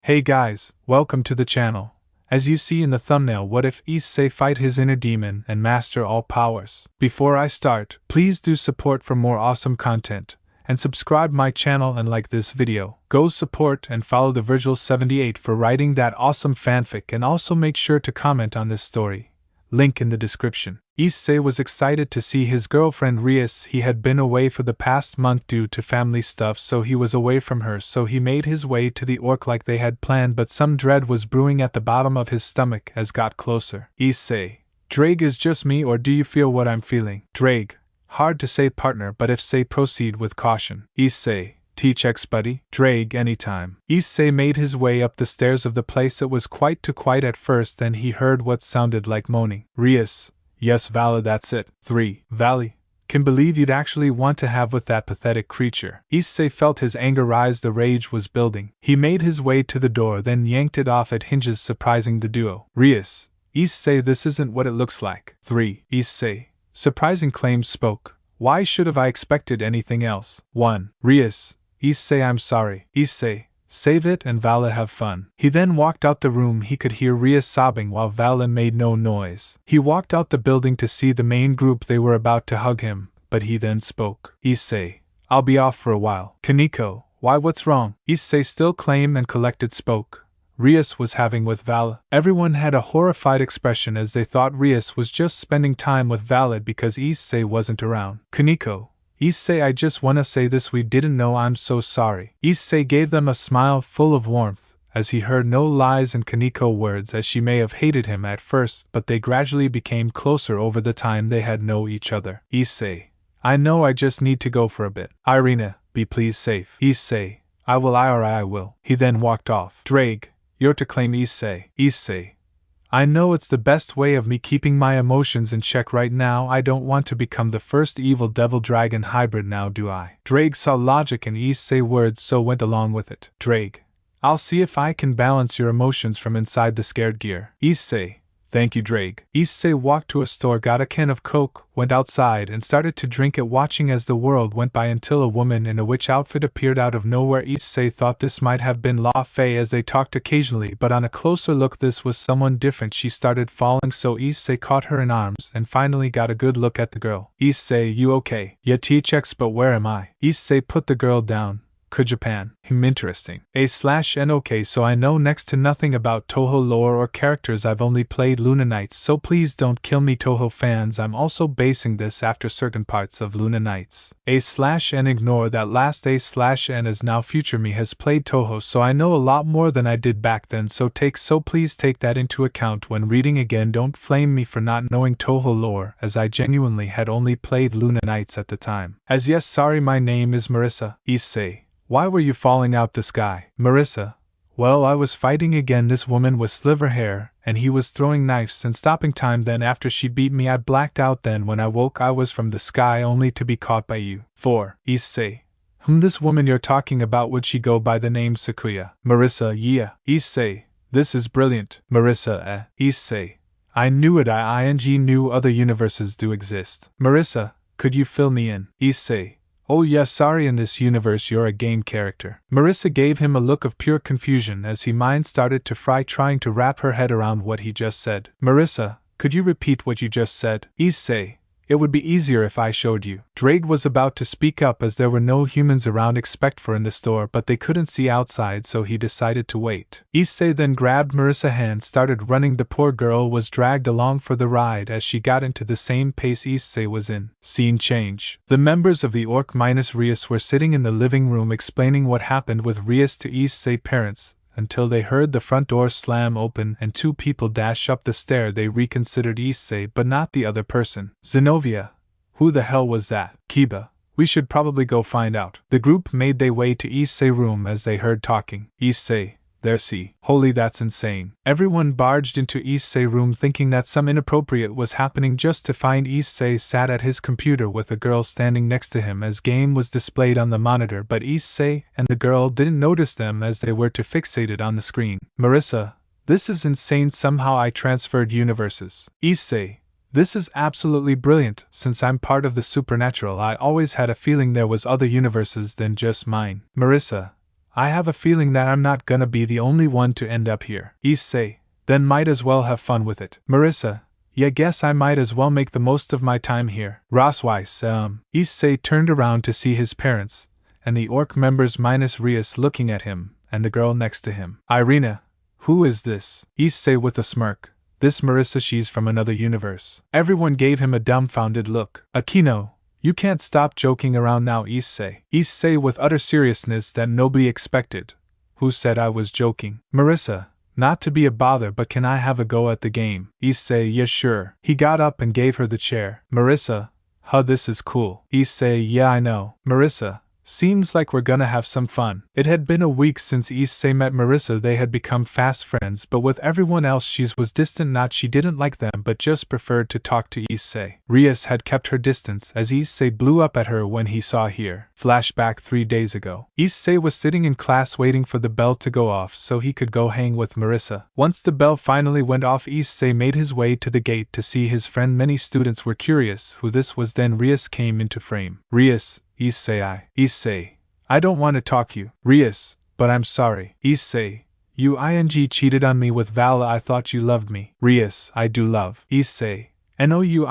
Hey guys, welcome to the channel. As you see in the thumbnail, what if Issei fight his inner demon and master all powers? Before I start, please do support for more awesome content, and subscribe my channel and like this video. Go support and follow the Virgil78 for writing that awesome fanfic, and also make sure to comment on this story. Link in the description. Issei was excited to see his girlfriend Rias. He had been away for the past month due to family stuff, so he was away from her, so he made his way to the orc like they had planned, but some dread was brewing at the bottom of his stomach as got closer. Issei, Drake, is just me, or do you feel what I'm feeling? Drake, hard to say partner, but if say proceed with caution. Issei, teach X buddy. Drake, anytime. Issei made his way up the stairs of the place. It was quite too quiet at first, then he heard what sounded like moaning. Rias, yes Vala, that's it. 3. Valley, can believe you'd actually want to have with that pathetic creature. Issei felt his anger rise, the rage was building. He made his way to the door, then yanked it off at hinges, surprising the duo. Rias, Issei, this isn't what it looks like. 3. Issei, surprising claims spoke. Why should have I expected anything else? 1. Rias, Issei, I'm sorry. Issei, save it and Vala have fun. He then walked out the room. He could hear Rias sobbing while Vala made no noise. He walked out the building to see the main group. They were about to hug him, but he then spoke. Issei, I'll be off for a while. Kaneko, why, what's wrong? Issei, still calm and collected, spoke. Rias was having with Vala. Everyone had a horrified expression as they thought Rias was just spending time with Vala because Issei wasn't around. Kaneko, Issei, I just wanna say this, we didn't know, I'm so sorry. Issei gave them a smile full of warmth, as he heard no lies in Kaneko words, as she may have hated him at first, but they gradually became closer over the time they had known each other. Issei, I know, I just need to go for a bit. Irina, be please safe. Issei, I will. He then walked off. Drake, you're to claim Issei. Issei, I know it's the best way of me keeping my emotions in check right now. I don't want to become the first evil devil-dragon hybrid now, do I? Drake saw logic in Issei's words, so went along with it. Drake, I'll see if I can balance your emotions from inside the scared gear. Issei, thank you, Drake. Issei walked to a store, got a can of Coke, went outside and started to drink it, watching as the world went by until a woman in a witch outfit appeared out of nowhere. Issei thought this might have been La Fei as they talked occasionally, but on a closer look this was someone different. She started falling, so Issei caught her in arms and finally got a good look at the girl. Issei, you okay? Yeah, THX, but where am I? Issei put the girl down. Japan. Interesting. A/N. Okay, so I know next to nothing about Toho lore or characters. I've only played Luna Nights, so please don't kill me, Toho fans. I'm also basing this after certain parts of Luna Nights. A/N. Ignore that last A/N, as now future me has played Toho, so I know a lot more than I did back then, so please take that into account when reading again. Don't flame me for not knowing Toho lore, as I genuinely had only played Luna Nights at the time. As yes, sorry, my name is Marissa. Issei, why were you falling out the sky? Marissa, well, I was fighting again this woman with sliver hair, and he was throwing knives and stopping time. Then after she beat me I blacked out. Then when I woke I was from the sky only to be caught by you. 4. Issei, this woman you're talking about, would she go by the name Sakuya? Marissa, yeah. Issei, this is brilliant. Marissa, Issei, I knew it. I knew other universes do exist. Marissa, could you fill me in? Issei, oh yes, sorry, in this universe you're a game character. Marissa gave him a look of pure confusion as his mind started to fry, trying to wrap her head around what he just said. Marissa, could you repeat what you just said? Issei, it would be easier if I showed you. Drake was about to speak up as there were no humans around except for in the store, but they couldn't see outside, so he decided to wait. Issei then grabbed Marissa's hand, started running. The poor girl was dragged along for the ride as she got into the same pace Issei was in. Scene change. The members of the Orc minus Rias were sitting in the living room explaining what happened with Rias to Issei's parents, until they heard the front door slam open and 2 people dash up the stair. They reconsidered Issei, but not the other person. Zenobia, who the hell was that? Kiba, we should probably go find out. The group made their way to Issei's room as they heard talking. Issei, there, see. Holy, that's insane. Everyone barged into Issei's room thinking that some inappropriate was happening, just to find Issei sat at his computer with a girl standing next to him as game was displayed on the monitor, but Issei and the girl didn't notice them as they were too fixated on the screen. Marissa, this is insane. Somehow I transferred universes. Issei, this is absolutely brilliant. Since I'm part of the supernatural, I always had a feeling there was other universes than just mine. Marissa, I have a feeling that I'm not gonna be the only one to end up here. Issei, then might as well have fun with it. Marissa, yeah, guess I might as well make the most of my time here. Rossweiss, Issei turned around to see his parents, and the orc members minus Rias looking at him, and the girl next to him. Irina, who is this? Issei with a smirk. This Marissa, she's from another universe. Everyone gave him a dumbfounded look. Akino, you can't stop joking around now, Issei. Issei with utter seriousness that nobody expected. Who said I was joking? Marissa, not to be a bother, but can I have a go at the game? Issei, yeah, sure. He got up and gave her the chair. Marissa, huh, this is cool. Issei, yeah, I know. Marissa, seems like we're gonna have some fun. It had been a week since Issei met Marissa. They had become fast friends, but with everyone else she was distant. Not she didn't like them, but just preferred to talk to Issei. Rias had kept her distance as Issei blew up at her when he saw here. Flashback 3 days ago. Issei was sitting in class waiting for the bell to go off so he could go hang with Marissa. Once the bell finally went off, Issei made his way to the gate to see his friend. Many students were curious who this was. Then Rias came into frame. Rias, Issei, I don't want to talk you. Rias, but I'm sorry. Issei, you cheated on me with Vala. I thought you loved me. Rias, I do love. Issei, no you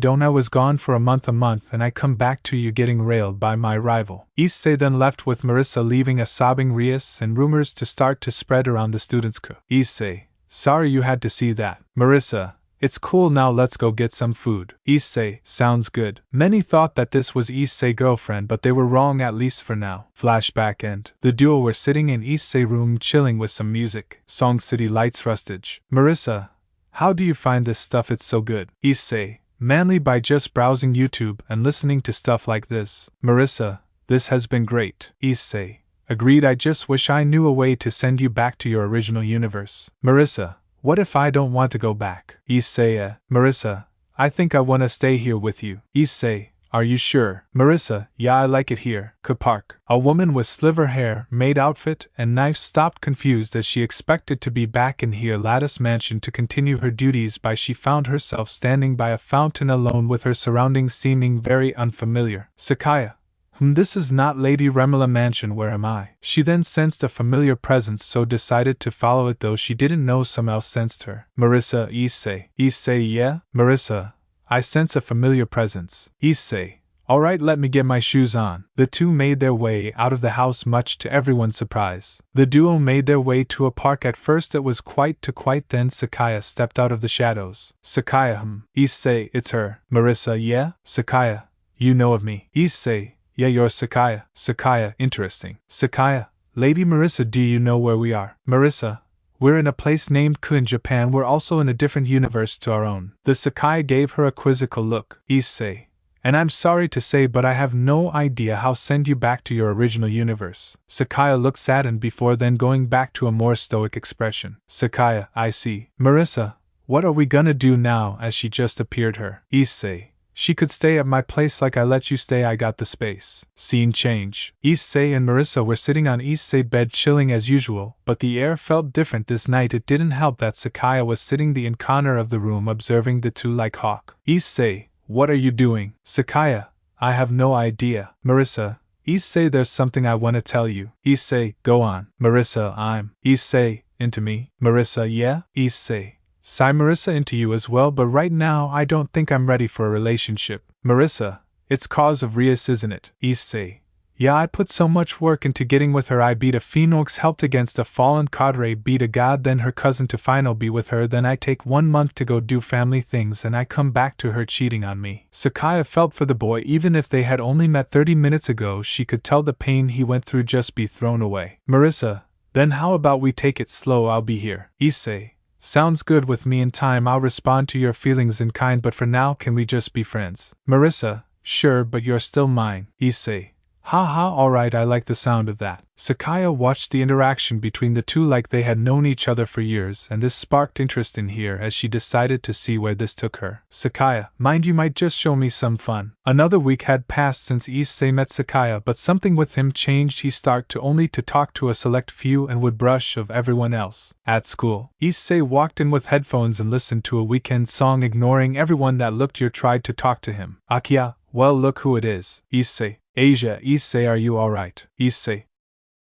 don't. I was gone for a month and I come back to you getting railed by my rival. Issei then left with Marissa, leaving a sobbing Rias and rumors to start to spread around the students. Issei, sorry you had to see that. Marissa, it's cool now, let's go get some food. Issei, sounds good. Many thought that this was Issei's girlfriend, but they were wrong, at least for now. Flashback end. The duo were sitting in Issei's room chilling with some music. Song City Lights Rustage. Marissa, how do you find this stuff? It's so good. Issei, mainly by just browsing YouTube and listening to stuff like this. Marissa, this has been great. Issei, agreed. I just wish I knew a way to send you back to your original universe. Marissa, what if I don't want to go back? Issei, Marissa, I think I want to stay here with you. Issei, are you sure? Marissa, yeah, I like it here. Park. A woman with sliver hair, maid outfit, and knife stopped confused as she expected to be back in here lattice mansion to continue her duties, but she found herself standing by a fountain alone with her surroundings seeming very unfamiliar. Sakuya. This is not Lady Remla mansion, where am I? She then sensed a familiar presence, so decided to follow it, though she didn't know someone else sensed her. Marissa, Issei, yeah? Marissa, I sense a familiar presence. Issei, alright, let me get my shoes on. The two made their way out of the house, much to everyone's surprise. The duo made their way to a park. At first it was quiet, then Sakuya stepped out of the shadows. Sakuya, Issei, it's her. Marissa, yeah? Sakuya, you know of me. Issei, yeah, you're Sakuya. Sakuya, interesting. Sakuya, Lady Marissa, do you know where we are? Marissa, we're in a place named Ku in Japan. We're also in a different universe to our own. The Sakuya gave her a quizzical look. Issei, and I'm sorry to say, but I have no idea how send you back to your original universe. Sakuya looked saddened before then going back to a more stoic expression. Sakuya, I see. Marissa, what are we gonna do now? As she just appeared her. Issei, she could stay at my place like I let you stay. I got the space. Scene change. Issei and Marissa were sitting on Issei's bed chilling as usual, but the air felt different this night. It didn't help that Sakuya was sitting in corner of the room observing the two like hawk. Issei, what are you doing? Sakuya, I have no idea. Marissa, Issei, there's something I want to tell you. Issei, go on. Marissa, Issei, into me. Marissa, yeah? Issei, sigh. Marissa, into you as well, but right now I don't think I'm ready for a relationship. Marissa, it's cause of Rias, isn't it? Issei, yeah, I put so much work into getting with her. I beat a phoenix, helped against a fallen cadre, beat a god, then her cousin to final be with her. Then I take 1 month to go do family things and I come back to her cheating on me. Sakuya felt for the boy. Even if they had only met 30 minutes ago, she could tell the pain he went through just be thrown away. Marissa, then how about we take it slow? I'll be here. Issei, sounds good with me. In time I'll respond to your feelings in kind, but for now can we just be friends? Marissa, sure, but you're still mine. Issei, haha, alright, I like the sound of that. Sakuya watched the interaction between the two like they had known each other for years, and this sparked interest in her as she decided to see where this took her. Sakuya, mind you might just show me some fun. Another week had passed since Issei met Sakuya, but something with him changed. He started to only to talk to a select few and would brush of everyone else. At school, Issei walked in with headphones and listened to a weekend song, ignoring everyone that looked or tried to talk to him. Akia, well, look who it is. Issei, Asia. Issei, are you alright? Issei,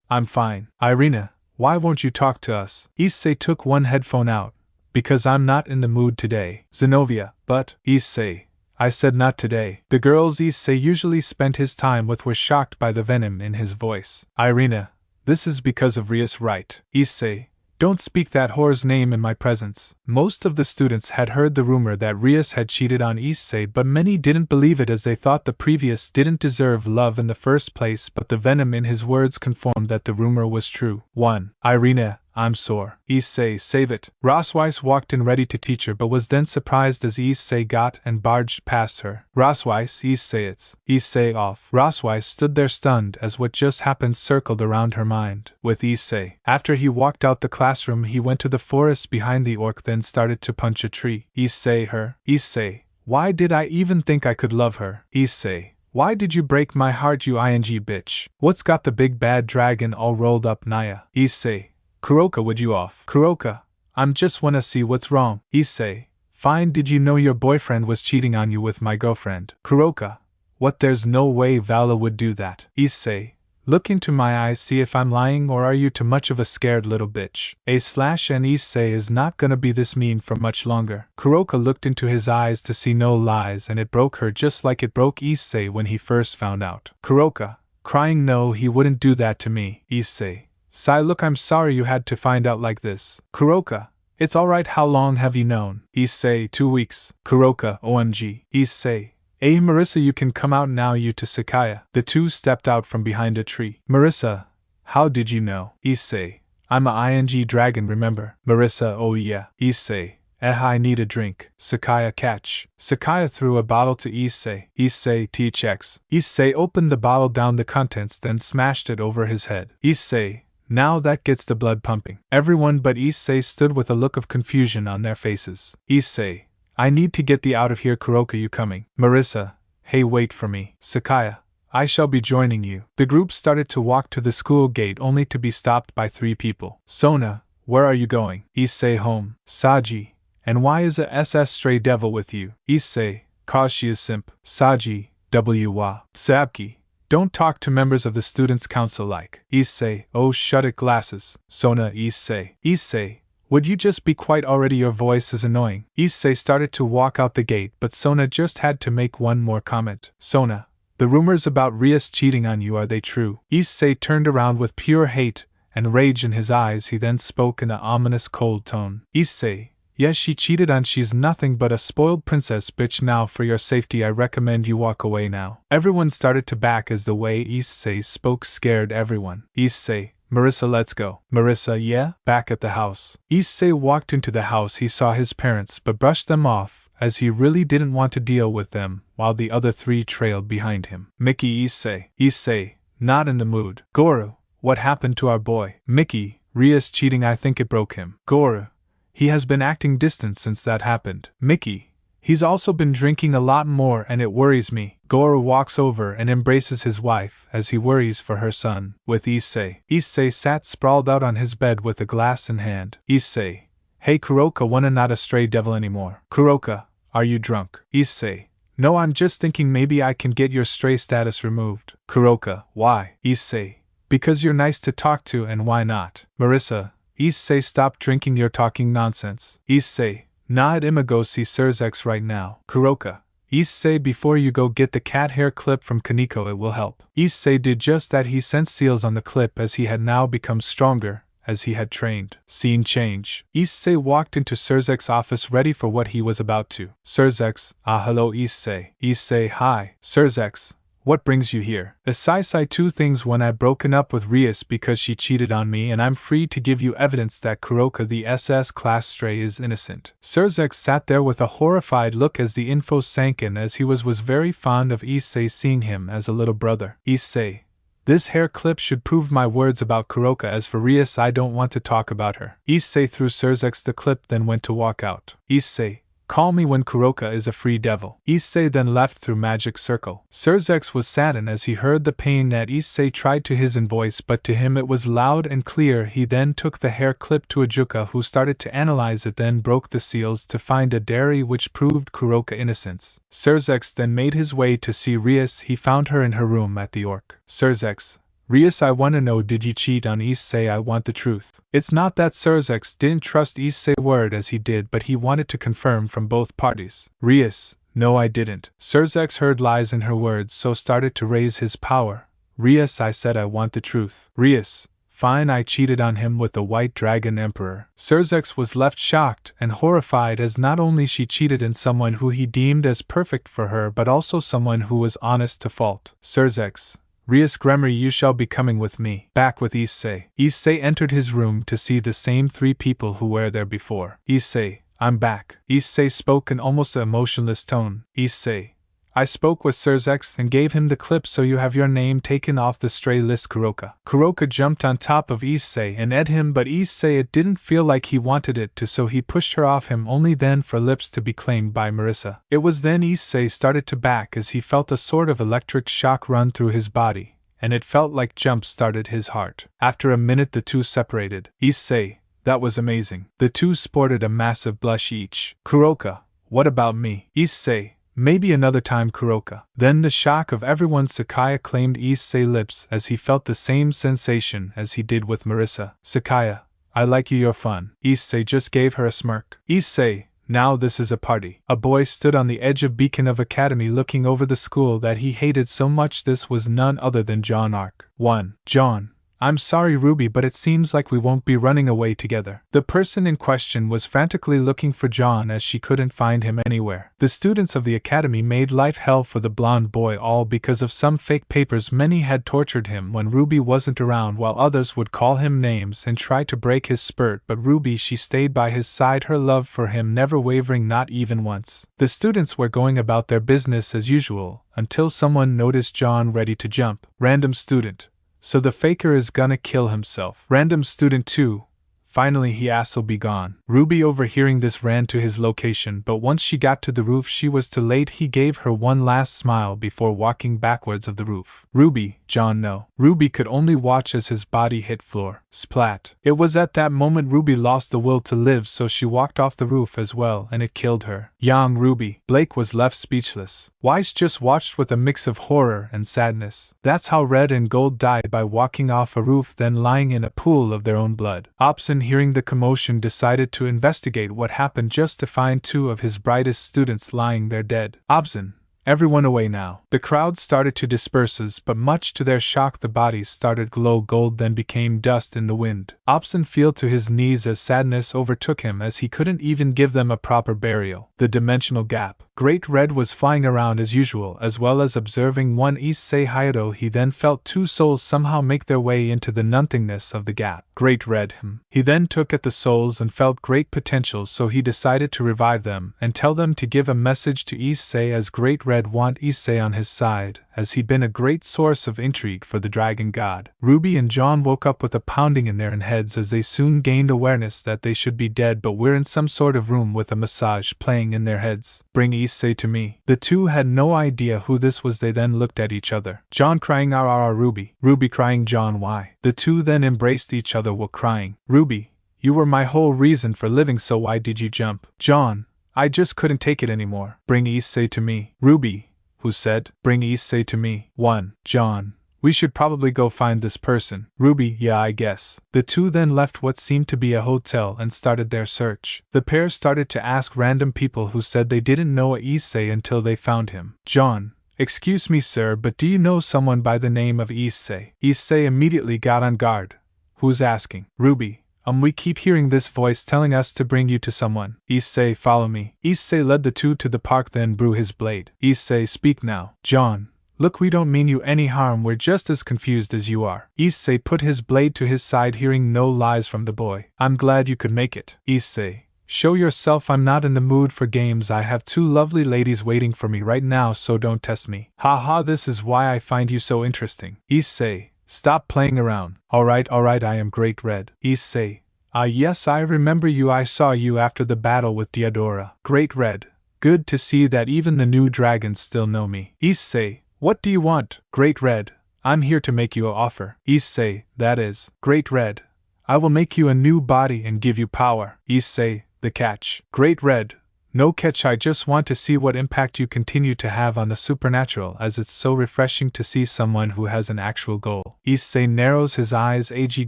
I'm fine. Irina, why won't you talk to us? Issei took one headphone out. Because I'm not in the mood today. Zenobia, but, Issei, I said not today. The girls Issei usually spent his time with were shocked by the venom in his voice. Irina, this is because of Ria's right. Issei, don't speak that whore's name in my presence. Most of the students had heard the rumor that Rias had cheated on Issei, but many didn't believe it as they thought the previous didn't deserve love in the first place, but the venom in his words confirmed that the rumor was true. 1. Irina, I'm sore. Issei, save it. Rosweiss walked in ready to teach her but was then surprised as Issei got and barged past her. Rosweiss, Issei it's. Issei off. Rosweiss stood there stunned as what just happened circled around her mind. With Issei. After he walked out the classroom he went to the forest behind the orc then started to punch a tree. Issei her. Issei, why did I even think I could love her? Issei, why did you break my heart you ing bitch? What's got the big bad dragon all rolled up Naya? Issei, Kuroka would you off? Kuroka, I'm just wanna see what's wrong. Issei, fine, did you know your boyfriend was cheating on you with my girlfriend? Kuroka, what, there's no way Vala would do that. Issei, look into my eyes, see if I'm lying or are you too much of a scared little bitch? And Issei is not gonna be this mean for much longer. Kuroka looked into his eyes to see no lies and it broke her just like it broke Issei when he first found out. Kuroka, crying no, he wouldn't do that to me. Issei, sigh, look, I'm sorry you had to find out like this. Kuroka, it's alright, how long have you known? Issei, 2 weeks. Kuroka, OMG. Issei, hey Marissa, you can come out now, you to Sakuya. The two stepped out from behind a tree. Marissa, how did you know? Issei, I'm a ing dragon, remember? Marissa, oh yeah. Issei, I need a drink. Sakuya, catch. Sakuya threw a bottle to Issei. Issei, THX. Issei opened the bottle, down the contents, then smashed it over his head. Issei, now that gets the blood pumping. Everyone but Issei stood with a look of confusion on their faces. Issei, I need to get thee out of here. Kuroka, you coming? Marissa, hey, wait for me. Sakuya, I shall be joining you. The group started to walk to the school gate only to be stopped by 3 people. Sona, where are you going? Issei, home. Saji, and why is a SS stray devil with you? Issei, cause she is simp. Saji, wa. Sabki, don't talk to members of the students' council like. Issei, oh shut it, glasses. Sona, Issei, would you just be quiet already, your voice is annoying. Issei started to walk out the gate but Sona just had to make one more comment. Sona, the rumors about Rias cheating on you, are they true? Issei turned around with pure hate and rage in his eyes. He then spoke in an ominous cold tone. Issei, yes, she cheated on, she's nothing but a spoiled princess bitch. Now for your safety I recommend you walk away now. Everyone started to back as the way Issei spoke scared everyone. Issei, Marissa, let's go. Marissa, yeah? Back at the house. Issei walked into the house. He saw his parents but brushed them off as he really didn't want to deal with them, while the other 3 trailed behind him. Mickey, Issei, not in the mood. Goru, what happened to our boy? Mickey, Rias cheating, I think it broke him. Goru, he has been acting distant since that happened. Mickey, he's also been drinking a lot more and it worries me. Goru walks over and embraces his wife as he worries for her son. With Issei. Issei sat sprawled out on his bed with a glass in hand. Issei, hey Kuroka, wanna not a stray devil anymore? Kuroka, are you drunk? Issei, no, I'm just thinking maybe I can get your stray status removed. Kuroka, why? Issei, because you're nice to talk to, and why not? Marissa, Issei, stop drinking, you're talking nonsense. Issei, nah, I'ma go see Sir's right now. Kuroka, Issei, before you go, get the cat hair clip from Kaneko, it will help. Issei did just that. He sent seals on the clip as he had now become stronger, as he had trained. Scene change. Issei walked into Sir's office ready for what he was about to. Sir's, hello Issei. Issei, hi. Sir's, what brings you here? Issei, 2 things. One, I've broken up with Rias because she cheated on me and I'm free to give you evidence that Kuroka the SS class stray is innocent. Sir's sat there with a horrified look as the info sank in, as he was very fond of Issei, seeing him as a little brother. Issei, this hair clip should prove my words about Kuroka. As for Rias, I don't want to talk about her. Issei threw Sir's the clip then went to walk out. Issei, call me when Kuroka is a free devil. Issei then left through magic circle. Sir's was saddened as he heard the pain that Issei tried to his in voice, but to him it was loud and clear. He then took the hair clip to Ajuka, who started to analyze it, then broke the seals to find a diary which proved Kuroka innocence. Sir's then made his way to see Rias. He found her in her room at the orc. Sir's, Rias, I wanna know, did you cheat on Issei? I want the truth. It's not that Surzex didn't trust Issei's word as he did, but he wanted to confirm from both parties. Rias, no, I didn't. Surzex heard lies in her words, so started to raise his power. Rias, I said I want the truth. Rias, fine, I cheated on him with the White Dragon Emperor. Surzex was left shocked and horrified, as not only she cheated in someone who he deemed as perfect for her, but also someone who was honest to fault. Surzex, Rias Gremory, you shall be coming with me. Back with Issei. Issei entered his room to see the same three people who were there before. Issei, I'm back. Issei spoke in almost an emotionless tone. Issei, I spoke with Surzex and gave him the clip, so you have your name taken off the stray list. Kuroka. Kuroka jumped on top of Issei and ate him, but Issei, it didn't feel like he wanted it to, so he pushed her off him, only then for lips to be claimed by Marissa. It was then Issei started to back as he felt a sort of electric shock run through his body, and it felt like jump started his heart. After a minute the two separated. Issei, that was amazing. The two sported a massive blush each. Kuroka, what about me? Issei, maybe another time. Kuroka. Then the shock of everyone. Sakuya claimed Issei's lips as he felt the same sensation as he did with Marissa. Sakuya, I like you, you're fun. Issei just gave her a smirk. Issei, now this is a party. A boy stood on the edge of Beacon of Academy looking over the school that he hated so much. This was none other than John Ark. 1. John, I'm sorry Ruby, but it seems like we won't be running away together. The person in question was frantically looking for John as she couldn't find him anywhere. The students of the academy made life hell for the blonde boy, all because of some fake papers. Many had tortured him when Ruby wasn't around, while others would call him names and try to break his spirit, but Ruby, she stayed by his side, her love for him never wavering, not even once. The students were going about their business as usual, until someone noticed John ready to jump. Random student. So the faker is gonna kill himself. Random student 2. Finally he ass'll be gone. Ruby, overhearing this, ran to his location, but once she got to the roof she was too late. He gave her one last smile before walking backwards of the roof. Ruby, John, no. Ruby could only watch as his body hit floor. Splat. It was at that moment Ruby lost the will to live, so she walked off the roof as well, and it killed her. Young Ruby. Blake was left speechless. Weiss just watched with a mix of horror and sadness. That's how Red and Gold died, by walking off a roof, then lying in a pool of their own blood. Opson, hearing the commotion, decided to investigate what happened, just to find two of his brightest students lying there dead. Opson, everyone away now. The crowd started to disperse, but much to their shock the bodies started glow gold, then became dust in the wind. Opson fell to his knees as sadness overtook him, as he couldn't even give them a proper burial. The dimensional gap. Great Red was flying around as usual, as well as observing one Issei Hayato. He then felt two souls somehow make their way into the nothingness of the gap. Great Red. He then took at the souls and felt great potential, so he decided to revive them and tell them to give a message to Issei, as Great Red want Issei on his side, as he'd been a great source of intrigue for the dragon god. Ruby and John woke up with a pounding in their heads, as they soon gained awareness that they should be dead, but were in some sort of room with a massage playing in their heads. Bring Issei to me. The two had no idea who this was. They then looked at each other. John crying, "Ah, Ruby." Ruby crying, "John, why?" The two then embraced each other while crying. Ruby, you were my whole reason for living, so why did you jump? John, I just couldn't take it anymore. Bring Issei to me. Ruby, who said, "Bring Issei to me." 1. John, we should probably go find this person. Ruby, yeah, I guess. The two then left what seemed to be a hotel and started their search. The pair started to ask random people, who said they didn't know Issei until they found him. John, excuse me sir, but do you know someone by the name of Issei? Issei immediately got on guard. Who's asking? Ruby, we keep hearing this voice telling us to bring you to someone. Issei, follow me. Issei led the two to the park, then drew his blade. Issei, speak now. John, look, we don't mean you any harm, we're just as confused as you are. Issei put his blade to his side, hearing no lies from the boy. I'm glad you could make it. Issei, show yourself. I'm not in the mood for games. I have two lovely ladies waiting for me right now, so don't test me. Haha, this is why I find you so interesting. Issei, stop playing around. Alright, I am Great Red. Issei, yes, I remember you. I saw you after the battle with Diodora. Great Red, good to see that even the new dragons still know me. Issei, what do you want? Great Red, I'm here to make you an offer. Issei, that is. Great Red, I will make you a new body and give you power. Issei, the catch. Great Red, No catch, I just want to see what impact you continue to have on the supernatural, as it's so refreshing to see someone who has an actual goal. Issei narrows his eyes, ag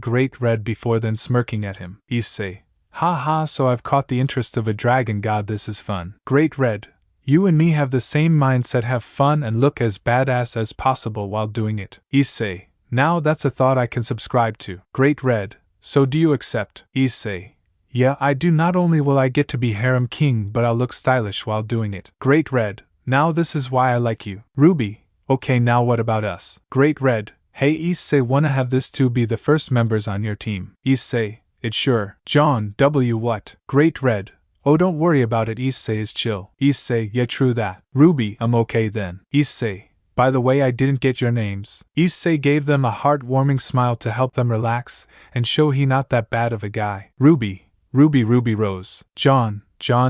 great red, before then smirking at him. Issei. Ha ha, so I've caught the interest of a dragon god, this is fun. Great red. You and me have the same mindset, have fun and look as badass as possible while doing it. Issei. Now that's a thought I can subscribe to. Great red. So do you accept? Issei. Yeah, I do. Not only will I get to be harem king, but I'll look stylish while doing it. Great red. Now this is why I like you. Ruby. Okay, now what about us? Great red. Hey Issei, wanna have this two be the first members on your team? Issei. It sure. John W. What? Great red. Oh, don't worry about it, Issei is chill. Issei. Yeah, true that. Ruby. I'm okay then. Issei. By the way, I didn't get your names. Issei gave them a heartwarming smile to help them relax and show he not that bad of a guy. Ruby. Ruby Rose. John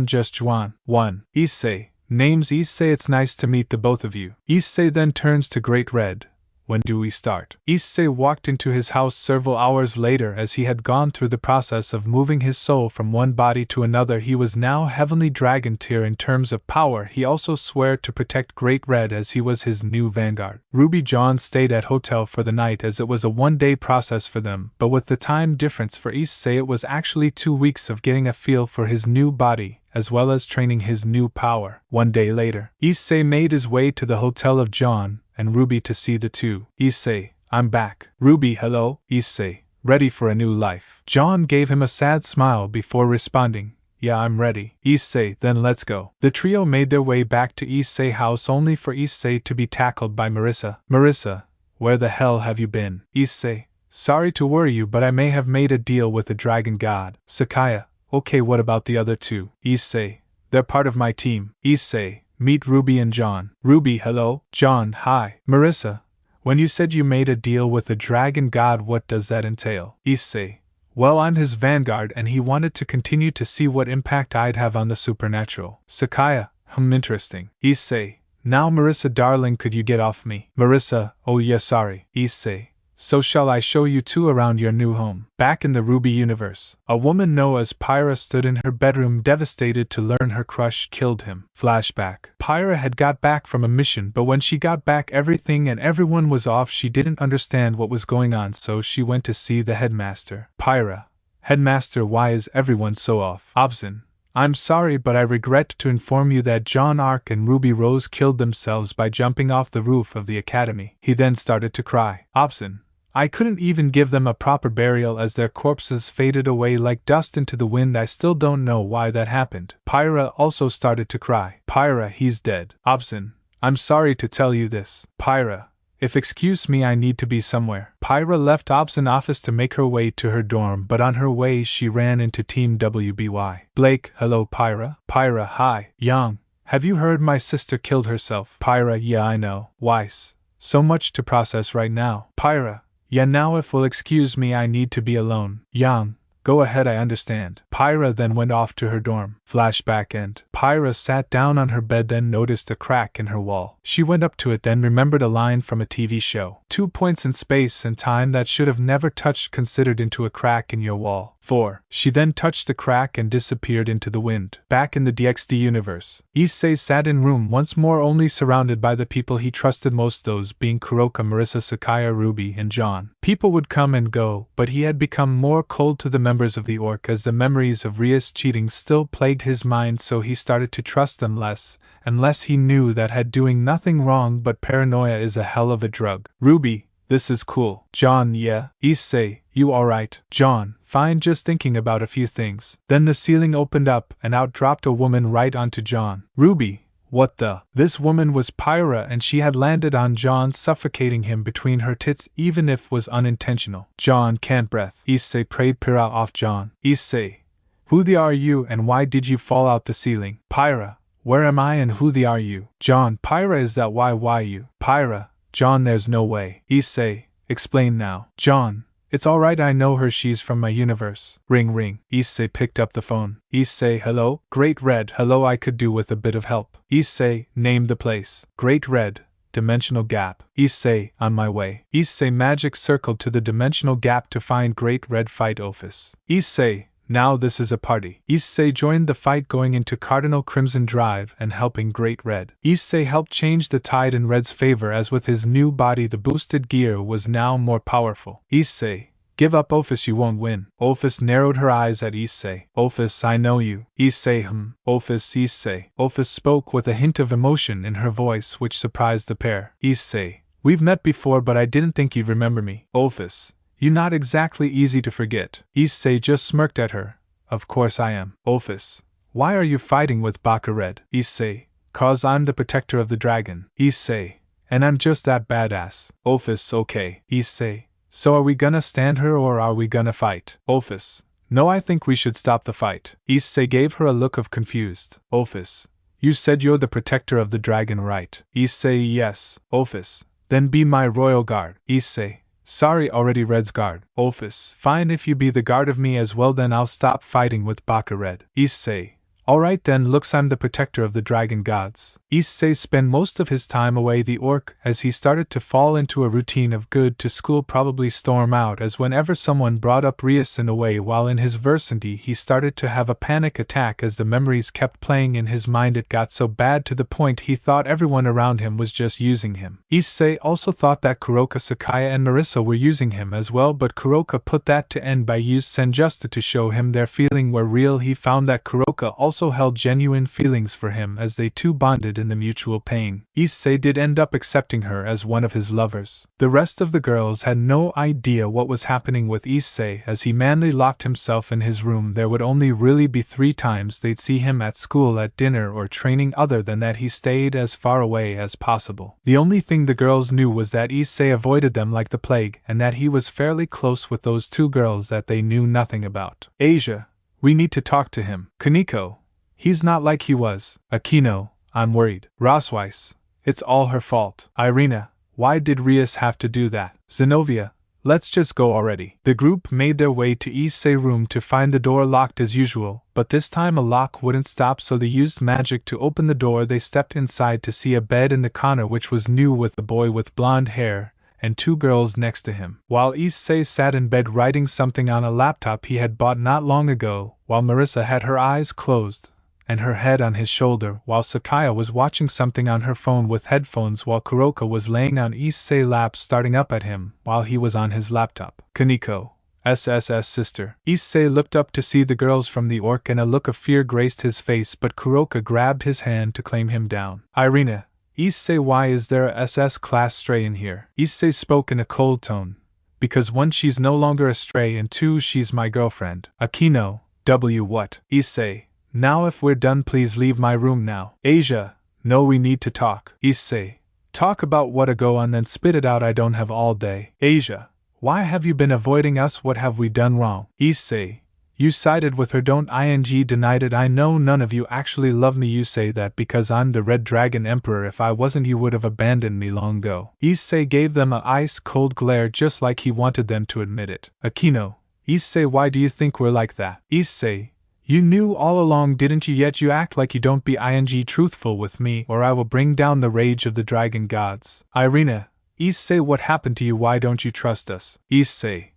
just Juan. 1. Issei. Names Issei. It's nice to meet the both of you. Issei then turns to Great Red. When do we start? Issei walked into his house several hours later. As he had gone through the process of moving his soul from one body to another, he was now heavenly dragon tier in terms of power. He also swore to protect Great Red as he was his new vanguard. Ruby John stayed at hotel for the night as it was a one-day process for them, but with the time difference for Issei it was actually 2 weeks of getting a feel for his new body, as well as training his new power. 1 day later, Issei made his way to the hotel of John and Ruby to see the two. Issei. I'm back. Ruby. Hello. Issei. Ready for a new life. John gave him a sad smile before responding, yeah, I'm ready. Issei. Then let's go. The trio made their way back to Issei's house only for Issei to be tackled by Marissa. Marissa. Where the hell have you been? Issei. Sorry to worry you, but I may have made a deal with the dragon god. Sakuya. Okay, what about the other two? Issei. They're part of my team. Issei. Meet Ruby and John. Ruby. Hello. John. Hi. Marissa. When you said you made a deal with the dragon god, what does that entail? Issei. Well, I'm his vanguard and he wanted to continue to see what impact I'd have on the supernatural. Sakuya. Interesting. Issei. Now Marissa darling, could you get off me? Marissa. Oh yeah, sorry. Issei. So shall I show you two around your new home? Back in the Ruby universe, a woman known as Pyra stood in her bedroom devastated to learn her crush killed him. Flashback. Pyra had got back from a mission, but when she got back everything and everyone was off. She didn't understand what was going on, so she went to see the headmaster. Pyra. Headmaster, why is everyone so off? Obson. I'm sorry, but I regret to inform you that John Ark and Ruby Rose killed themselves by jumping off the roof of the academy. He then started to cry. Obson. I couldn't even give them a proper burial as their corpses faded away like dust into the wind. I still don't know why that happened. Pyra also started to cry. Pyra, he's dead. Obson. I'm sorry to tell you this. Pyra. If excuse me, I need to be somewhere. Pyra left Obson's office to make her way to her dorm, but on her way she ran into Team WBY. Blake. Hello Pyra. Pyra. Hi. Young. Have you heard my sister killed herself? Pyra. Yeah, I know. Weiss. So much to process right now. Pyra. Yeah, now if will excuse me, I need to be alone. Yang. Go ahead, I understand. Pyra then went off to her dorm. Flashback end. Pyra sat down on her bed, then noticed a crack in her wall. She went up to it, then remembered a line from a TV show. 2 points in space and time that should have never touched considered into a crack in your wall. 4. She then touched the crack and disappeared into the wind. Back in the DxD universe, Issei sat in room once more, only surrounded by the people he trusted most, those being Kuroka, Marissa, Sakuya, Ruby, and John. People would come and go, but he had become more cold to the members of the Orc as the memories of Ria's cheating still plagued his mind, so he started to trust them less and less. He knew that had doing nothing wrong, but paranoia is a hell of a drug. Ruby. This is cool. John. Yeah. Issei. You alright? John. Fine, just thinking about a few things. Then the ceiling opened up and out dropped a woman right onto John. Ruby. What the? This woman was Pyra and she had landed on John, suffocating him between her tits even if was unintentional. John can't breath. Issei prayed Pyra off John. Issei. Who the are you and why did you fall out the ceiling? Pyra. Where am I and who the are you? John. Pyra, is that why you? Pyra. John, there's no way. Issei. Explain now. John. It's alright, I know her, she's from my universe. Ring ring. Issei picked up the phone. Issei. Hello? Great Red. Hello, I could do with a bit of help. Issei. Name the place. Great Red. Dimensional gap. Issei. On my way. Issei magic circled to the dimensional gap to find Great Red fight office. Issei. Now this is a party. Issei joined the fight, going into Cardinal Crimson Drive and helping Great Red. Issei helped change the tide in Red's favor, as with his new body the boosted gear was now more powerful. Issei, give up, Ophis, you won't win. Ophis narrowed her eyes at Issei. Ophis, I know you. Issei, Ophis, Issei. Ophis spoke with a hint of emotion in her voice which surprised the pair. Issei, we've met before, but I didn't think you'd remember me. Ophis, you're not exactly easy to forget. Issei just smirked at her. Of course I am. Ophis, why are you fighting with Baka Red? Issei, 'cause I'm the protector of the dragon. Issei, and I'm just that badass. Ophis, okay. Issei, so are we gonna stand her or are we gonna fight? Ophis, no, I think we should stop the fight. Issei gave her a look of confused. Ophis, you said you're the protector of the dragon, right? Issei, yes. Ophis, then be my royal guard. Issei, sorry, already Red's guard. Ophis, fine, if you be the guard of me as well, then I'll stop fighting with Baka Red. Issei, alright then, looks I'm the protector of the dragon gods. Issei spent most of his time away the orc as he started to fall into a routine of good to school, probably storm out, as whenever someone brought up Rias in a way while in his vicinity he started to have a panic attack as the memories kept playing in his mind. It got so bad to the point he thought everyone around him was just using him. Issei also thought that Kuroka, Sakuya and Marissa were using him as well, but Kuroka put that to end by using Senjusta to show him their feeling were real. He found that Kuroka also held genuine feelings for him as they two bonded in the mutual pain. Issei did end up accepting her as one of his lovers. The rest of the girls had no idea what was happening with Issei as he manly locked himself in his room. There would only really be 3 times they'd see him at school, at dinner or training. Other than that, he stayed as far away as possible. The only thing the girls knew was that Issei avoided them like the plague, and that he was fairly close with those 2 girls that they knew nothing about. Asia, we need to talk to him. Kaneko, he's not like he was. Akino, I'm worried. Rosweiss, it's all her fault. Irina, why did Rias have to do that? Zenobia, let's just go already. The group made their way to Issei's room to find the door locked as usual, but this time a lock wouldn't stop, so they used magic to open the door. They stepped inside to see a bed in the corner which was new, with the boy with blonde hair and 2 girls next to him, while Issei sat in bed writing something on a laptop he had bought not long ago, while Marissa had her eyes closed and her head on his shoulder, while Sakuya was watching something on her phone with headphones, while Kuroka was laying on Issei's lap starting up at him while he was on his laptop. Kaneko, SSS sister. Issei looked up to see the girls from the orc and a look of fear graced his face, but Kuroka grabbed his hand to claim him down. Irina, Issei, why is there a SS class stray in here? Issei spoke in a cold tone. Because 1, she's no longer a stray, and 2, she's my girlfriend. Akino, what? Issei, now if we're done, please leave my room now. Asia, no, we need to talk. Issei, talk about what? Go on then, spit it out, I don't have all day. Asia, why have you been avoiding us? What have we done wrong? Issei, you sided with her, don't denied it. I know none of you actually love me. You say that because I'm the Red Dragon Emperor. If I wasn't, you would have abandoned me long ago. Issei gave them a ice-cold glare, just like he wanted them to admit it. Akino, Issei, why do you think we're like that? Issei, you knew all along, didn't you? Yet you act like you don't. Be truthful with me, or I will bring down the rage of the dragon gods. Irina, Issei, what happened to you? Why don't you trust us? Issei,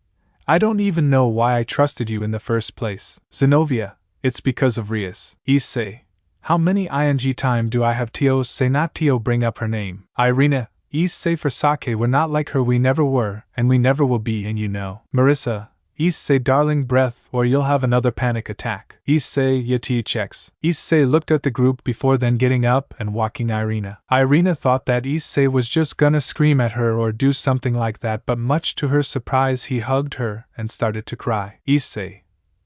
I don't even know why I trusted you in the first place. Zenobia, it's because of Rias. Issei, how many time do I have? Tio, say not Tio, bring up her name. Irina, Issei, for Sake, we're not like her, we never were, and we never will be, and you know. Marissa, Issei, darling, breath, or you'll have another panic attack. Issei, Yati checks. Issei looked at the group before then getting up and walking Irina. Irina thought that Issei was just gonna scream at her or do something like that, but much to her surprise he hugged her and started to cry. Issei,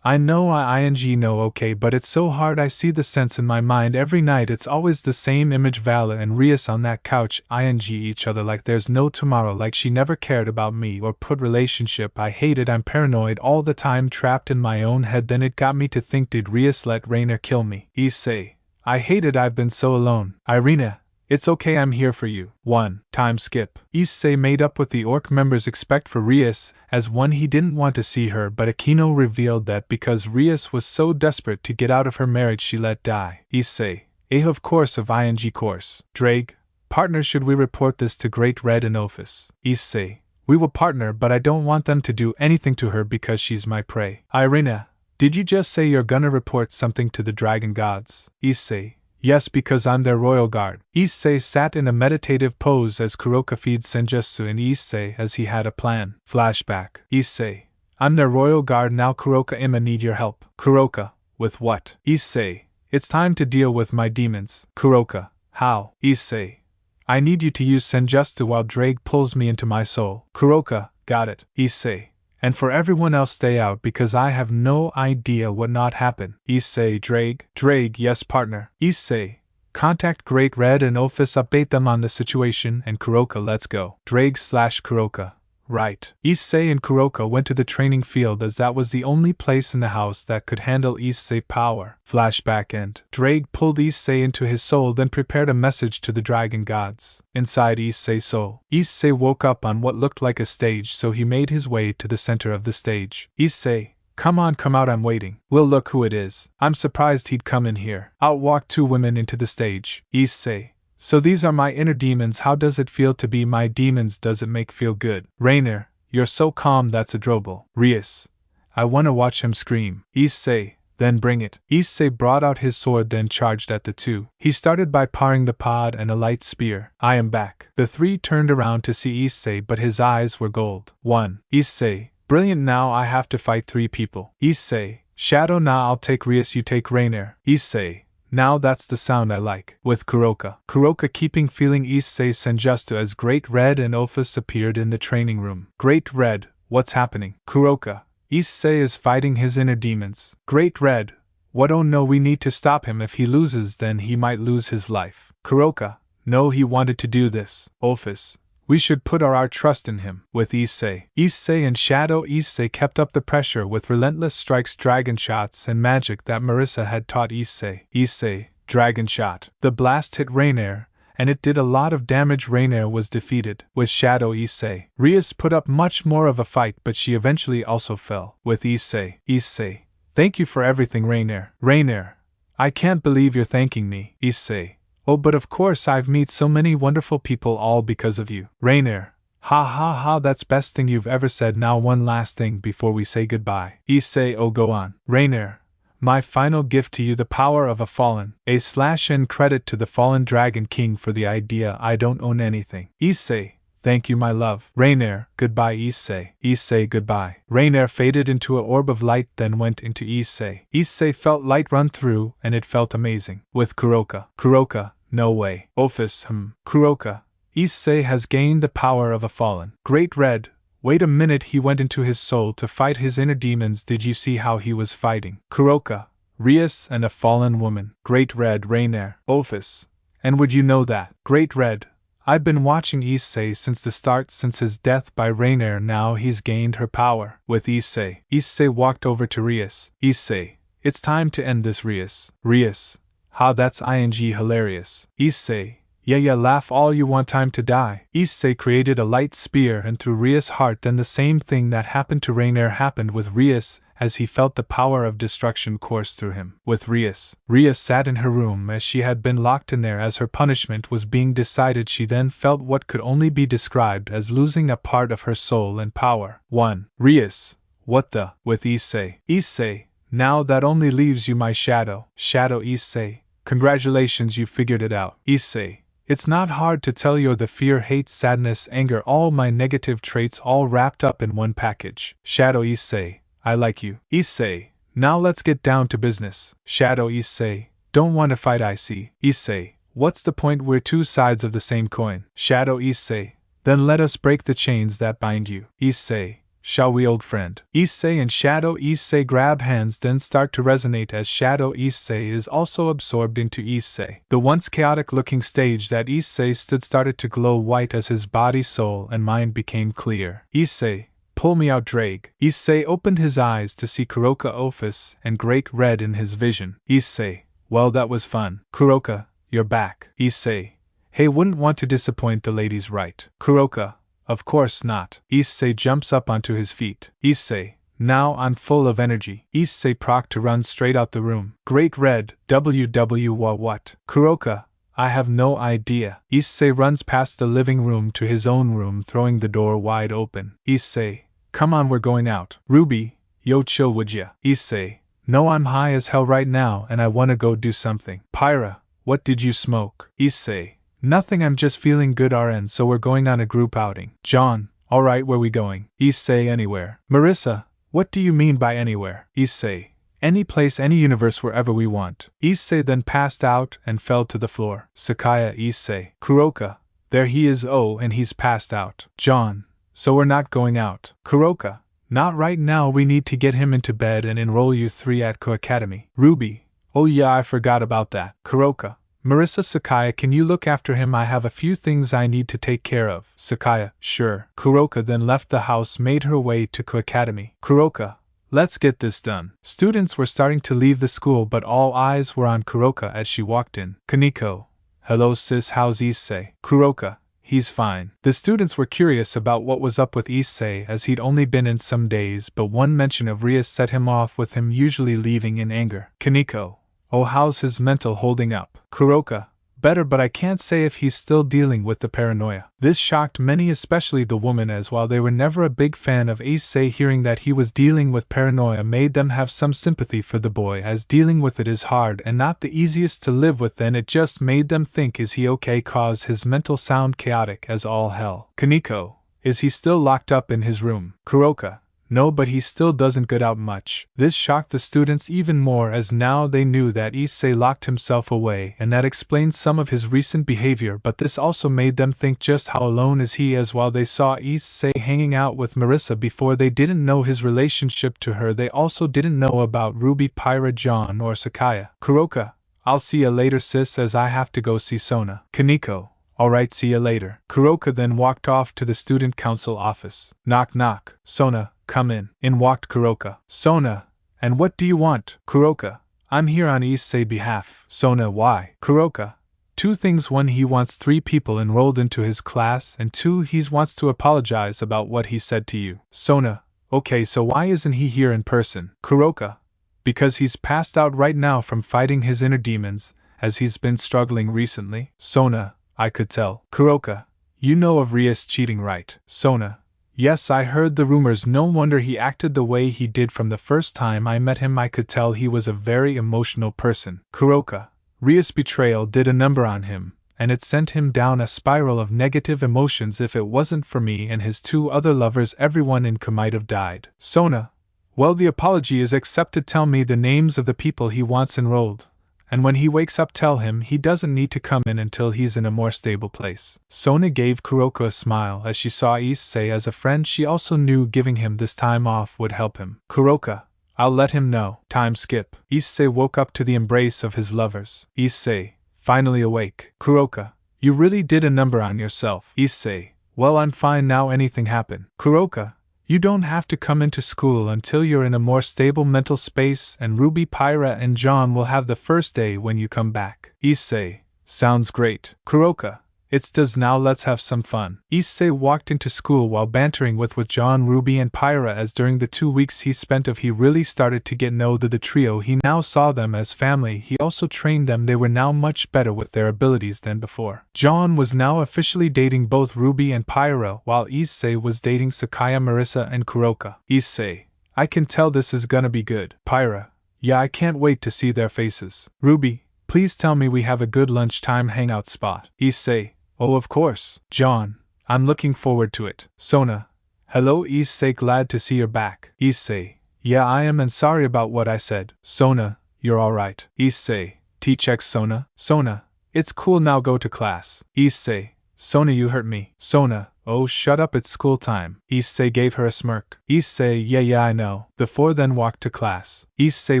I know I know, okay, but it's so hard. I see the sense in my mind every night. It's always the same image, Vala and Rias on that couch, each other like there's no tomorrow, like she never cared about me or put relationship. I hate it. I'm paranoid all the time, trapped in my own head. Then it got me to think, did Rias let Rainer kill me? Issei, I hate it. I've been so alone. Irina, it's okay, I'm here for you. 1. Time skip. Issei made up with the orc members except for Rias, as one he didn't want to see her, but Akino revealed that because Rias was so desperate to get out of her marriage she let die. Issei, of course of course. Drake, partner, should we report this to Great Red and Ophis? Issei, we will partner, but I don't want them to do anything to her because she's my prey. Irina, Did you just say you're gonna report something to the dragon gods? Issei. Yes, because I'm their royal guard. Issei sat in a meditative pose as Kuroka feeds senjutsu in Issei as he had a plan. Flashback. Issei. I'm their royal guard now. Kuroka, I'ma need your help. Kuroka. With what? Issei. It's time to deal with my demons. Kuroka. How? Issei. I need you to use senjutsu while Drake pulls me into my soul. Kuroka. Got it. Issei. And for everyone else, stay out because I have no idea what not happen. Issei. Drake, yes partner. Issei. Contact Great Red and Office, update them on the situation, and Kuroka, let's go. Drake/Kuroka. Right. Issei and Kuroka went to the training field as that was the only place in the house that could handle Issei power. Flashback end. Drake pulled Issei into his soul, then prepared a message to the dragon gods. Inside Issei's soul, Issei woke up on what looked like a stage, so he made his way to the center of the stage. Issei, come on, come out, I'm waiting. We'll look who it is. I'm surprised he'd come in here. Out walked two women into the stage. Issei. So these are my inner demons. How does it feel to be my demons? Does it make feel good? Rainer, you're so calm, that's adorable. Rias. I wanna watch him scream. Issei, then bring it. Issei brought out his sword, then charged at the two. He started by parring the pod and a light spear. I am back. The three turned around to see Issei, but his eyes were gold. 1. Issei, brilliant, now I have to fight 3 people. Issei, shadow, now I'll take Rias, you take Rainer. Issei, now that's the sound I like. With Kuroka. Kuroka keeping feeling Issei's senjutsu as Great Red and Office appeared in the training room. Great Red, what's happening? Kuroka. Issei is fighting his inner demons. Great Red. What? Oh no, we need to stop him. If he loses, then he might lose his life. Kuroka. No, he wanted to do this. Office. We should put our trust in him. With Issei. Issei and Shadow. Issei kept up the pressure with relentless strikes, dragon shots, and magic that Marissa had taught Issei. Issei, dragon shot. The blast hit Rainer, and it did a lot of damage. Rainer was defeated. With Shadow. Issei. Rias put up much more of a fight, but she eventually also fell. With Issei. Issei. Thank you for everything, Rainer. Rainer. I can't believe you're thanking me. Issei. Oh, but of course I've met so many wonderful people all because of you. Rainer. Ha ha ha, that's best thing you've ever said. Now one last thing before we say goodbye. Issei. Oh, go on. Rainer. My final gift to you, the power of a fallen. /n credit to the fallen dragon king for the idea. I don't own anything. Issei. Thank you, my love. Rainer. Goodbye, Issei. Issei. Goodbye. Rainer faded into an orb of light, then went into Issei. Issei felt light run through, and it felt amazing. With Kuroka. Kuroka. No way. Office. Kuroka. Issei has gained the power of a fallen. Great Red. Wait a minute, he went into his soul to fight his inner demons. Did you see how he was fighting? Kuroka. Rias and a fallen woman. Great Red. Rainer. Office. And would you know that? Great Red. I've been watching Issei since the start, since his death by Rainer. Now he's gained her power. With Issei. Issei walked over to Rias. Issei. It's time to end this, Rias. Rias. Ha, that's hilarious. Issei. Yeah, laugh all you want, time to die. Issei created a light spear and threw Rias' heart. Then the same thing that happened to Rainer happened with Rias, as he felt the power of destruction course through him. With Rias. Rias sat in her room as she had been locked in there as her punishment was being decided. She then felt what could only be described as losing a part of her soul and power. 1. Rias. What the? With Issei. Issei. Now that only leaves you, my shadow. Shadow. Issei. Congratulations, you figured it out. Issei. It's not hard to tell, you're the fear, hate, sadness, anger, all my negative traits all wrapped up in one package. Shadow. Issei. I like you. Issei. Now let's get down to business. Shadow. Issei. Don't want to fight, I see. Issei. What's the point? We're two sides of the same coin. Shadow. Issei. Then let us break the chains that bind you. Issei. Shall we, old friend? Issei and Shadow. Issei grab hands, then start to resonate as Shadow. Issei is also absorbed into Issei. The once chaotic looking stage that Issei stood started to glow white as his body, soul, and mind became clear. Issei. Pull me out, Drake. Issei opened his eyes to see Kuroka, Office, and Great Red in his vision. Issei. Well, that was fun. Kuroka, you're back. Issei. Hey, wouldn't want to disappoint the ladies, right? Kuroka. Of course not. Issei jumps up onto his feet. Issei. Now I'm full of energy. Issei proc to run straight out the room. Great Red. What? Kuroka. I have no idea. Issei runs past the living room to his own room, throwing the door wide open. Issei. Come on, we're going out. Ruby. Yo, chill, would ya? Issei. No, I'm high as hell right now and I wanna go do something. Pyra, what did you smoke? Issei, nothing, I'm just feeling good RN, so we're going on a group outing. John, alright, where we going? Issei, anywhere. Marissa, what do you mean by anywhere? Issei, any place, any universe, wherever we want. Issei then passed out and fell to the floor. Sakuya, Issei, Kuroka, there he is, oh, and he's passed out. John, so we're not going out. Kuroka, not right now, we need to get him into bed and enroll you three at Ko Academy. Ruby, oh yeah, I forgot about that. Kuroka, Marissa, Sakuya, can you look after him? I have a few things I need to take care of. Sakuya, sure. Kuroka then left the house, made her way to Ko Academy. Kuroka, let's get this done. Students were starting to leave the school, but all eyes were on Kuroka as she walked in. Kaneko, hello sis, how's Issei? Kuroka, he's fine. The students were curious about what was up with Issei, as he'd only been in some days, but one mention of Rias set him off, with him usually leaving in anger. Kaneko, oh, how's his mental holding up? Kuroka, better, but I can't say if he's still dealing with the paranoia. This shocked many, especially the woman, as while they were never a big fan of Issei, hearing that he was dealing with paranoia made them have some sympathy for the boy, as dealing with it is hard and not the easiest to live with, and it just made them think, is he okay, cause his mental sound chaotic as all hell. Kaneko, is he still locked up in his room? Kuroka, no, but he still doesn't get out much. This shocked the students even more, as now they knew that Issei locked himself away, and that explained some of his recent behavior, but this also made them think just how alone is he, as while they saw Issei hanging out with Marissa before, they didn't know his relationship to her. They also didn't know about Ruby, Pyra, John, or Sakuya. Kuroka, I'll see ya later sis, as I have to go see Sona. Kaneko, alright, see ya later. Kuroka then walked off to the student council office. Knock knock. Sona, come in. In walked Kuroka. Sona, and what do you want? Kuroka, I'm here on Issei's behalf. Sona, why? Kuroka, two things. One, he wants 3 people enrolled into his class, and 2, he wants to apologize about what he said to you. Sona, okay, so why isn't he here in person? Kuroka, because he's passed out right now from fighting his inner demons, as he's been struggling recently. Sona, I could tell. Kuroka, you know of Rias cheating, right? Sona, yes, I heard the rumors. No wonder he acted the way he did from the first time I met him. I could tell he was a very emotional person. Kuroka, Rias' betrayal did a number on him, and it sent him down a spiral of negative emotions. If it wasn't for me and his 2 other lovers, everyone in Ka might have died. Sona, well, the apology is accepted. Tell me the names of the people he wants enrolled, and when he wakes up tell him he doesn't need to come in until he's in a more stable place. Sona gave Kuroka a smile as she saw Issei as a friend. She also knew giving him this time off would help him. Kuroka, I'll let him know. Time skip. Issei woke up to the embrace of his lovers. Issei, finally awake. Kuroka, you really did a number on yourself. Issei, well, I'm fine now. Anything happen? Kuroka, you don't have to come into school until you're in a more stable mental space, and Ruby, Pyra, and John will have the first day when you come back. Issei, sounds great. Kuroka, it's does now, let's have some fun. Issei walked into school while bantering with John, Ruby, and Pyra, as during the 2 weeks he spent he really started to get know the trio. He now saw them as family. He also trained them. They were now much better with their abilities than before. John was now officially dating both Ruby and Pyra, while Issei was dating Sakuya, Marissa, and Kuroka. Issei, I can tell this is gonna be good. Pyra, yeah, I can't wait to see their faces. Ruby, please tell me we have a good lunchtime hangout spot. Issei, oh, of course. John, I'm looking forward to it. Sona, hello Issei, glad to see you're back. Issei, yeah, I am, and sorry about what I said. Sona, you're alright. Issei, T-check Sona. Sona, it's cool now, go to class. Issei, Sona, you hurt me. Sona, oh, shut up, it's school time. Issei gave her a smirk. Issei, yeah, I know. The 4 then walked to class. Issei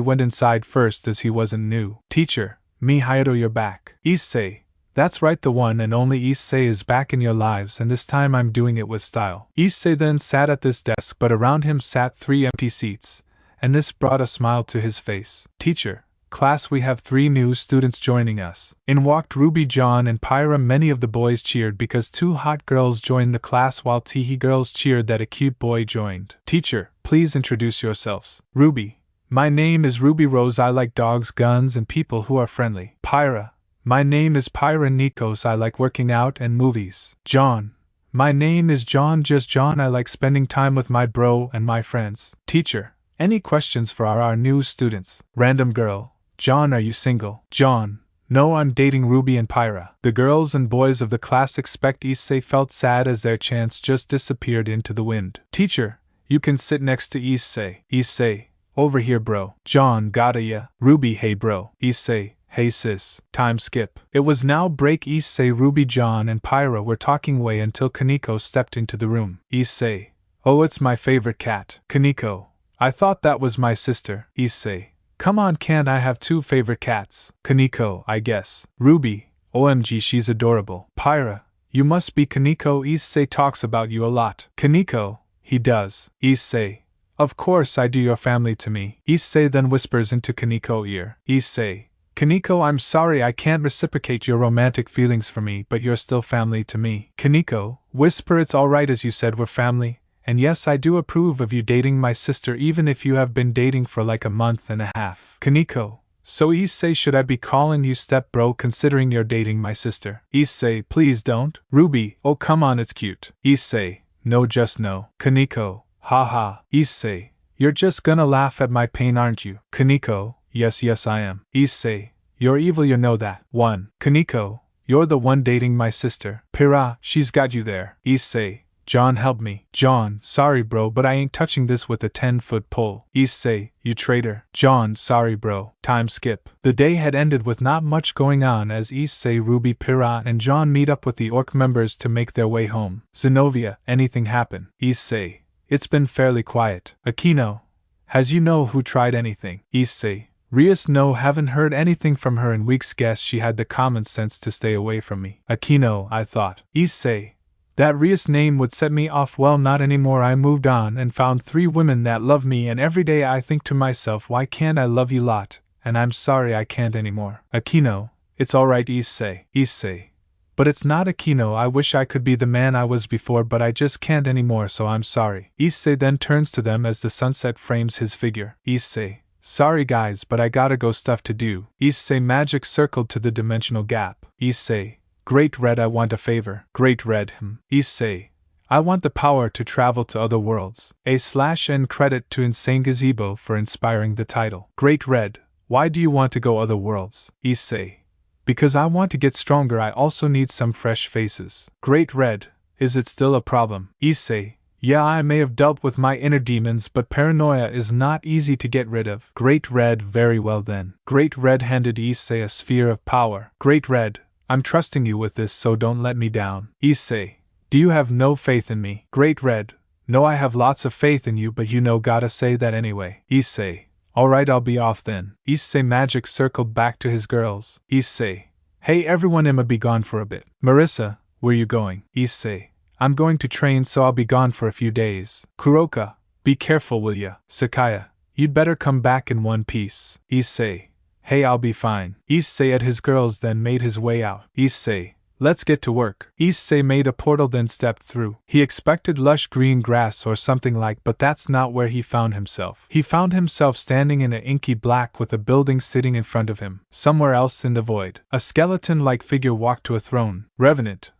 went inside first as he wasn't new. Teacher, me Hayato, you're back. Issei, that's right, the one and only Issei is back in your lives, and this time I'm doing it with style. Issei then sat at this desk, but around him sat 3 empty seats, and this brought a smile to his face. Teacher, class, we have 3 new students joining us. In walked Ruby, John, and Pyra. Many of the boys cheered because 2 hot girls joined the class, while Teehee girls cheered that a cute boy joined. Teacher, please introduce yourselves. Ruby, my name is Ruby Rose. I like dogs, guns, and people who are friendly. Pyra, my name is Pyra Nikos. I like working out and movies. John, my name is John, just John. I like spending time with my bro and my friends. Teacher, Any questions for our new students? Random girl. John, are you single? John. No, I'm dating Ruby and Pyra. The girls and boys of the class expect Issei felt sad as their chance just disappeared into the wind. Teacher, you can sit next to Issei. Issei, over here bro. John, gotta ya. Ruby, hey bro. Issei, hey sis. Time skip. It was now break. Issei, Ruby, John and Pyra were talking away until Kaneko stepped into the room. Issei, oh, it's my favorite cat. Kaneko, I thought that was my sister. Issei, come on, can't I have two favorite cats? Kaneko, I guess. Ruby, OMG, she's adorable. Pyra, you must be Kaneko. Issei talks about you a lot. Kaneko, he does. Issei, of course I do. Your family to me. Issei then whispers into Kaneko's ear. Issei, Kaneko, I'm sorry I can't reciprocate your romantic feelings for me, but you're still family to me. Kaneko, whisper, it's alright, as you said we're family. And yes, I do approve of you dating my sister even if you have been dating for like a month and a half. Kaneko, so Issei, should I be calling you step bro considering you're dating my sister? Issei, please don't. Ruby, oh come on, it's cute. Issei, no, just no. Kaneko, haha. Issei, you're just gonna laugh at my pain, aren't you? Kaneko, yes I am. Issei, you're evil, you know that. 1. Kaneko, you're the one dating my sister. Pyra, she's got you there. Issei, John, help me. John, sorry bro, but I ain't touching this with a 10-foot pole. Issei, you traitor. John, sorry bro. Time skip. The day had ended with not much going on as Issei, Ruby, Pyra and John meet up with the orc members to make their way home. Zenobia, anything happen? Issei, it's been fairly quiet. Akino, has you know who tried anything? Issei, Rias, no, haven't heard anything from her in weeks. Guess she had the common sense to stay away from me. Akino, I thought. Issei, that Rias name would set me off. Well, not anymore. I moved on and found 3 women that love me, and every day I think to myself, why can't I love you lot? And I'm sorry I can't anymore. Akino, it's alright. Issei, Issei, but it's not. Akino, I wish I could be the man I was before, but I just can't anymore, so I'm sorry. Issei then turns to them as the sunset frames his figure. Issei, sorry guys, but I gotta go, stuff to do. Issei magic circled to the dimensional gap. Issei, Great Red, I want a favor. Great Red, Issei, I want the power to travel to other worlds. /N credit to Insane Gazebo for inspiring the title. Great Red, why do you want to go other worlds? Issei, because I want to get stronger. I also need some fresh faces. Great Red, is it still a problem? Issei, yeah, I may have dealt with my inner demons, but paranoia is not easy to get rid of. Great Red, very well then. Great Red handed Issei a sphere of power. Great Red, I'm trusting you with this, so don't let me down. Issei, do you have no faith in me? Great Red, no, I have lots of faith in you, but you know, gotta say that anyway. Issei, alright, I'll be off then. Issei magic circled back to his girls. Issei, hey everyone, I'ma be gone for a bit. Marissa, where you going? Issei, I'm going to train, so I'll be gone for a few days. Kuroka, be careful, will ya? Sakuya, you'd better come back in one piece. Issei, hey, I'll be fine. Issei at his girls then made his way out. Issei, let's get to work. Issei made a portal then stepped through. He expected lush green grass or something like, but that's not where he found himself. He found himself standing in an inky black with a building sitting in front of him. Somewhere else in the void, a skeleton-like figure walked to a throne. Revenant,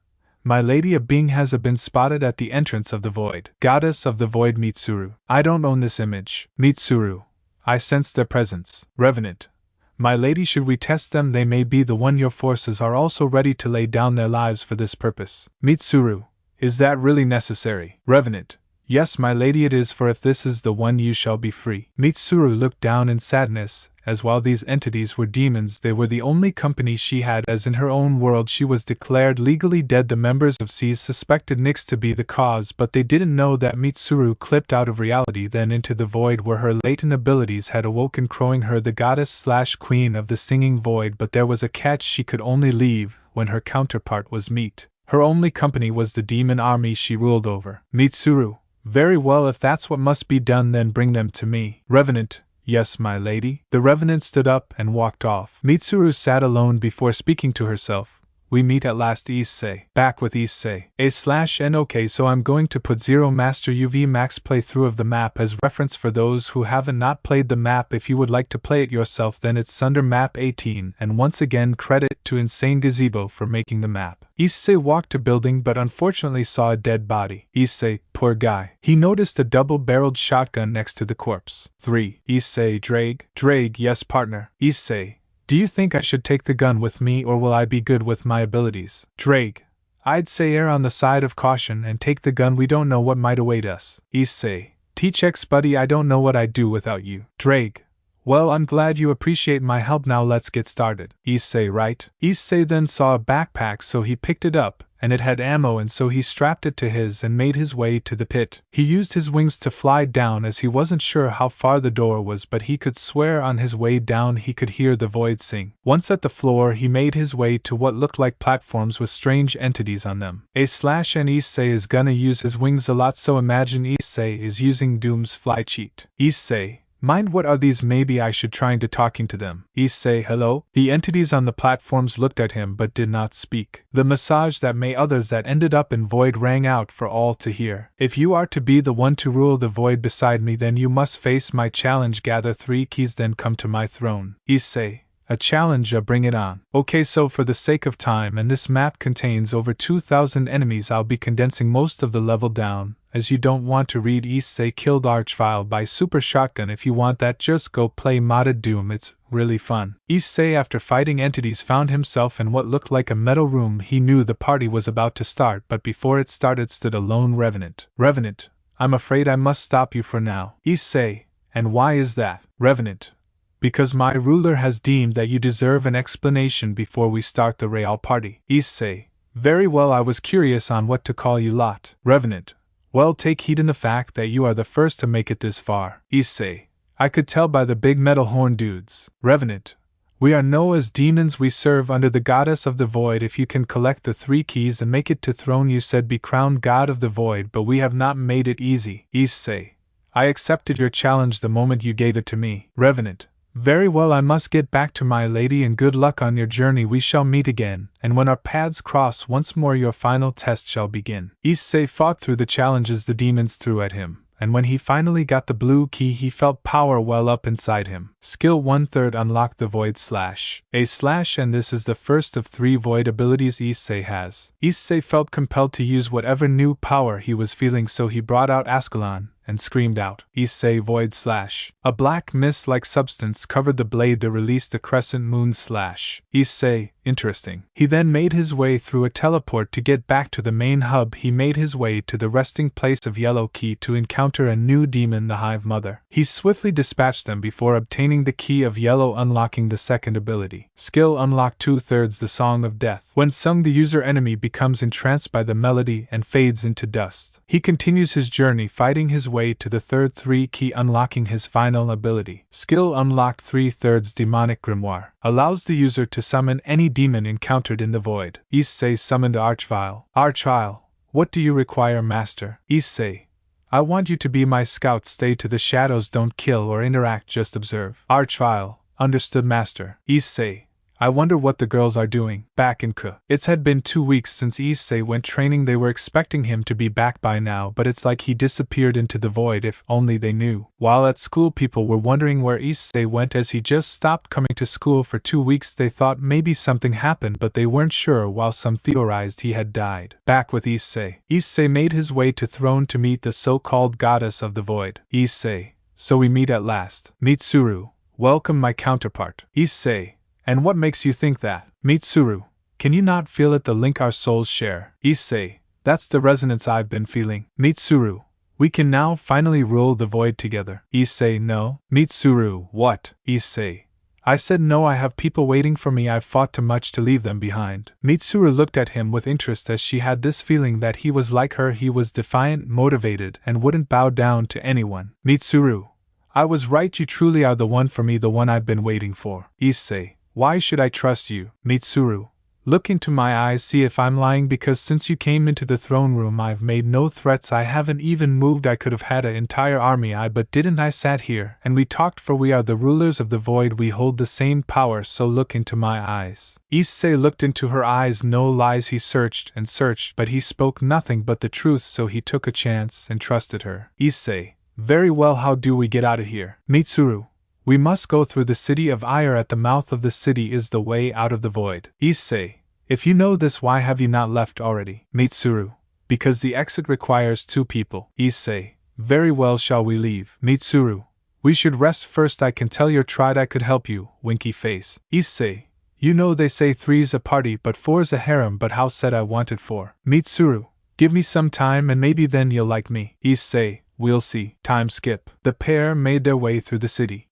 my lady, a being has been spotted at the entrance of the void. Goddess of the void Mitsuru, I don't own this image. Mitsuru, I sense their presence. Revenant, my lady, should we test them? They may be the one. Your forces are also ready to lay down their lives for this purpose. Mitsuru, is that really necessary? Revenant, yes, my lady, it is, for if this is the one, you shall be free. Mitsuru looked down in sadness, as while these entities were demons, they were the only company she had, as in her own world she was declared legally dead. The members of SEAS suspected Nyx to be the cause, but they didn't know that Mitsuru clipped out of reality then into the void where her latent abilities had awoken, crowing her the goddess/queen of the singing void. But there was a catch: she could only leave when her counterpart was meat. Her only company was the demon army she ruled over. Mitsuru, very well, if that's what must be done, then bring them to me. Revenant, yes, my lady. The Revenant stood up and walked off. Mitsuru sat alone before speaking to herself. We meet at last, Issei. Back with Issei. A/N. Okay, so I'm going to put 0 Master UV Max playthrough of the map as reference for those who haven't not played the map. If you would like to play it yourself, then it's under map 18, and once again credit to Insane Gazebo for making the map. Issei walked to building but unfortunately saw a dead body. Issei, poor guy. He noticed a double-barreled shotgun next to the corpse. 3. Issei, Drag, yes partner. Issei, do you think I should take the gun with me or will I be good with my abilities? Drag, I'd say err on the side of caution and take the gun, we don't know what might await us. Issei, teach X buddy, I don't know what I'd do without you. Drag, well, I'm glad you appreciate my help, now let's get started. Issei, right? Issei then saw a backpack, so he picked it up, and it had ammo, and so he strapped it to his and made his way to the pit. He used his wings to fly down as he wasn't sure how far the door was, but he could swear on his way down he could hear the void sing. Once at the floor, he made his way to what looked like platforms with strange entities on them. A/N. Issei is gonna use his wings a lot, so imagine Issei is using Doom's fly cheat. Issei, mind, what are these? Maybe I should try to talking to them. Issei, hello? The entities on the platforms looked at him but did not speak. The massage that may others that ended up in void rang out for all to hear. If you are to be the one to rule the void beside me, then you must face my challenge. Gather 3 keys, then come to my throne. Issei, a challenge, bring it on. Okay, so for the sake of time, and this map contains over 2,000 enemies, I'll be condensing most of the level down, as you don't want to read Issei killed Archvile by Super Shotgun. If you want that, just go play modded Doom, it's really fun. Issei, after fighting entities, found himself in what looked like a metal room. He knew the party was about to start, but before it started stood a lone Revenant. Revenant, I'm afraid I must stop you for now. Issei, and why is that? Revenant, because my ruler has deemed that you deserve an explanation before we start the real party. Issei, very well, I was curious on what to call you lot. Revenant, well, take heed in the fact that you are the first to make it this far. Issei, I could tell by the big metal horn dudes. Revenant, we are known as demons, we serve under the goddess of the void. If you can collect the 3 keys and make it to throne, you said be crowned god of the void, but we have not made it easy. Issei, I accepted your challenge the moment you gave it to me. Revenant, very well, I must get back to my lady, and good luck on your journey. We shall meet again, and when our paths cross once more, your final test shall begin. Issei fought through the challenges the demons threw at him, and when he finally got the blue key, he felt power well up inside him. Skill 1/3 unlock the void / and this is the first of 3 void abilities Issei has. Issei felt compelled to use whatever new power he was feeling, so he brought out Escalation and screamed out, Issei void / A black mist-like substance covered the blade that released a crescent moon / Issei, interesting. He then made his way through a teleport to get back to the main hub. He made his way to the resting place of Yellow Key to encounter a new demon, the Hive Mother. He swiftly dispatched them before obtaining the key of Yellow, unlocking the second ability. Skill unlock 2/3 the Song of Death. When sung, the user enemy becomes entranced by the melody and fades into dust. He continues his journey, fighting his way to the third 3 key, unlocking his final ability. Skill unlocked 3/3 Demonic Grimoire. Allows the user to summon any demon encountered in the void. Issei summoned Archvile. Archvile, what do you require, master? Issei, I want you to be my scout. Stay to the shadows, don't kill or interact, just observe. Archvile, understood, master. Issei, I wonder what the girls are doing back in K. It's had been 2 weeks since Issei went training. They were expecting him to be back by now, but it's like he disappeared into the void. If only they knew. While at school, people were wondering where Issei went, as he just stopped coming to school for 2 weeks. They thought maybe something happened, but they weren't sure, while some theorized he had died. Back with Issei. Issei made his way to throne to meet the so-called goddess of the void. Issei, so we meet at last. Mitsuru, welcome my counterpart. Issei, and what makes you think that? Mitsuru, can you not feel it, the link our souls share? Issei, that's the resonance I've been feeling. Mitsuru, we can now finally rule the void together. Issei, no. Mitsuru, what? Issei, I said no, I have people waiting for me. I've fought too much to leave them behind. Mitsuru looked at him with interest, as she had this feeling that he was like her. He was defiant, motivated, and wouldn't bow down to anyone. Mitsuru, I was right, you truly are the one for me, the one I've been waiting for. Issei, why should I trust you? Mitsuru, Look into my eyes, see if I'm lying, because since you came into the throne room I've made no threats, I haven't even moved. I could have had an entire army, but didn't. I sat here, and we talked, for we are the rulers of the void, we hold the same power, so look into my eyes. Issei looked into her eyes, no lies. He searched and searched, but he spoke nothing but the truth, so he took a chance and trusted her. Issei: very well, how do we get out of here? Mitsuru: we must go through the city of Ire. At the mouth of the city is the way out of the void. Issei: if you know this, why have you not left already? Mitsuru: because the exit requires 2 people. Issei: very well, shall we leave? Mitsuru: we should rest first. I can tell you're tried, I could help you. Winky face. Issei: you know they say 3's a party but 4's a harem, but how said I wanted 4? Mitsuru: give me some time and maybe then you'll like me. Issei: we'll see. Time skip. The pair made their way through the city.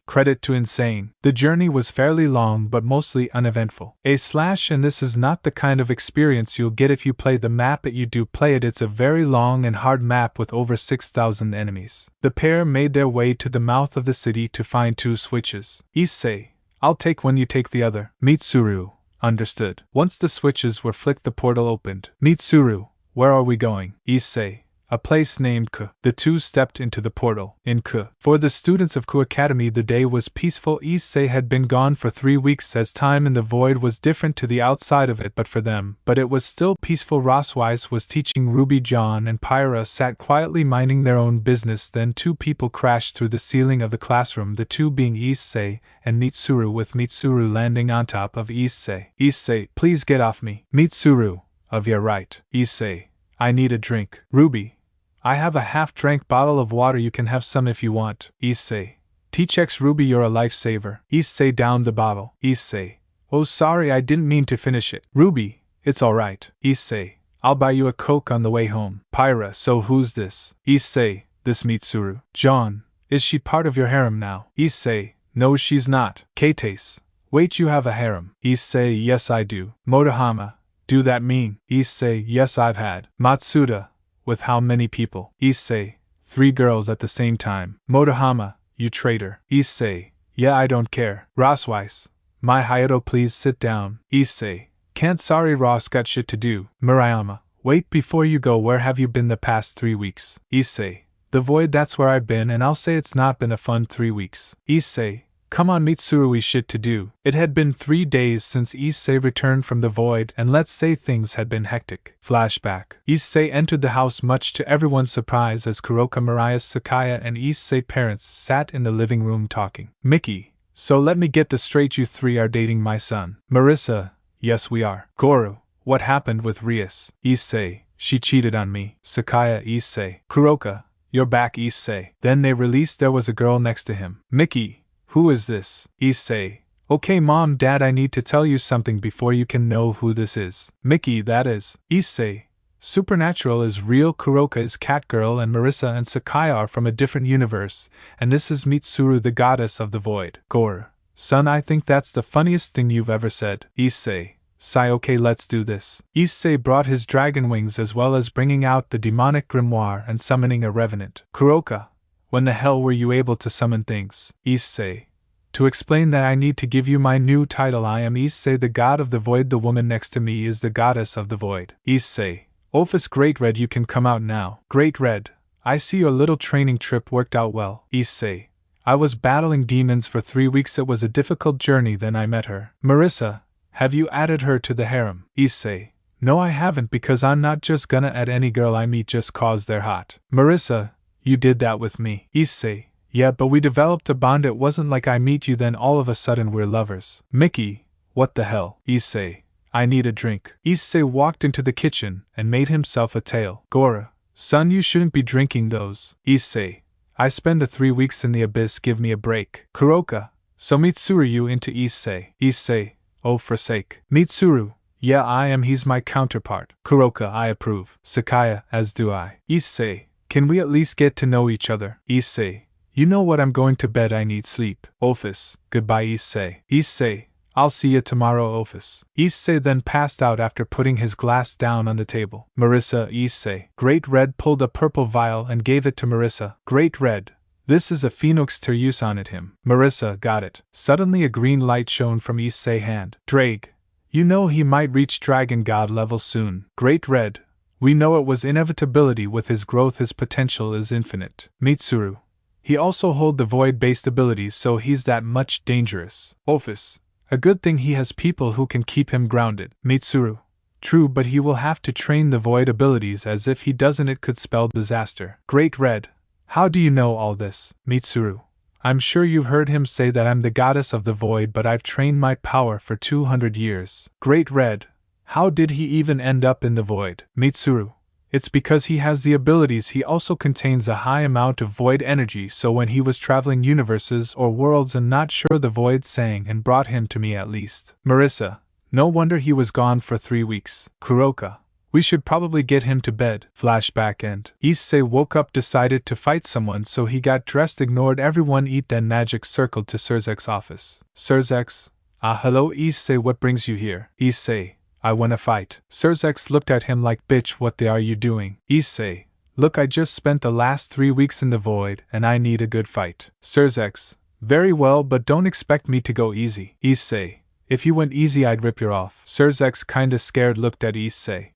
Credit to Insane. The journey was fairly long but mostly uneventful. And this is not the kind of experience you'll get if you play the map. You do play it. It's a very long and hard map with over 6,000 enemies. The pair made their way to the mouth of the city to find 2 switches. Issei: I'll take one, you take the other. Mitsuru: understood. Once the switches were flicked, the portal opened. Mitsuru: where are we going? Issei: a place named Ku. The 2 stepped into the portal. In Ku. For the students of Ku Academy, the day was peaceful. Issei had been gone for 3 weeks, as time in the void was different to the outside of it, but it was still peaceful. Rosswise was teaching Ruby. John and Pyra sat quietly minding their own business. Then 2 people crashed through the ceiling of the classroom, the 2 being Issei and Mitsuru, with Mitsuru landing on top of Issei. Issei: please get off me. Mitsuru: of you're right. Issei: I need a drink. Ruby: I have a half-drank bottle of water, you can have some if you want. Issei: Tchx Ruby, you're a lifesaver. Issei downed the bottle. Issei: oh sorry, I didn't mean to finish it. Ruby: it's alright. Issei: I'll buy you a Coke on the way home. Pyra: so who's this? Issei: this Mitsuru. John: is she part of your harem now? Issei: no, she's not. Kates: wait, you have a harem? Issei: yes, I do. Motohama: do that mean? Issei: yes, I've had. Matsuda: with how many people? Issei: 3 girls at the same time. Motohama: you traitor. Issei: yeah, I don't care. Rosswise: my Hayato, please sit down. Issei: can't, sorry, Ross got shit to do. Murayama: wait, before you go, where have you been the past 3 weeks? Issei: the void, that's where I've been, and I'll say it's not been a fun 3 weeks. Issei: come on, Mitsuru, shit to do. It had been 3 days since Issei returned from the void, and let's say things had been hectic. Flashback. Issei entered the house much to everyone's surprise as Kuroka, Mariah, Sakuya, and Issei parents sat in the living room talking. Mickey: so let me get this straight, you 3 are dating my son. Marissa: yes, we are. Goru: what happened with Rias? Issei: she cheated on me. Sakuya: Issei. Kuroka: you're back. Issei: then they released there was a girl next to him. Mickey: who is this? Issei: okay, Mom, Dad, I need to tell you something before you can know who this is. Mickey: that is. Issei: Supernatural is real. Kuroka is Catgirl, and Marissa and Sakuya are from a different universe, and this is Mitsuru, the goddess of the void. Goru: son, I think that's the funniest thing you've ever said. Issei: sigh, okay, let's do this. Issei brought his dragon wings as well as bringing out the demonic grimoire and summoning a revenant. Kuroka: when the hell were you able to summon things? Issei: to explain that, I need to give you my new title. I am Issei, the god of the void. The woman next to me is the goddess of the void. Issei: Ophis Great Red, you can come out now. Great Red: I see your little training trip worked out well. Issei: I was battling demons for 3 weeks. It was a difficult journey, then I met her. Marissa: have you added her to the harem? Issei: no, I haven't, because I'm not just gonna add any girl I meet just cause they're hot. Marissa: you did that with me. Issei: yeah, but we developed a bond. It wasn't like I meet you then all of a sudden we're lovers. Mickey: what the hell? Issei: I need a drink. Issei walked into the kitchen and made himself a tail. Goru: son, you shouldn't be drinking those. Issei: I spend 3 weeks in the abyss, give me a break. Kuroka: so Mitsuru you into Issei? Issei: oh, for sake. Mitsuru: yeah, I am, he's my counterpart. Kuroka: I approve. Sakuya: as do I. Issei: can we at least get to know each other? Issei: you know what, I'm going to bed, I need sleep. Ophis: goodbye, Issei. Issei: I'll see you tomorrow, Ophis. Issei then passed out after putting his glass down on the table. Marissa: Issei. Great Red pulled a purple vial and gave it to Marissa. Great Red: This is a Phoenix Tereus on it him. Marissa got it. Suddenly a green light shone from Issei's hand. Drake, you know he might reach Dragon God level soon. Great Red, we know it was inevitability with his growth, his potential is infinite. Mitsuru, he also hold the void-based abilities so he's that much dangerous. Office, a good thing he has people who can keep him grounded. Mitsuru, true, but he will have to train the void abilities as if he doesn't it could spell disaster. Great Red, how do you know all this? Mitsuru, I'm sure you've heard him say that I'm the goddess of the void, but I've trained my power for 200 years. Great Red, how did he even end up in the void? Mitsuru, it's because he has the abilities. He also contains a high amount of void energy, so when he was traveling universes or worlds and not sure, the void sang and brought him to me at least. Marissa, no wonder he was gone for 3 weeks. Kuroka, we should probably get him to bed. Flashback end. Issei woke up, decided to fight someone, so he got dressed, ignored everyone, then magic circled to Surzek's office. Surzek, hello Issei, what brings you here? Issei, I wanna fight. Surzek looked at him like, bitch, what the are you doing? Issei, look, I just spent the last 3 weeks in the void, and I need a good fight. Surzek, very well, but don't expect me to go easy. Issei, if you went easy I'd rip you off. Surzek kinda scared looked at Issei.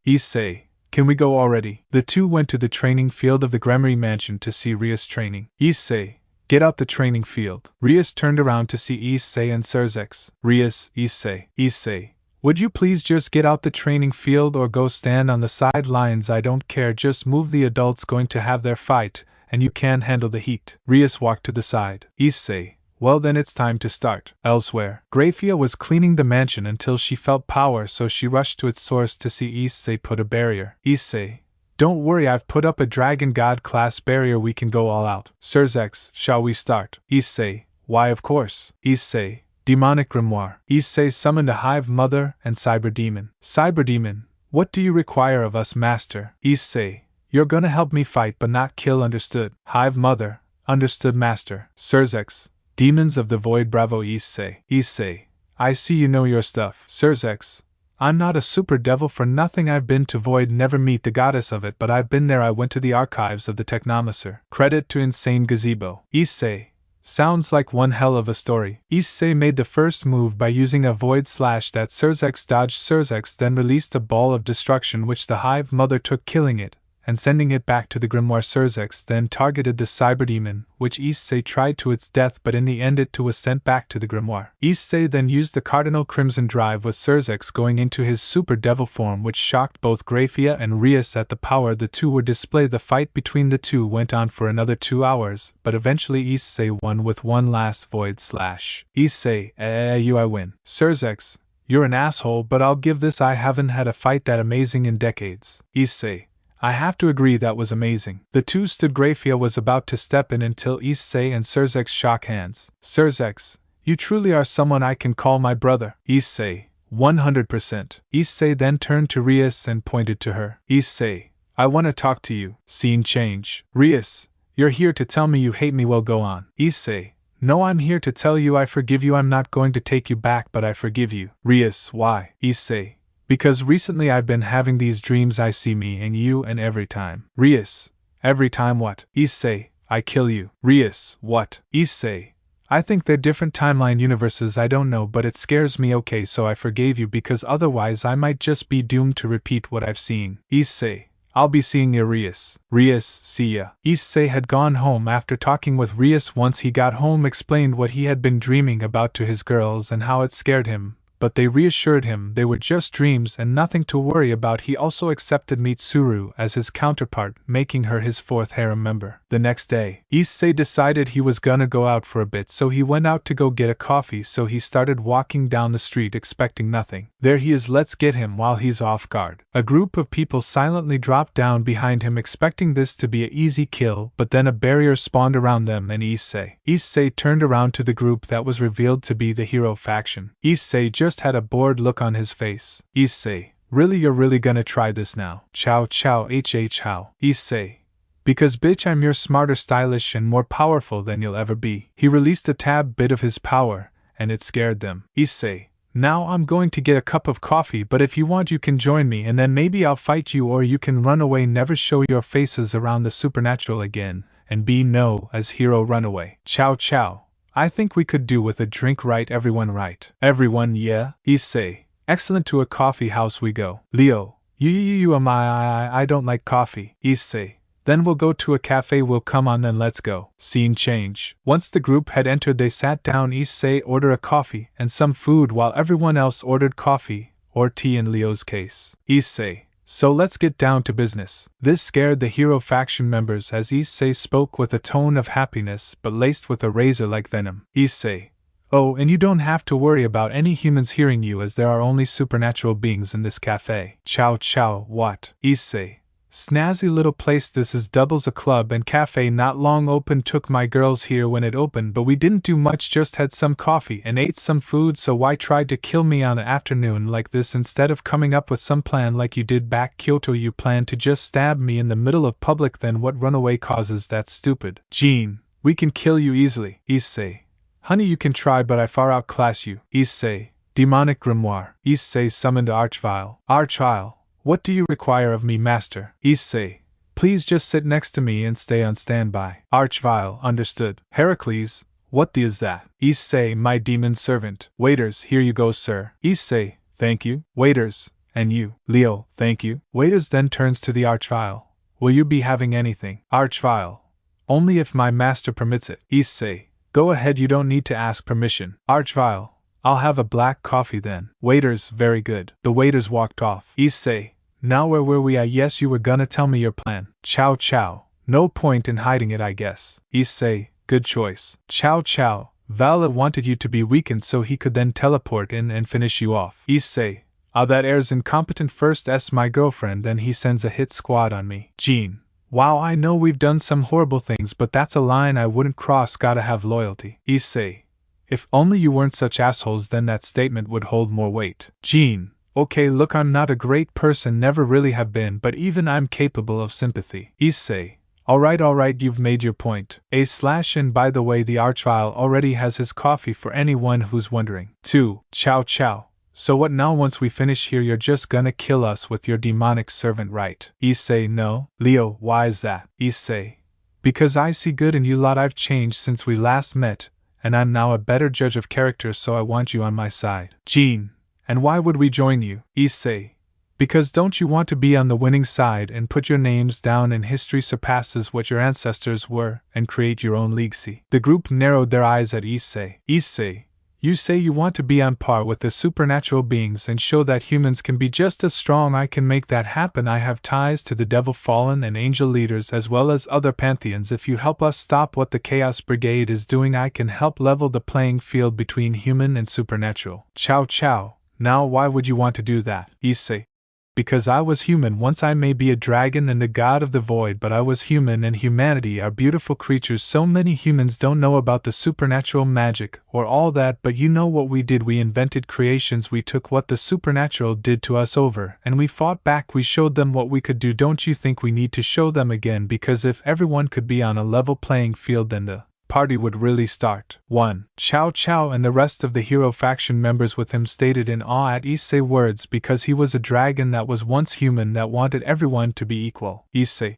Issei, can we go already? The two went to the training field of the Gremory Mansion to see Rias training. Issei, get out the training field. Rias turned around to see Issei and Surzek. Rias, Issei, would you please just get out the training field or go stand on the sidelines? I don't care, just move, the adults going to have their fight, and you can't handle the heat. Rias walked to the side. Issei, well then it's time to start. Elsewhere, Grafia was cleaning the mansion until she felt power, so she rushed to its source to see Issei put a barrier. Issei, don't worry, I've put up a Dragon God class barrier, we can go all out. Surzek, shall we start? Issei, why of course. Issei, demonic grimoire. Issei summoned a Hive Mother and Cyber Demon. Cyber Demon, what do you require of us, Master? Issei, you're gonna help me fight but not kill, understood? Hive Mother, understood, Master. Surzek, Demons of the Void, bravo Issei, I see you know your stuff. Surzek, I'm not a super devil for nothing, I've been to Void, never meet the goddess of it, but I've been there, I went to the archives of the Technomancer. Credit to Insane Gazebo. Issei, sounds like one hell of a story. Issei made the first move by using a void slash that Surzek dodged. Surzek then released a ball of destruction which the Hive Mother took, killing it and sending it back to the grimoire. Surzek then targeted the Cyber Demon, which Issei tried to its death, but in the end it too was sent back to the grimoire. Issei then used the Cardinal Crimson Drive with Surzek going into his Super Devil form, which shocked both Grafia and Rias at the power the two were displayed. The fight between the two went on for another 2 hours, but eventually Issei won with one last void slash. Issei, I win. Surzek, you're an asshole, but I'll give this, I haven't had a fight that amazing in decades. Issei, I have to agree, that was amazing. The two stood. Grafia was about to step in until Issei and Surzek shook hands. Surzek, you truly are someone I can call my brother. Issei, 100%. Issei then turned to Rias and pointed to her. Issei, I want to talk to you. Scene change. Rias, you're here to tell me you hate me, well go on. Issei, no, I'm here to tell you I forgive you, I'm not going to take you back, but I forgive you. Rias, why? Issei, because recently I've been having these dreams, I see me and you, and every time. Rias, every time what? Issei, I kill you. Rias, what? Issei, I think they're different timeline universes, I don't know, but it scares me. Okay, so I forgave you because otherwise I might just be doomed to repeat what I've seen. Issei, I'll be seeing you. Rias, see ya. Issei had gone home after talking with Rias. Once he got home, explained what he had been dreaming about to his girls and how it scared him, but they reassured him they were just dreams and nothing to worry about. He also accepted Mitsuru as his counterpart, making her his 4th harem member. The next day, Issei decided he was gonna go out for a bit, so he went out to go get a coffee. So he started walking down the street expecting nothing. There he is, let's get him while he's off guard. A group of people silently dropped down behind him, expecting this to be an easy kill, but then a barrier spawned around them and Issei turned around to the group that was revealed to be the hero faction. Issei just had a bored look on his face. Issei, really, you're really gonna try this now? Chow how? Issei, because bitch, I'm your smarter, stylish, and more powerful than you'll ever be. He released a tad bit of his power, and it scared them. Issei, now I'm going to get a cup of coffee, but if you want you can join me and then maybe I'll fight you, or you can run away, never show your faces around the supernatural again, and B no as hero runaway. Chow chow. I think we could do with a drink, right? Everyone, right? Everyone, yeah? Issei. Excellent. To a coffee house we go. Leo. You am I don't like coffee. Issei. Then we'll go to a cafe. Will come on, then let's go. Scene change. Once the group had entered, they sat down. Issei ordered a coffee and some food while everyone else ordered coffee, or tea in Leo's case. Issei. So let's get down to business. This scared the hero faction members as Issei spoke with a tone of happiness but laced with a razor-like venom. Issei. Oh, and you don't have to worry about any humans hearing you, as there are only supernatural beings in this cafe. Chow chow. What? Issei. Snazzy little place. This is doubles a club and cafe, not long open. Took my girls here when it opened, but we didn't do much, just had some coffee and ate some food. So why tried to kill me on an afternoon like this instead of coming up with some plan like you did back Kyoto? You planned to just stab me in the middle of public, then what runaway causes? That's stupid. Jean, we can kill you easily. Issei. Honey, you can try, but I far outclass you. Issei. Demonic grimoire. Issei summoned Archvile. Archvile. What do you require of me, master? Issei. Please just sit next to me and stay on standby. Archvile. Understood. Heracles. What the is that? Issei. My demon servant. Waiters. Here you go, sir. Issei. Thank you. Waiters. And you. Leo. Thank you. Waiters. Then turns to the Archvile. Will you be having anything? Archvile. Only if my master permits it. Issei. Go ahead, you don't need to ask permission. Archvile. I'll have a black coffee then. Waiters. Very good. The waiters walked off. Issei. Now where were we at? Yes, you were gonna tell me your plan. Chow chow. No point in hiding it, I guess. Issei. Good choice. Chow chow. Valet wanted you to be weakened so he could then teleport in and finish you off. Issei. Ah, that air's incompetent. First my girlfriend, then he sends a hit squad on me. Jean. Wow, I know we've done some horrible things, but that's a line I wouldn't cross. Gotta have loyalty. Issei. If only you weren't such assholes, then that statement would hold more weight. Jean. Okay, look, I'm not a great person, never really have been, but even I'm capable of sympathy. Issei. Alright, you've made your point. And by the way, the Archvile already has his coffee for anyone who's wondering. 2. Chow chow. So what now? Once we finish here, you're just gonna kill us with your demonic servant, right? Issei. No. Leo. Why is that? Issei. Because I see good in you lot. I've changed since we last met, and I'm now a better judge of character, so I want you on my side. Jean. And why would we join you? Issei. Because don't you want to be on the winning side and put your names down in history, surpasses what your ancestors were, and create your own legacy? The group narrowed their eyes at Issei. Issei. You say you want to be on par with the supernatural beings and show that humans can be just as strong. I can make that happen. I have ties to the Devil Fallen and Angel leaders as well as other pantheons. If you help us stop what the Chaos Brigade is doing, I can help level the playing field between human and supernatural. Chow chow. Now why would you want to do that? Issei. Because I was human once. I may be a dragon and the god of the void, but I was human, and humanity are beautiful creatures. So many humans don't know about the supernatural magic or all that, but you know what we did? We invented creations. We took what the supernatural did to us over, and we fought back. We showed them what we could do. Don't you think we need to show them again? Because if everyone could be on a level playing field, then the party would really start. 1. Chow chow and the rest of the hero faction members with him stated in awe at Issei's words, because he was a dragon that was once human that wanted everyone to be equal. Issei.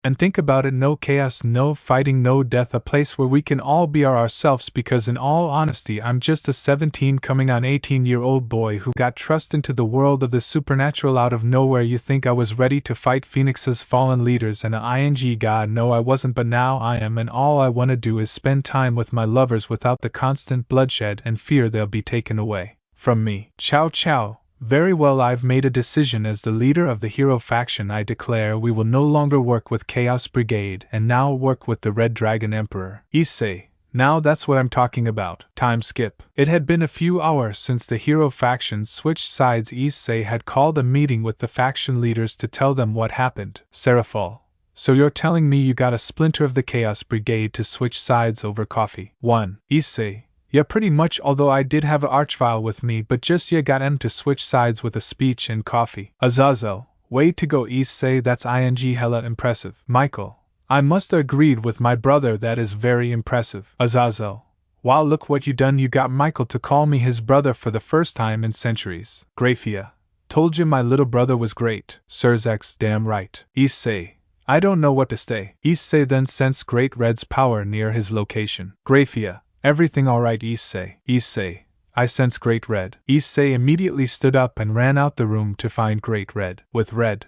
And think about it, no chaos, no fighting, no death, a place where we can all be ourselves. Because in all honesty, I'm just a 17 coming on 18-year-old boy who got thrust into the world of the supernatural out of nowhere. You think I was ready to fight Phoenix's fallen leaders and an ing god? No, I wasn't, but now I am, and all I want to do is spend time with my lovers without the constant bloodshed and fear they'll be taken away from me. Chow chow. Very well, I've made a decision. As the leader of the hero faction, I declare we will no longer work with Chaos Brigade and now work with the Red Dragon Emperor. Issei. Now that's what I'm talking about. Time skip. It had been a few hours since the hero faction switched sides. Issei had called a meeting with the faction leaders to tell them what happened. Seraphol. So you're telling me you got a splinter of the Chaos Brigade to switch sides over coffee? 1. Issei. Yeah, pretty much, although I did have a Archvile with me, but just got him to switch sides with a speech and coffee. Azazel. Way to go, Issei, that's ing hella impressive. Michael. I must have agreed with my brother, that is very impressive. Azazel. Wow, look what you done, you got Michael to call me his brother for the first time in centuries. Graphia. Told you my little brother was great. Surzex. Damn right. Issei. I don't know what to say. Issei then sensed Great Red's power near his location. Graphia, everything alright, Issei? Issei, I sense Great Red. Issei immediately stood up and ran out the room to find Great Red.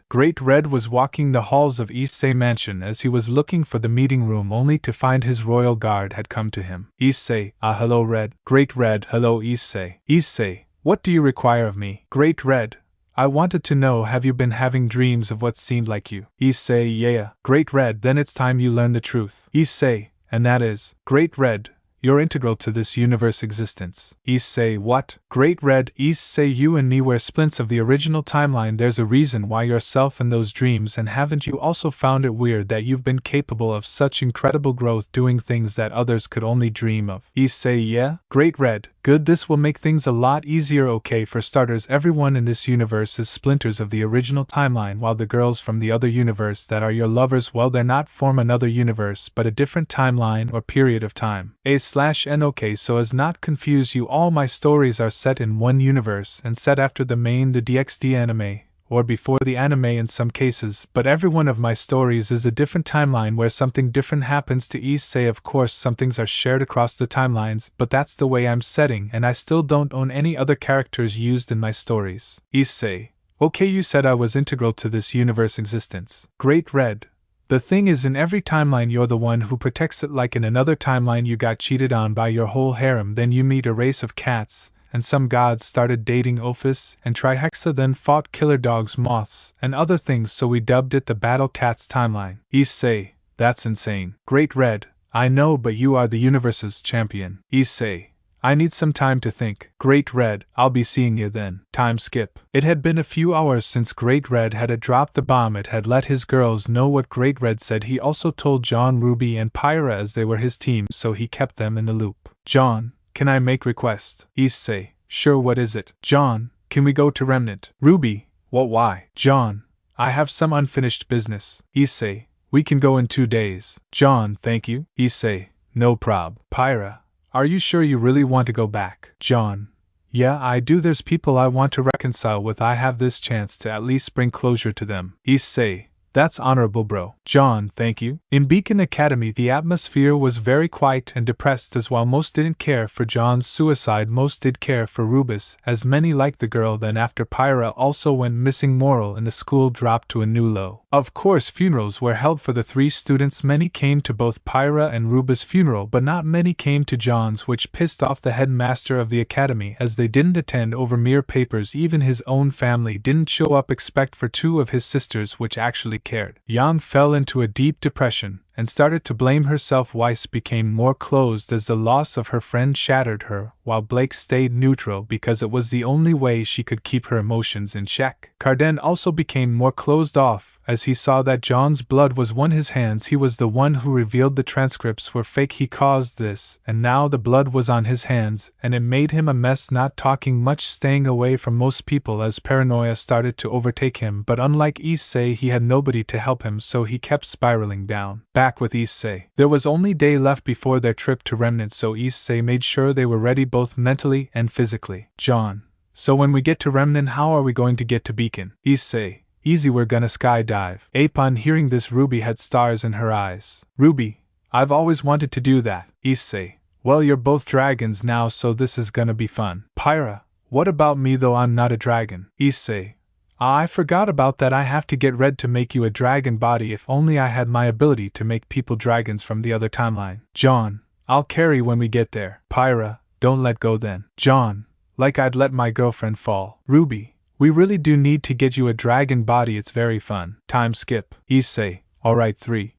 Great Red was walking the halls of Issei Mansion as he was looking for the meeting room only to find his royal guard had come to him. Issei, hello Red. Great Red, hello Issei. Issei, what do you require of me? Great Red, I wanted to know, have you been having dreams of what seemed like you? Issei, yeah. Great Red, then it's time you learn the truth. Issei, and that is, Great Red, you're integral to this universe existence. Issei, what? Great Red, Issei, you and me were splints of the original timeline. There's a reason why yourself in those dreams, and haven't you also found it weird that you've been capable of such incredible growth doing things that others could only dream of? Issei, yeah? Great Red, good, this will make things a lot easier. Okay, for starters, everyone in this universe is splinters of the original timeline, while the girls from the other universe that are your lovers, well, they're not from another universe but a different timeline or period of time. A/N. Okay, so as not confuse you, all my stories are set in one universe and set after the DxD anime, or before the anime in some cases, but every one of my stories is a different timeline where something different happens to Issei. Of course, some things are shared across the timelines, but that's the way I'm setting, and I still don't own any other characters used in my stories. Issei, okay, you said I was integral to this universe existence. Great Red, the thing is, in every timeline you're the one who protects it. Like in another timeline you got cheated on by your whole harem, then you meet a race of cats, and some gods started dating Ophis and Trihexa, then fought killer dogs, moths, and other things, so we dubbed it the Battle Cats timeline. Issei, that's insane. Great Red, I know, but you are the universe's champion. Issei, I need some time to think. Great Red, I'll be seeing you then. Time skip. It had been a few hours since Great Red had dropped the bomb. It had let his girls know what Great Red said. He also told John, Ruby, and Pyra as they were his team, so he kept them in the loop. John, can I make request? Issei, sure, what is it? John, can we go to Remnant? Ruby, what, why? John, I have some unfinished business. Issei, we can go in 2 days. John, thank you. Issei, no prob. Pyra, are you sure you really want to go back? John, yeah, I do. There's people I want to reconcile with. I have this chance to at least bring closure to them. Issei, that's honorable, bro. John, thank you. In Beacon Academy, the atmosphere was very quiet and depressed, as while most didn't care for John's suicide, most did care for Rubus, as many liked the girl. Then after Pyra also went missing, morale in the school dropped to a new low. Of course, funerals were held for the 3 students. Many came to both Pyra and Rubus' funeral, but not many came to John's, which pissed off the headmaster of the academy, as they didn't attend over mere papers. Even his own family didn't show up except for 2 of his sisters, which actually cared. Yang fell into a deep depression and started to blame herself. Weiss became more closed as the loss of her friend shattered her, while Blake stayed neutral because it was the only way she could keep her emotions in check. Carden also became more closed off as he saw that John's blood was on his hands. He was the one who revealed the transcripts were fake. He caused this, and now the blood was on his hands, and it made him a mess, not talking much, staying away from most people as paranoia started to overtake him. But unlike Issei, he had nobody to help him, so he kept spiraling down. Back with Issei. There was only day left before their trip to Remnant, so Issei made sure they were ready both mentally and physically. John, so when we get to Remnant, how are we going to get to Beacon? Issei, easy, we're gonna skydive. Upon hearing this, Ruby had stars in her eyes. Ruby, I've always wanted to do that. Issei, well, you're both dragons now, so this is gonna be fun. Pyra, what about me though? I'm not a dragon. Issei, I forgot about that. I have to get red to make you a dragon body. If only I had my ability to make people dragons from the other timeline. John, I'll carry when we get there. Pyra, don't let go then. John, like I'd let my girlfriend fall. Ruby, we really do need to get you a dragon body. It's very fun. Time skip. Issei, alright, 3,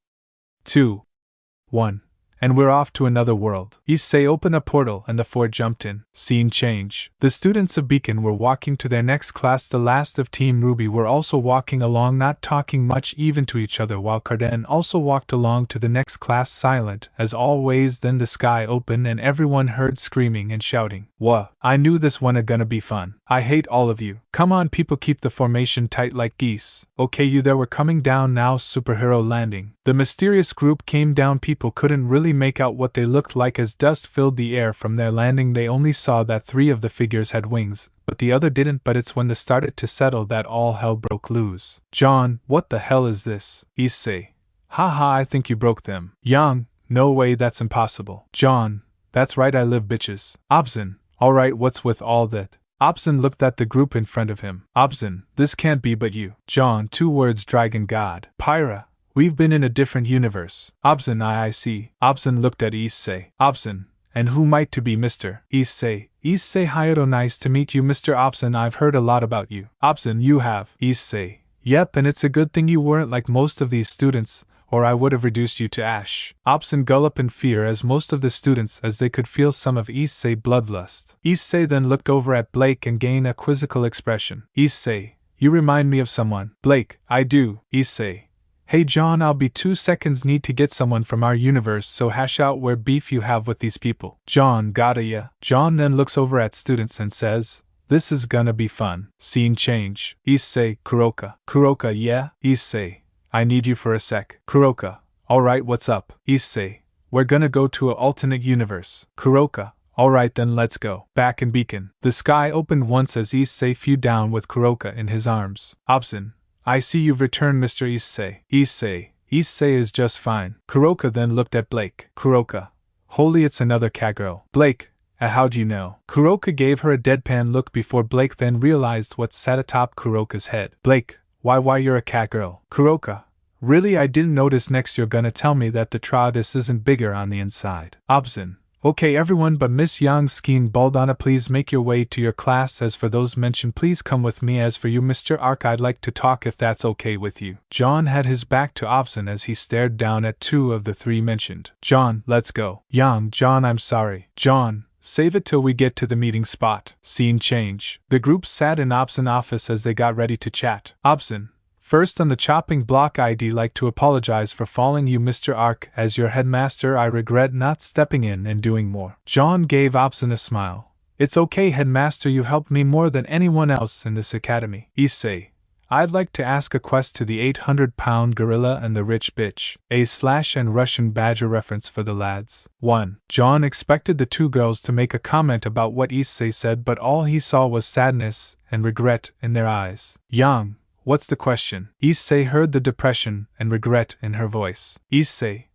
2, 1. And we're off to another world. Issei opened a portal and the 4 jumped in. Scene change. The students of Beacon were walking to their next class. The last of Team Ruby were also walking along, not talking much even to each other, while Carden also walked along to the next class silent as always. Then the sky opened and everyone heard screaming and shouting. Whoa, I knew this one gonna be fun. I hate all of you. Come on people, keep the formation tight like geese. Okay, you there, were coming down now. Superhero landing. The mysterious group came down. People couldn't really make out what they looked like as dust filled the air from their landing. They only saw that 3 of the figures had wings, but the other didn't. But it's when they started to settle that all hell broke loose. John, what the hell is this? Issei. Haha, I think you broke them. Yang, no way, that's impossible. John, that's right, I live, bitches. Obzin, alright, what's with all that? Obzin looked at the group in front of him. Obzin, this can't be but you. John, 2 words, dragon god. Pyra, we've been in a different universe. Obzin, I see. Obzin looked at Issei. Obzin, and who might to be Mr. Issei? Issei, Hayato, nice to meet you, Mr. Obzin, I've heard a lot about you. Obzin, you have? Issei, yep, and it's a good thing you weren't like most of these students, or I would have reduced you to ash. Obzin gulped in fear, as most of the students, as they could feel some of Issei bloodlust. Issei then looked over at Blake and gained a quizzical expression. Issei, you remind me of someone. Blake, I do. Issei, hey John, I'll be 2 seconds, need to get someone from our universe, so hash out where beef you have with these people. John, gotta ya. John then looks over at students and says, this is gonna be fun. Scene change. Issei, Kuroka. Kuroka, yeah? Issei, I need you for a sec. Kuroka, alright, what's up? Issei, we're gonna go to a alternate universe. Kuroka, alright then, let's go. Back in Beacon. The sky opened once as Issei flew down with Kuroka in his arms. Obzin, I see you've returned, Mr. Issei. Issei is just fine. Kuroka then looked at Blake. Kuroka, holy, it's another cat girl. Blake, how do you know? Kuroka gave her a deadpan look before Blake then realized what sat atop Kuroka's head. Blake, why you're a cat girl? Kuroka, really, I didn't notice. Next you're gonna tell me that the Tradis isn't bigger on the inside. Obzin, okay everyone but Miss Yang skiing Baldana, please make your way to your class. As for those mentioned, please come with me. As for you, Mr. Ark, I'd like to talk if that's okay with you. John had his back to Obzin as he stared down at 2 of the 3 mentioned. John, let's go. Yang, John, I'm sorry. John, save it till we get to the meeting spot. Scene change. The group sat in Obzin's office as they got ready to chat. Obzin, first on the chopping block, I'd like to apologize for following you, Mr. Ark. As your headmaster, I regret not stepping in and doing more. John gave Obzin a smile. It's okay, headmaster, you helped me more than anyone else in this academy. Issei, I'd like to ask a quest to the 800-pound gorilla and the rich bitch. / and Russian badger reference for the lads. 1. John expected the 2 girls to make a comment about what Issei said, but all he saw was sadness and regret in their eyes. Yang, what's the question? Issei heard the depression and regret in her voice. Issei,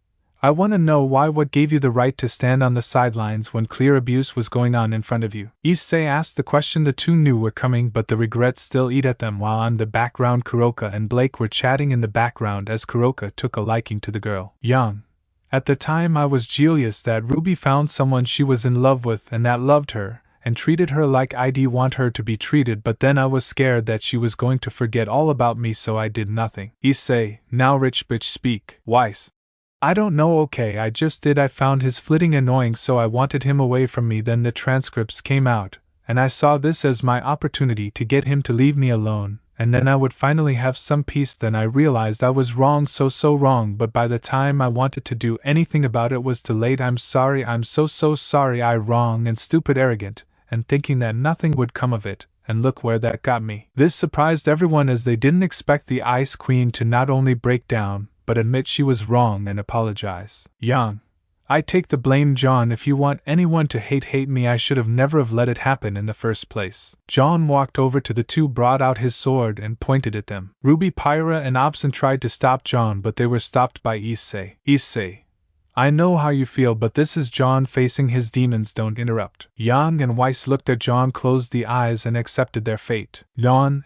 I want to know what gave you the right to stand on the sidelines when clear abuse was going on in front of you. Issei asked the question the 2 knew were coming, but the regrets still ate at them. While on the background, Kuroka and Blake were chatting in the background as Kuroka took a liking to the girl. Yang, at the time I was jealous that Ruby found someone she was in love with and that loved her, and treated her like I'd want her to be treated, but then I was scared that she was going to forget all about me, so I did nothing. Issei, now rich bitch speak. Wise. I don't know, okay, I just did. I found his flitting annoying, so I wanted him away from me. Then the transcripts came out, and I saw this as my opportunity to get him to leave me alone, and then I would finally have some peace. Then I realized I was wrong, so wrong, but by the time I wanted to do anything about it was too late. I'm sorry, I'm so sorry. I wrong and stupid, arrogant, and thinking that nothing would come of it, and look where that got me. This surprised everyone as they didn't expect the Ice Queen to not only break down, but admit she was wrong and apologize. Yang, I take the blame. John, if you want anyone to hate me, I should have never have let it happen in the first place. John walked over to the 2, brought out his sword and pointed at them. Ruby, Pyra, and Obzin tried to stop John, but they were stopped by Issei. Issei, I know how you feel, but this is John facing his demons, don't interrupt. Yang and Weiss looked at John, closed the eyes, and accepted their fate. John,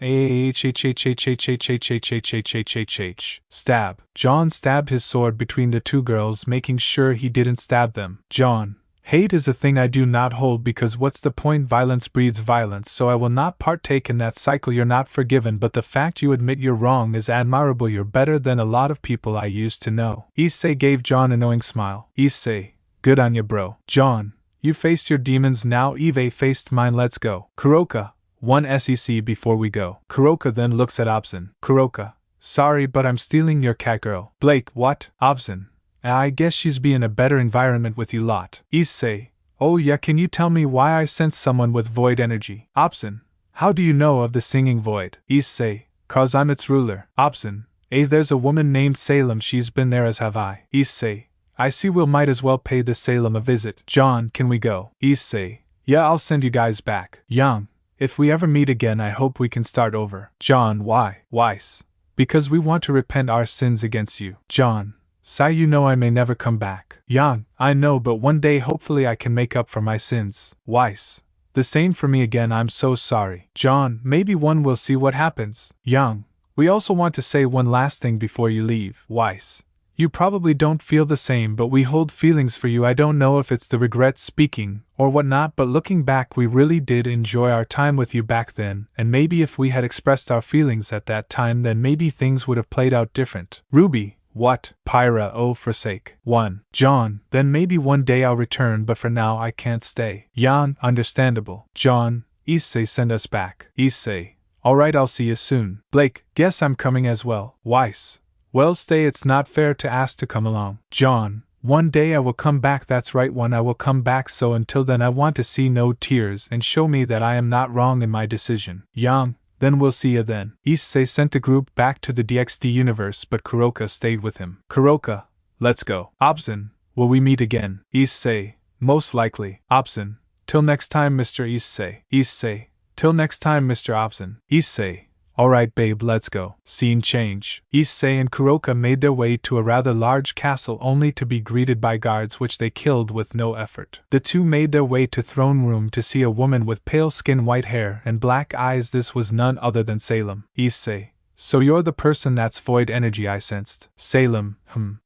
stab. John stabbed his sword between the 2 girls, making sure he didn't stab them. John, hate is a thing I do not hold, because what's the point? Violence breeds violence, so I will not partake in that cycle. You're not forgiven, but the fact you admit you're wrong is admirable. You're better than a lot of people I used to know. Issei gave John a knowing smile. Issei, good on ya, bro. John, you faced your demons, now Eve faced mine, let's go. Kuroka, 1 sec before we go. Kuroka then looks at Obzin. Kuroka, sorry, but I'm stealing your cat girl. Blake, what? Obzin, I guess she's be in a better environment with you lot. Issei, oh yeah, can you tell me why I sense someone with void energy? Obzin, how do you know of the singing void? Issei, cause I'm its ruler. Obzin, there's a woman named Salem, she's been there as have I. Issei, I see we'll might as well pay the Salem a visit. John, can we go? Issei, yeah, I'll send you guys back. Young, if we ever meet again I hope we can start over. John, why? Weiss, because we want to repent our sins against you. John, Sai, you know I may never come back. Yang, I know, but one day hopefully I can make up for my sins. Weiss, the same for me again, I'm so sorry. John, maybe one will see what happens. Yang, we also want to say one last thing before you leave. Weiss, you probably don't feel the same, but we hold feelings for you. I don't know if it's the regret speaking or whatnot, but looking back we really did enjoy our time with you back then, and maybe if we had expressed our feelings at that time then maybe things would have played out different. Ruby, what? Pyra, oh forsake. 1. John, then maybe one day I'll return, but for now I can't stay. Yan, understandable. John, Issei, send us back. Issei, alright, I'll see you soon. Blake, guess I'm coming as well. Weiss, well, stay, it's not fair to ask to come along. John, one day I will come back, that's right, one I will come back, so until then I want to see no tears and show me that I am not wrong in my decision. Yang, then we'll see you then. Issei sent the group back to the DxD universe, but Kuroka stayed with him. Kuroka, let's go. Obson, will we meet again? Issei, most likely. Obson, till next time, Mr. Issei. Issei, till next time, Mr. Obson. Issei, alright babe, let's go. Scene change. Issei and Kuroka made their way to a rather large castle only to be greeted by guards which they killed with no effort. The two made their way to throne room to see a woman with pale skin, white hair, and black eyes. This was none other than Salem. Issei, so you're the person that's void energy I sensed. Salem,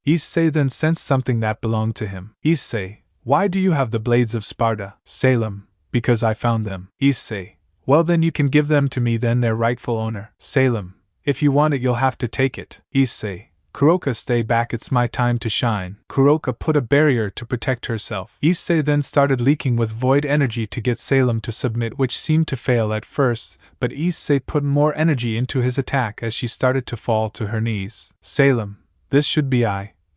Issei then sensed something that belonged to him. Issei, why do you have the blades of Sparta? Salem, because I found them. Issei, well then you can give them to me then, their rightful owner. Salem, if you want it you'll have to take it. Issei, Kuroka, stay back, it's my time to shine. Kuroka put a barrier to protect herself. Issei then started leaking with void energy to get Salem to submit, which seemed to fail at first, but Issei put more energy into his attack as she started to fall to her knees. Salem, this should be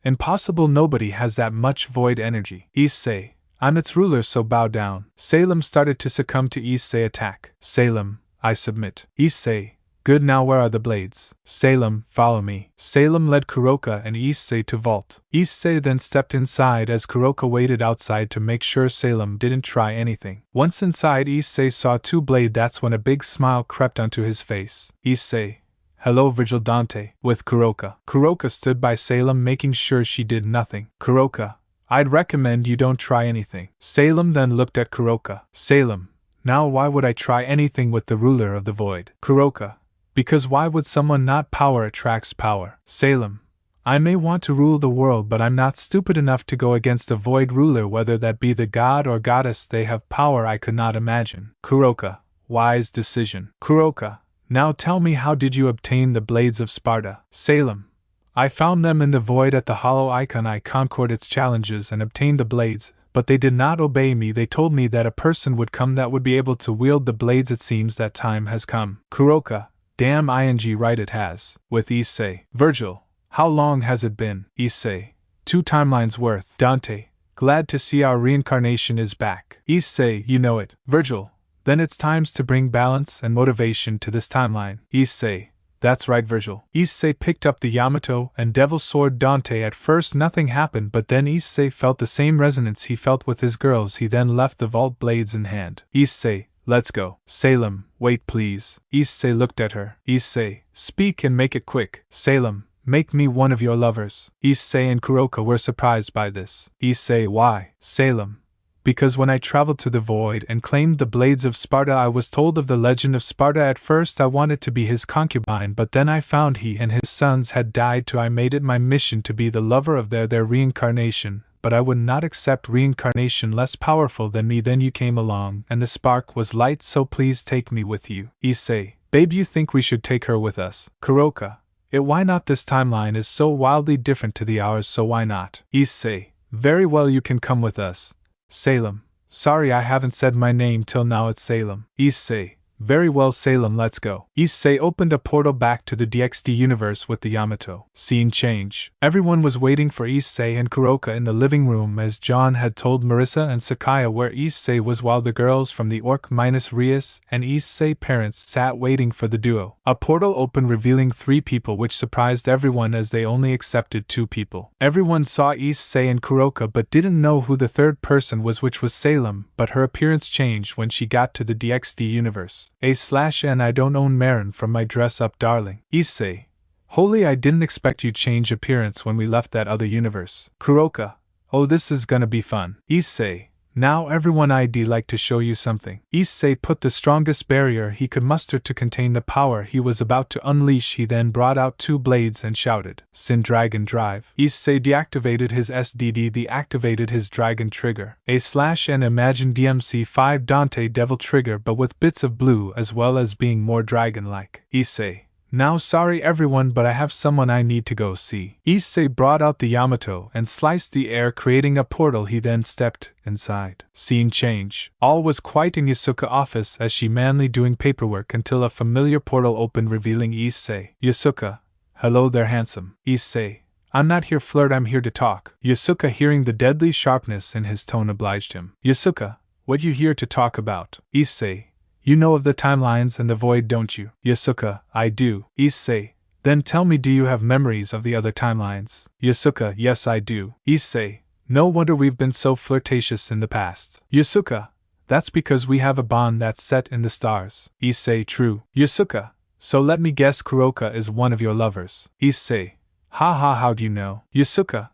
impossible, nobody has that much void energy. Issei, I'm its ruler, so bow down. Salem started to succumb to Issei's attack. Salem, I submit. Issei, good, now where are the blades? Salem, follow me. Salem led Kuroka and Issei to vault. Issei then stepped inside as Kuroka waited outside to make sure Salem didn't try anything. Once inside, Issei saw 2 blades. That's when a big smile crept onto his face. Issei, hello Virgil Dante, with Kuroka. Kuroka stood by Salem making sure she did nothing. Kuroka, I'd recommend you don't try anything. Salem then looked at Kuroka. Salem, now why would I try anything with the ruler of the void? Kuroka, because why would someone not? Power attracts power. Salem, I may want to rule the world, but I'm not stupid enough to go against a void ruler, whether that be the god or goddess. They have power I could not imagine. Kuroka, wise decision. Kuroka, now tell me, how did you obtain the blades of Sparta? Salem, I found them in the void at the hollow icon. I conquered its challenges and obtained the blades, but they did not obey me. They told me that a person would come that would be able to wield the blades. It seems that time has come. Kuroka, damn ing right it has. With Issei, Virgil, how long has it been? Issei, 2 timelines worth. Dante, glad to see our reincarnation is back. Issei, you know it. Virgil, then it's times to bring balance and motivation to this timeline. Issei, that's right Virgil. Issei picked up the Yamato and Devil Sword. Dante, at first nothing happened, but then Issei felt the same resonance he felt with his girls. He then left the vault blades in hand. Issei, let's go. Salem, wait please. Issei looked at her. Issei, speak and make it quick. Salem, make me one of your lovers. Issei and Kuroka were surprised by this. Issei, why? Salem, because when I traveled to the void and claimed the blades of Sparta, I was told of the legend of Sparta. At first I wanted to be his concubine, but then I found he and his sons had died too. I made it my mission to be the lover of their reincarnation, but I would not accept reincarnation less powerful than me. Then you came along, and the spark was light, so please take me with you. Issei, babe, you think we should take her with us? Kuroka, why not? This timeline is so wildly different to the ours, so why not? Issei, very well, you can come with us. Salem, sorry I haven't said my name till now. It's Salem. Issei, Very well, Salem, let's go. Issei opened a portal back to the DxD universe with the Yamato. Scene change. Everyone was waiting for Issei and Kuroka in the living room as John had told Marissa and Sakuya where Issei was, while the girls from the Orc minus Rias and Issei parents sat waiting for the duo. A portal opened revealing 3 people, which surprised everyone as they only accepted 2 people. Everyone saw Issei and Kuroka but didn't know who the third person was, which was Salem, but her appearance changed when she got to the DxD universe. A/N I don't own Marin from my dress up, darling. Issei. Holy, I didn't expect you change appearance when we left that other universe. Kuroka. Oh, this is gonna be fun. Issei. Now everyone, I'd like to show you something. Issei put the strongest barrier he could muster to contain the power he was about to unleash. He then brought out 2 blades and shouted, Sin Dragon Drive. Issei deactivated his SDD, deactivated his Dragon Trigger. A/N imagine DMC5 Dante Devil Trigger but with bits of blue as well as being more dragon-like. Issei. Now sorry everyone, but I have someone I need to go see. Issei brought out the Yamato and sliced the air, creating a portal. He then stepped inside. Scene change. All was quiet in Yasuka's office as she manly doing paperwork until a familiar portal opened revealing Issei. Yasuka. Hello there, handsome. Issei. I'm not here flirt, I'm here to talk. Yasuka, hearing the deadly sharpness in his tone, obliged him. Yasuka. What you here to talk about? Issei. You know of the timelines and the void, don't you? Yasuka, I do. Issei, then tell me, do you have memories of the other timelines? Yasuka, yes I do. Issei, no wonder we've been so flirtatious in the past. Yasuka, that's because we have a bond that's set in the stars. Issei, true. Yasuka, so let me guess, Kuroka is one of your lovers. Issei, how do you know? Yasuka,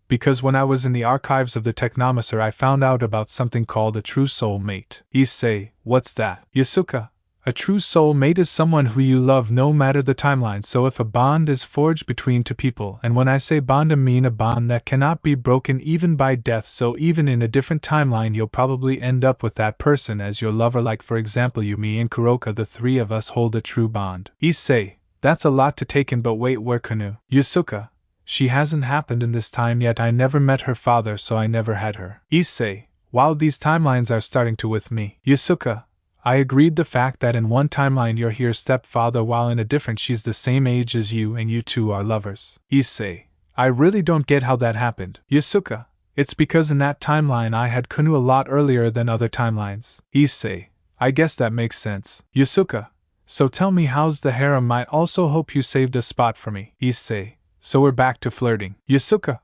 because when I was in the archives of the Technomancer I found out about something called a true soulmate. Issei, what's that? Yasuka, a true soulmate is someone who you love no matter the timeline. So if a bond is forged between 2 people, and when I say bond I mean a bond that cannot be broken even by death, so even in a different timeline you'll probably end up with that person as your lover, like for example you, me and Kuroka, the 3 of us hold a true bond. Issei, that's a lot to take in, but wait, where Kanu? Yasuka, she hasn't happened in this time yet. I never met her father, so I never had her. Issei, wow, these timelines are starting to with me. Yasuka, I agreed the fact that in one timeline you're her stepfather while in a different she's the same age as you and you 2 are lovers. Issei, I really don't get how that happened. Yasuka, it's because in that timeline I had Kanu a lot earlier than other timelines. Issei, I guess that makes sense. Yasuka, so tell me, how's the harem? Might also hope you saved a spot for me. Issei, so we're back to flirting. Yasuka,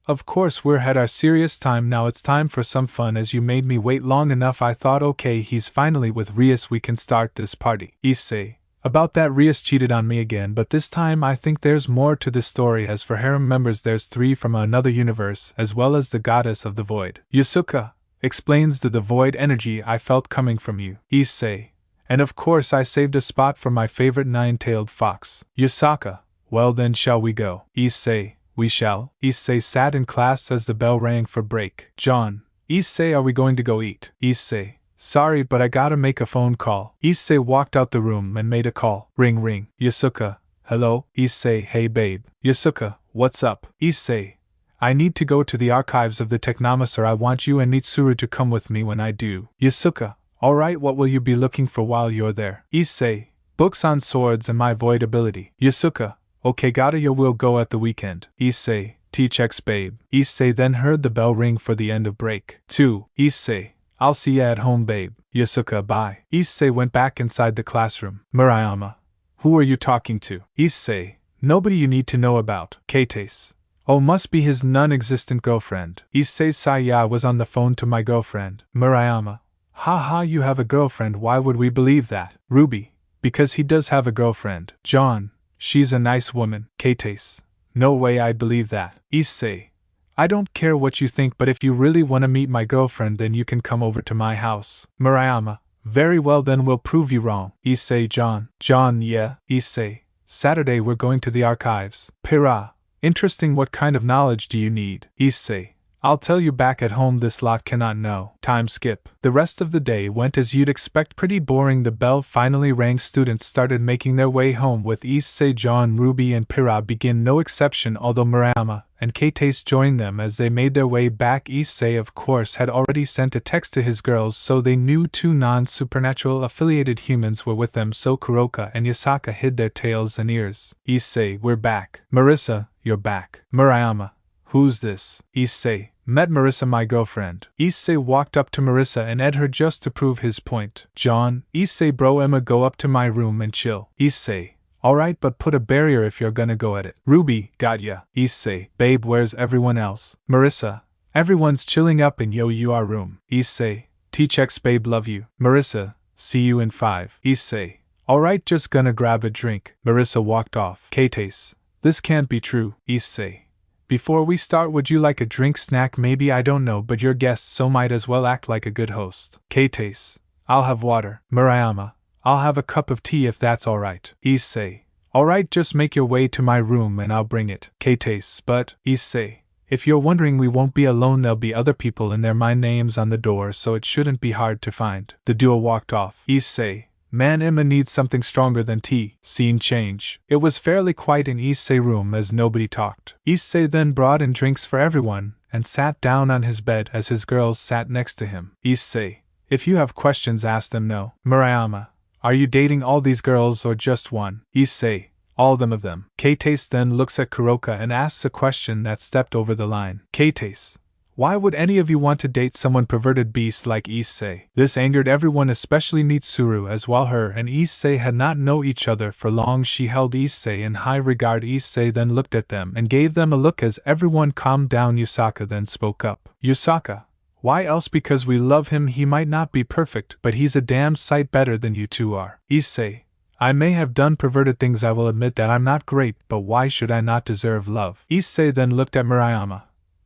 of course we're had our serious time now, it's time for some fun. As you made me wait long enough I thought, okay, he's finally with Rias, we can start this party. Issei, about that, Rias cheated on me again, but this time I think there's more to this story. As for harem members, there's 3 from another universe as well as the goddess of the void. Yasuka, explains the void energy I felt coming from you. Issei, and of course I saved a spot for my favorite 9-tailed fox. Yasuka, well then shall we go? Issei, we shall. Issei sat in class as the bell rang for break. John, Issei, are we going to go eat? Issei, sorry but I gotta make a phone call. Issei walked out the room and made a call. Ring ring. Yasuka, hello? Issei, hey babe. Yasuka, what's up? Issei, I need to go to the archives of the Technomancer. I want you and Mitsuru to come with me when I do. Yasuka, alright, what will you be looking for while you're there? Issei, books on swords and my void ability. Yasuka, okay, gotta, you will go at the weekend. Issei, T-checks babe. Issei then heard the bell ring for the end of break. 2. Issei, I'll see ya at home babe. Yasuka, bye. Issei went back inside the classroom. Murayama, who are you talking to? Issei, nobody you need to know about. Kates, oh, must be his non-existent girlfriend. Issei, Saya was on the phone to my girlfriend. Murayama, haha, you have a girlfriend, why would we believe that? Ruby, because he does have a girlfriend. John, she's a nice woman. Kates, no way I'd believe that. Issei, I don't care what you think, but if you really want to meet my girlfriend then you can come over to my house. Murayama, very well then we'll prove you wrong. Issei, John, yeah. Issei, Saturday we're going to the archives. Pyra, interesting, what kind of knowledge do you need? Issei, I'll tell you back at home this lot cannot know. Time skip. The rest of the day went as you'd expect, pretty boring. The bell finally rang. Students started making their way home, with Issei, John, Ruby, and Pyra begin no exception, although Marissa and Kate joined them as they made their way back. Issei, of course, had already sent a text to his girls, so they knew 2 non-supernatural affiliated humans were with them, so Kuroka and Yasaka hid their tails and ears. Issei, we're back. Marissa, you're back. Marissa, who's this? Issei, met Marissa, my girlfriend. Issei walked up to Marissa and ed her just to prove his point. John, Issei bro, Emma, go up to my room and chill. Issei, alright, but put a barrier if you're gonna go at it. Ruby, got ya. Issei, babe, where's everyone else? Marissa, everyone's chilling up in your room. Issei, T-checks, babe, love you. Marissa, see you in 5. Issei, alright, just gonna grab a drink. Marissa walked off. Kate, this can't be true. Issei, before we start, would you like a drink, snack, maybe? I don't know, but you're guests, so might as well act like a good host. Kate, I'll have water. Marissa, I'll have a cup of tea if that's alright. Issei, alright, just make your way to my room and I'll bring it. Kate, but, Issei, if you're wondering, we won't be alone, there'll be other people in there. My name's on the door, so it shouldn't be hard to find. The duo walked off. Issei, man, Emma needs something stronger than tea. Scene change. It was fairly quiet in Issei's room as nobody talked. Issei then brought in drinks for everyone and sat down on his bed as his girls sat next to him. Issei, if you have questions, ask them. No. Marissa, are you dating all these girls or just one? Issei, all of them. Kate then looks at Kuroka and asks a question that stepped over the line. Kate, why would any of you want to date someone perverted beast like Issei? This angered everyone, especially Mitsuru, as while her and Issei had not known each other for long, she held Issei in high regard. Issei then looked at them and gave them a look as everyone calmed down. Yusaka then spoke up. Yusaka, why else? Because we love him. He might not be perfect, but he's a damn sight better than you two are. Issei, I may have done perverted things, I will admit that I'm not great, but why should I not deserve love? Issei then looked at Marissa.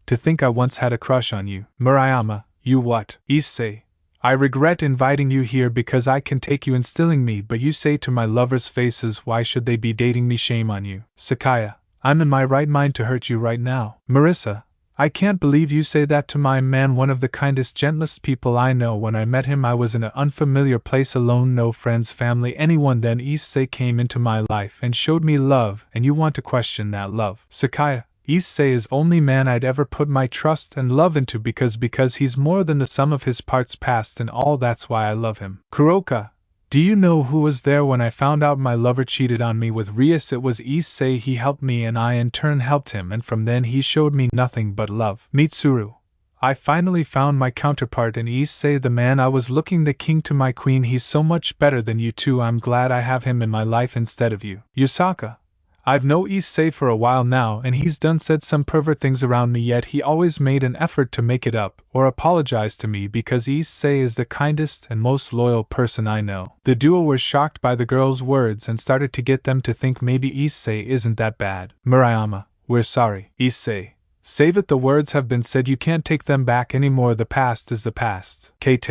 To think I once had a crush on you. Marissa, you what? Issei, I regret inviting you here because I can take you instilling me, but you say to my lovers' faces, why should they be dating me? Shame on you. Sakuya, I'm in my right mind to hurt you right now. Marissa, I can't believe you say that to my man, one of the kindest, gentlest people I know. When I met him, I was in an unfamiliar place, alone, no friends, family, anyone. Then Issei came into my life and showed me love, and you want to question that love? Sakuya, Issei is only man I'd ever put my trust and love into because he's more than the sum of his parts, past and all, that's why I love him. Kuroka, do you know who was there when I found out my lover cheated on me with Rias? It was Issei. He helped me and I in turn helped him, and from then he showed me nothing but love. Mitsuru, I finally found my counterpart in Issei, the man I was looking, the king to my queen. He's so much better than you two. I'm glad I have him in my life instead of you. Yusaka, I've known Issei for a while now, and he's said some pervert things around me, yet he always made an effort to make it up or apologize to me because Issei is the kindest and most loyal person I know. The duo were shocked by the girls' words and started to get them to think maybe Issei isn't that bad. Marissa, we're sorry. Issei, save it, the words have been said, you can't take them back anymore, the past is the past. Kate,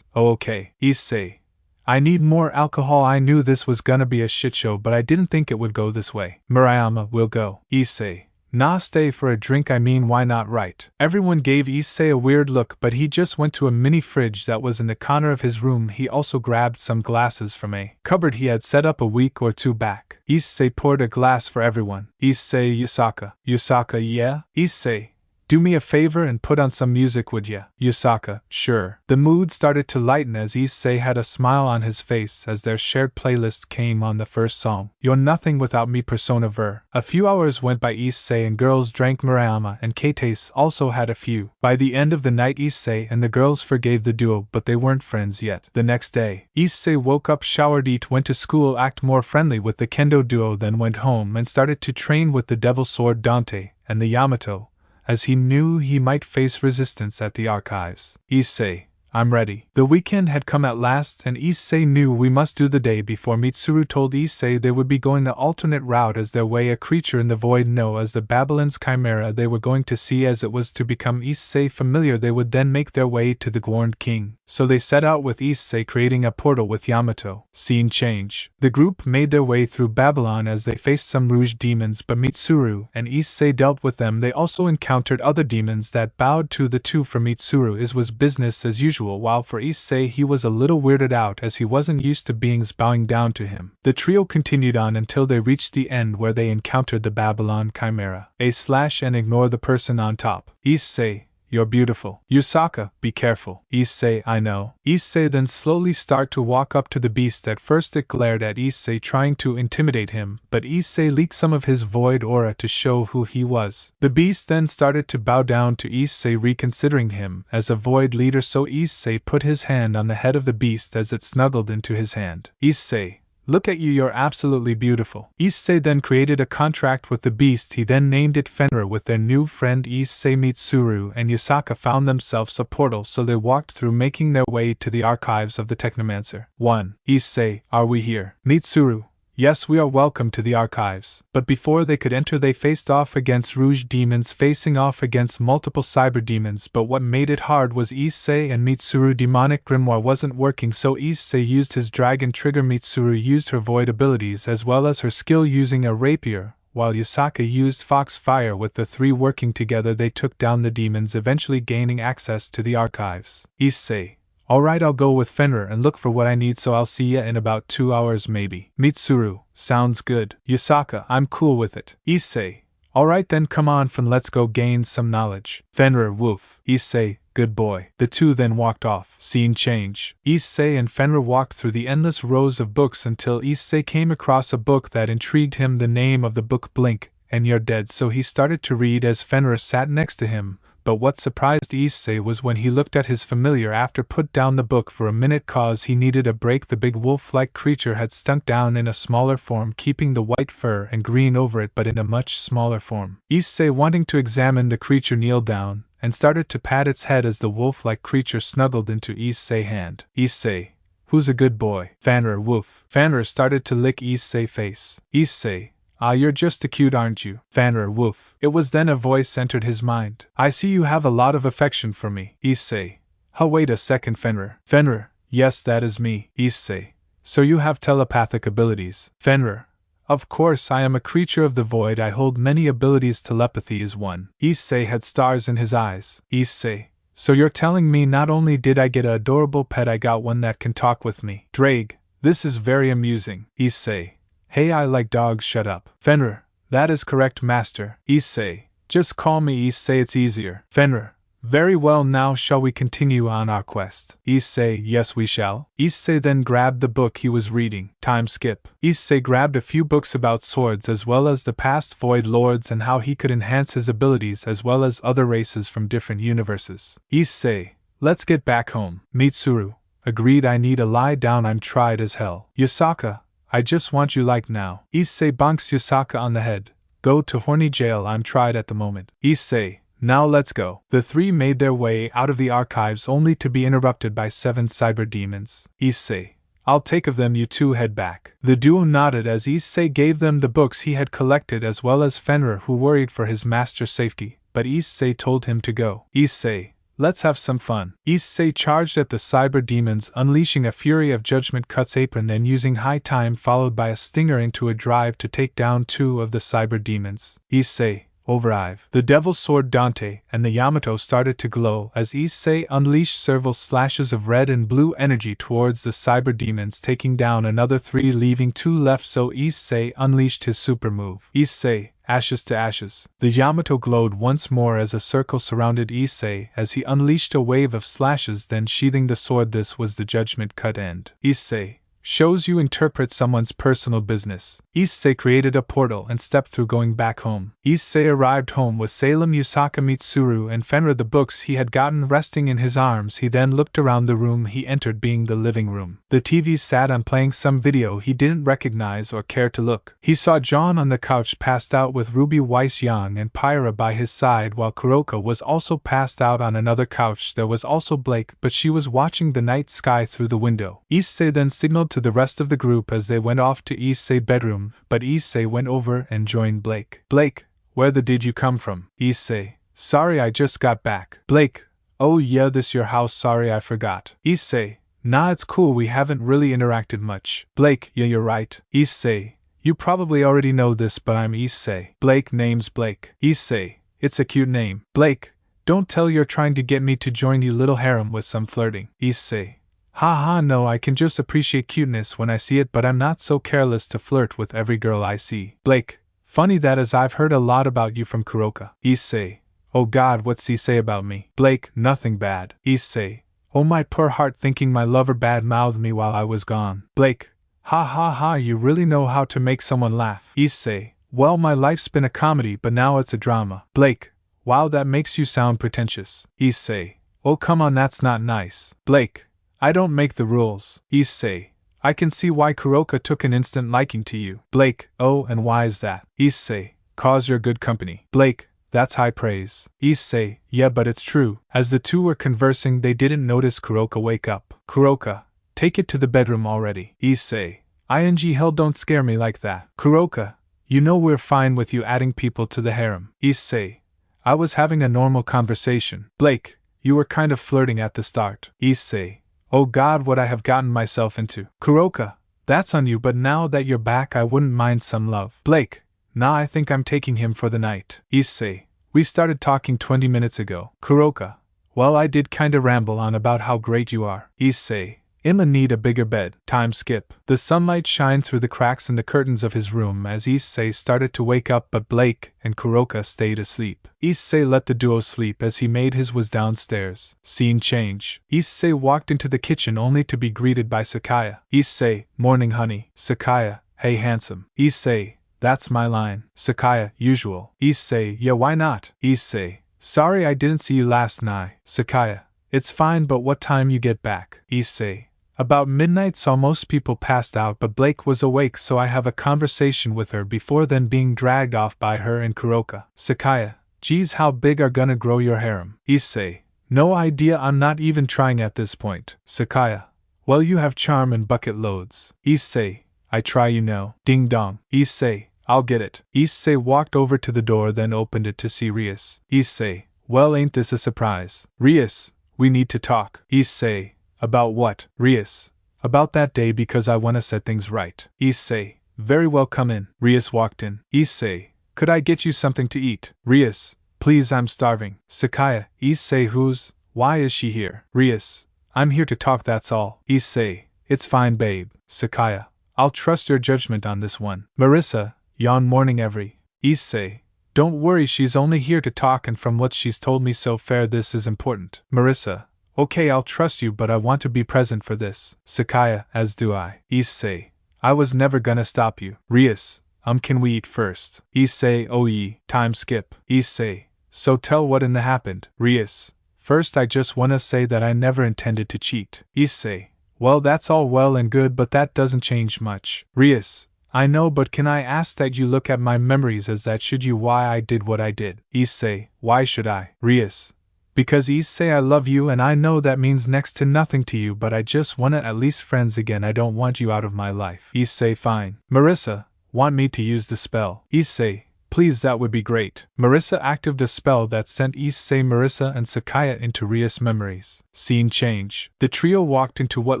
oh okay. Issei, I need more alcohol. I knew this was gonna be a shit show, but I didn't think it would go this way. Marissa, we'll go. Issei, nah, stay for a drink, I mean, why not, right? Everyone gave Issei a weird look, but he just went to a mini fridge that was in the corner of his room. He also grabbed some glasses from a cupboard he had set up a week or two back. Issei poured a glass for everyone. Issei, Yusaka, yeah? Issei, do me a favor and put on some music, would ya? Yusaka, sure. The mood started to lighten as Issei had a smile on his face as their shared playlist came on. The first song, You're Nothing Without Me, Persona Ver. A few hours went by. Issei and girls drank. Marissa and Kate also had a few. By the end of the night, Issei and the girls forgave the duo, but they weren't friends yet. The next day, Issei woke up, showered, went to school, act more friendly with the kendo duo, then went home and started to train with the Devil Sword Dante and the Yamato, as he knew he might face resistance at the archives. Issei, I'm ready. The weekend had come at last, and Issei knew we must do the day before. Mitsuru told Issei they would be going the alternate route as their way, a creature in the void, known as the Babylon's Chimera, they were going to see as it was to become Issei familiar. They would then make their way to the Gorned King. so they set out with Issei creating a portal with Yamato. Scene change. The group made their way through Babylon as they faced some Rouge demons, but Mitsuru and Issei dealt with them. They also encountered other demons that bowed to the two. For Mitsuru it was business as usual, while for Issei he was a little weirded out as he wasn't used to beings bowing down to him. The trio continued on until they reached the end where they encountered the Babylon Chimera. And ignore the person on top. Issei, you're beautiful. Yusaka, be careful. Issei, I know. Issei then slowly start to walk up to the beast. At first it glared at Issei trying to intimidate him, but Issei leaked some of his void aura to show who he was. The beast then started to bow down to Issei, reconsidering him as a void leader, so Issei put his hand on the head of the beast as it snuggled into his hand. Issei, look at you, you're absolutely beautiful. Issei then created a contract with the beast. He then named it Fenrir. With their new friend Issei, Mitsuru and Yusaka found themselves a portal, so they walked through, making their way to the archives of the Technomancer. 1. Issei, are we here? Mitsuru, yes, we are welcome to the archives. But before they could enter they faced off against Rouge demons, facing off against multiple cyber demons, but what made it hard was Issei and Mitsuru demonic grimoire wasn't working, so Issei used his dragon trigger, Mitsuru used her void abilities as well as her skill using a rapier, while Yusaka used foxfire. With the three working together they took down the demons, eventually gaining access to the archives. Issei, alright, I'll go with Fenrir and look for what I need, so I'll see ya in about 2 hours maybe. Mitsuru, sounds good. Yusaka, I'm cool with it. Issei, alright then, come on Fen, let's go gain some knowledge. Fenrir, woof. Issei, good boy. The two then walked off. Scene change. Issei and Fenrir walked through the endless rows of books until Issei came across a book that intrigued him. The name of the book, Blink, and You're Dead, so he started to read as Fenrir sat next to him. But what surprised Issei was when he looked at his familiar after put down the book for a minute cause he needed a break. The big wolf-like creature had stunk down in a smaller form, keeping the white fur and green over it but in a much smaller form. Issei, wanting to examine the creature, kneeled down and started to pat its head as the wolf-like creature snuggled into Issei's hand. Issei, who's a good boy? Fenrir, woof. Fenrir started to lick Issei's face. Issei, ah, you're just a cute, aren't you? Fenrir, woof. It was then a voice entered his mind. I see you have a lot of affection for me. Issei, huh, wait a second. Fenrir, Fenrir, yes, that is me. Issei, so you have telepathic abilities? Fenrir, of course, I am a creature of the void. I hold many abilities. Telepathy is one. Issei had stars in his eyes. Issei, so you're telling me not only did I get an adorable pet, I got one that can talk with me. Drake, this is very amusing. Issei, hey, I like dogs, shut up. Fenrir, that is correct, master. Issei, just call me Issei, it's easier. Fenrir, very well, now shall we continue on our quest? Issei, yes we shall. Issei then grabbed the book he was reading. Time skip. Issei grabbed a few books about swords as well as the past void lords and how he could enhance his abilities as well as other races from different universes. Issei, let's get back home. Mitsuru, agreed, I need a lie down, I'm tried as hell. Yusaka, I just want you like now. Issei bonks Yusaka on the head. Go to horny jail, I'm tried at the moment. Issei, now let's go. The three made their way out of the archives only to be interrupted by 7 cyber demons. Issei, I'll take of them, you two head back. The duo nodded as Issei gave them the books he had collected as well as Fenrir, who worried for his master's safety, but Issei told him to go. Issei, let's have some fun. Issei charged at the cyber demons, unleashing a fury of judgment cuts apron, then using high time followed by a stinger into a drive to take down 2 of the cyber demons. Issei, overdrive. The Devil's Sword Dante and the Yamato started to glow as Issei unleashed several slashes of red and blue energy towards the cyber demons, taking down another 3, leaving 2 left, so Issei unleashed his super move. Issei, ashes to ashes. The Yamato glowed once more as a circle surrounded Issei as he unleashed a wave of slashes, then sheathing the sword. This was the judgment cut end. Issei, shows you interpret someone's personal business. Issei created a portal and stepped through, going back home. Issei arrived home with Salem, Yusaka, Mitsuru, and Fenrir, the books he had gotten resting in his arms. He then looked around the room he entered, being the living room. The TV sat on playing some video he didn't recognize or care to look. He saw John on the couch passed out with Ruby Weiss Young and Pyra by his side, while Kuroka was also passed out on another couch. There was also Blake, but she was watching the night sky through the window. Issei then signaled to the rest of the group as they went off to Issei's bedroom, but Issei went over and joined Blake. Blake, where the did you come from? Issei, sorry, I just got back. Blake, Oh yeah, this your house, sorry I forgot. Issei, nah it's cool, we haven't really interacted much. Blake, yeah you're right. Issei, you probably already know this but I'm Issei. Blake, name's Blake. Issei, it's a cute name. Blake, don't tell you're trying to get me to join you little harem with some flirting. Issei, haha no, I can just appreciate cuteness when I see it but I'm not so careless to flirt with every girl I see. Blake, funny that as I've heard a lot about you from Kuroka. Issei, oh god what's he say about me? Blake, nothing bad. Issei, oh my poor heart thinking my lover bad-mouthed me while I was gone. Blake, ha ha ha you really know how to make someone laugh. Issei, well my life's been a comedy but now it's a drama. Blake, wow that makes you sound pretentious. Issei, oh come on that's not nice. Blake, I don't make the rules. Issei, I can see why Kuroka took an instant liking to you. Blake, oh and why is that? Issei, cause you're good company. Blake, that's high praise. Issei, yeah but it's true. As the two were conversing they didn't notice Kuroka wake up. Kuroka, take it to the bedroom already. Issei, ing hell don't scare me like that. Kuroka, you know we're fine with you adding people to the harem. Issei, I was having a normal conversation. Blake, you were kind of flirting at the start. Issei, oh god what I have gotten myself into. Kuroka, that's on you but now that you're back I wouldn't mind some love. Blake, nah I think I'm taking him for the night. Issei, we started talking 20 minutes ago. Kuroka, well I did kinda ramble on about how great you are. Issei, I'ma need a bigger bed. Time skip. The sunlight shined through the cracks in the curtains of his room as Issei started to wake up but Blake and Kuroka stayed asleep. Issei let the duo sleep as he made his way downstairs. Scene change. Issei walked into the kitchen only to be greeted by Sakuya. Issei, morning honey. Sakuya, hey handsome. Issei, that's my line. Sakuya, usual. Issei, yeah why not? Issei, sorry I didn't see you last night. Sakuya, it's fine but what time you get back? Issei, about midnight saw most people passed out but Blake was awake so I have a conversation with her before then being dragged off by her and Kuroka. Sakuya, geez how big are gonna grow your harem? Issei, no idea I'm not even trying at this point. Sakuya, well you have charm in bucket loads. Issei, I try you know. Ding dong. Issei, I'll get it. Issei walked over to the door then opened it to see Rias. Issei, well ain't this a surprise? Rias, we need to talk. Issei, about what? Rias, about that day because I wanna set things right. Issei, very well come in. Rias walked in. Issei, could I get you something to eat? Rias, please I'm starving. Sakuya, Issei why is she here? Rias, I'm here to talk that's all. Issei, it's fine babe. Sakuya, I'll trust your judgment on this one. Marissa, yawn morning every. Issei, don't worry she's only here to talk and from what she's told me so far this is important. Marissa, okay I'll trust you but I want to be present for this. Sakuya, as do I. Issei, I was never gonna stop you. Rias, can we eat first? Issei, oh time skip. Issei, so tell what in the happened. Rias, first I just wanna say that I never intended to cheat. Issei, well that's all well and good but that doesn't change much. Rias, I know but can I ask that you look at my memories as that should you why I did what I did? Issei, why should I? Rias, because Issei I love you and I know that means next to nothing to you but I just wanna at least friends again I don't want you out of my life. Issei fine. Marissa, want me to use the spell? Issei, please that would be great. Marissa activated a spell that sent Issei, Marissa and Sakuya into Rias memories. Scene change. The trio walked into what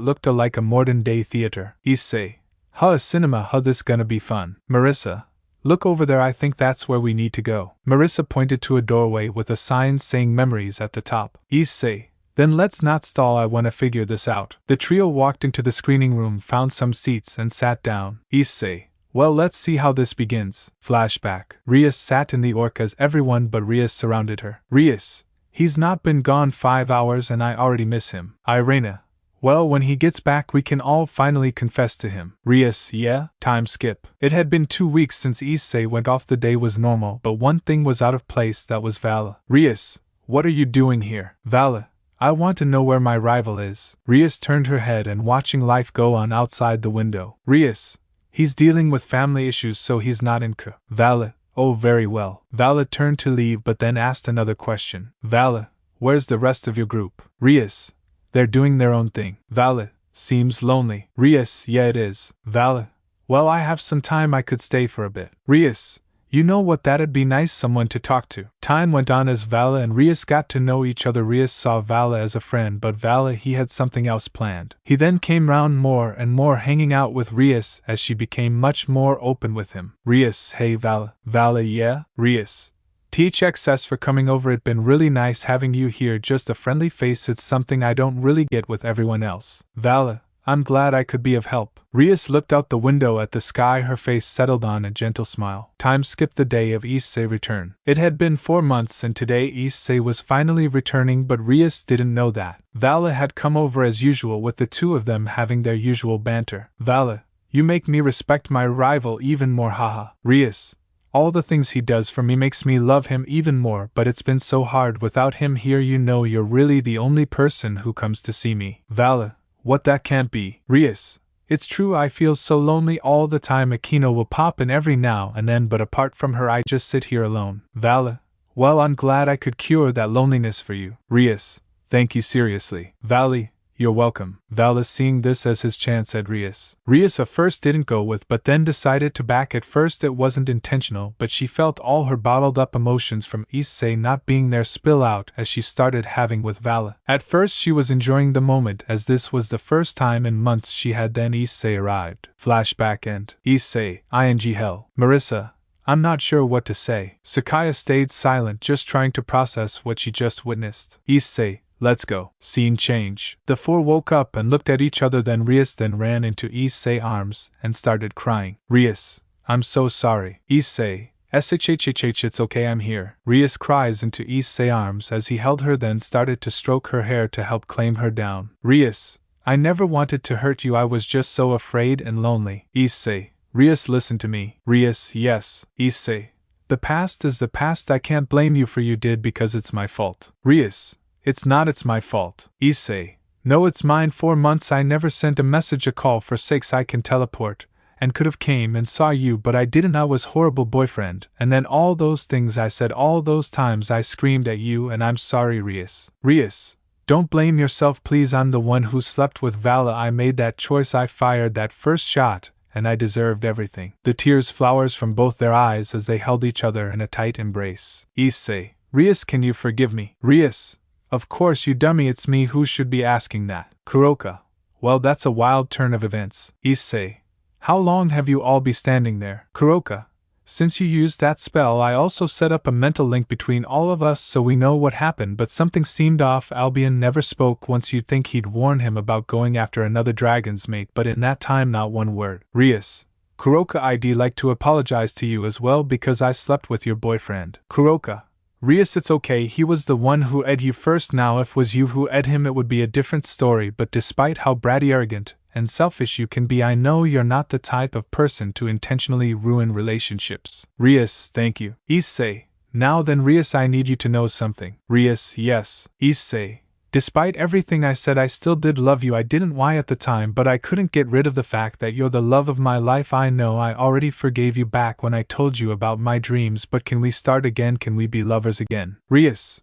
looked like a modern day theater. Issei, a cinema, this gonna be fun. Marissa, look over there I think that's where we need to go. Marissa pointed to a doorway with a sign saying memories at the top. Issei, then let's not stall I wanna figure this out. The trio walked into the screening room, found some seats and sat down. Issei, well let's see how this begins. Flashback. Rias sat in the orc as everyone but Rias surrounded her. Rias, he's not been gone 5 hours and I already miss him. Irena, well when he gets back we can all finally confess to him. Rias, yeah? Time skip. It had been 2 weeks since Issei went off. The day was normal but one thing was out of place, that was Vala. Rias, what are you doing here? Vala, I want to know where my rival is. Rias turned her head and watching life go on outside the window. Rias, he's dealing with family issues so he's not in K. Vala, oh very well. Vala turned to leave but then asked another question. Vala, where's the rest of your group? Rias, they're doing their own thing. Vala, seems lonely. Rias, yeah it is. Vala, well I have some time I could stay for a bit. Rias, You know what, that'd be nice, someone to talk to. Time went on as Vala and Rias got to know each other. Rias saw Vala as a friend, but Vala, he had something else planned. He then came round more and more, hanging out with Rias as she became much more open with him. Rias, hey Vala. Vala, yeah? Rias, THXS for coming over, it been really nice having you here, just a friendly face, it's something I don't really get with everyone else. Vala, I'm glad I could be of help. Rias looked out the window at the sky, her face settled on a gentle smile. Time skipped the day of Issei's return. It had been 4 months and today Issei was finally returning, but Rias didn't know that. Vala had come over as usual, with the two of them having their usual banter. Vala, you make me respect my rival even more, haha. Rias, all the things he does for me makes me love him even more, but it's been so hard without him here. You know, you're really the only person who comes to see me. Vala, what, that can't be. Rias, it's true, I feel so lonely all the time. Akino will pop in every now and then, but apart from her I just sit here alone. Vala, well, I'm glad I could cure that loneliness for you. Rias, thank you seriously. Vali, you're welcome. Vala, seeing this as his chance, said Rias. Rias at first didn't go with, but then decided to back. At first it wasn't intentional, but she felt all her bottled up emotions from Issei not being there spill out as she started having with Vala. At first she was enjoying the moment, as this was the first time in months she had. Then Issei arrived. Flashback end. Issei, ing hell. Marissa, I'm not sure what to say. Sakuya stayed silent, just trying to process what she just witnessed. Issei, let's go. Scene change. The four woke up and looked at each other, then Rias then ran into Issei's arms and started crying. Rias, I'm so sorry. Issei, shhhh, it's okay, I'm here. Rias cries into Issei's arms as he held her, then started to stroke her hair to help calm her down. Rias, I never wanted to hurt you, I was just so afraid and lonely. Issei, Rias, listen to me. Rias, yes. Issei, the past is the past, I can't blame you for you did because it's my fault. Rias, it's not, it's my fault. Issei, no, it's mine. 4 months I never sent a message, a call. For sakes, I can teleport, and could have came and saw you, but I didn't. I was horrible boyfriend, and then all those things I said, all those times I screamed at you, and I'm sorry. Rias. Rias, don't blame yourself please, I'm the one who slept with Vala, I made that choice, I fired that first shot, and I deserved everything. The tears flowers from both their eyes as they held each other in a tight embrace. Issei, Rias, can you forgive me? Rias, of course, you dummy, it's me who should be asking that. Kuroka, well, that's a wild turn of events. Issei, how long have you all been standing there? Kuroka, since you used that spell I also set up a mental link between all of us so we know what happened, but something seemed off. Albion never spoke once. You'd think he'd warn him about going after another dragon's mate, but in that time not one word. Rias, Kuroka, I'd like to apologize to you as well because I slept with your boyfriend. Kuroka, Rias, it's okay, he was the one who ed you first. Now if was you who ed him it would be a different story, but despite how bratty, arrogant, and selfish you can be, I know you're not the type of person to intentionally ruin relationships. Rias, thank you. Issei, now then Rias, I need you to know something. Rias, yes. Issei, despite everything I said I still did love you. I didn't why at the time, but I couldn't get rid of the fact that you're the love of my life. I know I already forgave you back when I told you about my dreams, but can we start again? Can we be lovers again? Rias,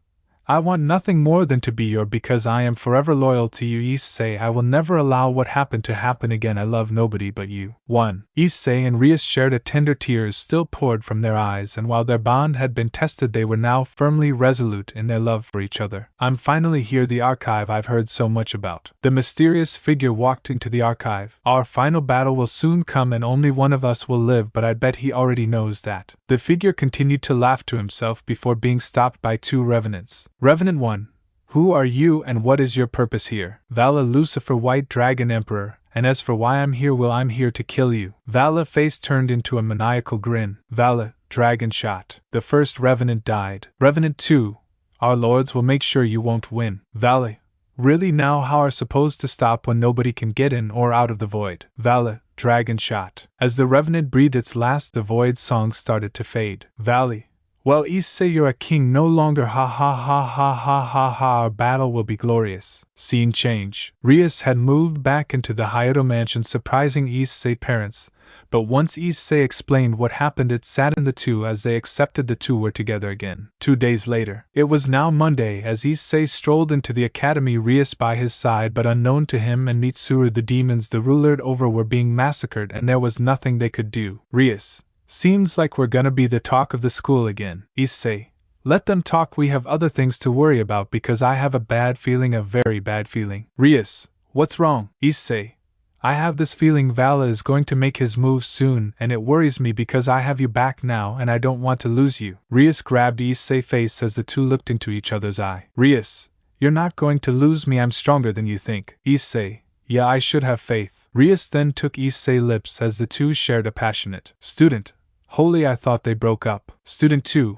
I want nothing more than to be your, because I am forever loyal to you. Issei, I will never allow what happened to happen again. I love nobody but you. 1. Issei and Rias shared a tender. Tears still poured from their eyes, and while their bond had been tested they were now firmly resolute in their love for each other. I'm finally here, the archive I've heard so much about. The mysterious figure walked into the archive. Our final battle will soon come and only one of us will live, but I bet he already knows that. The figure continued to laugh to himself before being stopped by 2 revenants. Revenant 1. Who are you and what is your purpose here? Vala, Lucifer, White Dragon Emperor, and as for why I'm here, well, I'm here to kill you. Vala face turned into a maniacal grin. Vala, dragon shot. The first revenant died. Revenant 2. Our lords will make sure you won't win. Vala, really now how are supposed to stop when nobody can get in or out of the void? Vala, dragon shot. As the revenant breathed its last, the void song started to fade. Valley, well, Issei, you're a king no longer, ha ha ha ha ha ha ha, our battle will be glorious. Scene change. Rias had moved back into the Hayato mansion, surprising Issei's parents, but once Issei explained what happened it saddened the two as they accepted the two were together again. 2 days later. It was now Monday as Issei strolled into the academy, Rias by his side, but unknown to him and Mitsuru, the demons the ruler over were being massacred and there was nothing they could do. Rias, Seems like we're gonna be the talk of the school again. Issei, let them talk, we have other things to worry about because I have a bad feeling, a very bad feeling. Rias, what's wrong? Issei, I have this feeling Vala is going to make his move soon and it worries me because I have you back now and I don't want to lose you. Rias grabbed Issei's face as the two looked into each other's eye. Rias, you're not going to lose me, I'm stronger than you think. Issei, yeah, I should have faith. Rias then took Issei's lips as the two shared a passionate. Student, holy, I thought they broke up. Student 2,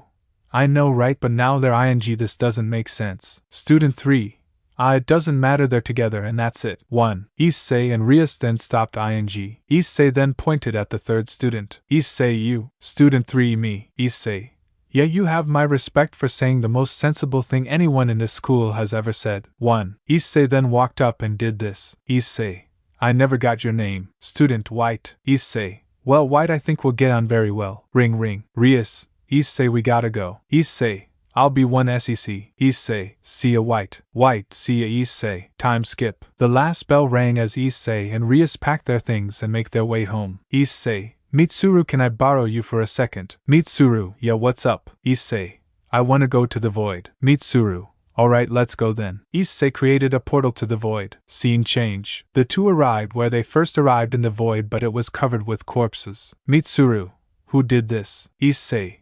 I know right, but now they're ing, this doesn't make sense. Student 3, it doesn't matter, they're together and that's it. 1. Issei and Rias then stopped ing. Issei then pointed at the third student. Issei, you. Student 3, me. Issei, yeah, you have my respect for saying the most sensible thing anyone in this school has ever said. 1. Issei then walked up and did this. Issei, I never got your name. Student White. Issei, well, White, I think we'll get on very well. Ring ring. Rias, Issei, we gotta go. Issei, I'll be one SEC. Issei, see ya White. White, see ya Issei. Time skip. The last bell rang as Issei and Rias packed their things and make their way home. Issei, Mitsuru, can I borrow you for a second? Mitsuru, yeah, what's up? Issei, I wanna go to the void. Mitsuru, alright, let's go then. Issei created a portal to the void. Scene change. The two arrived where they first arrived in the void, but it was covered with corpses. Mitsuru, who did this? Issei,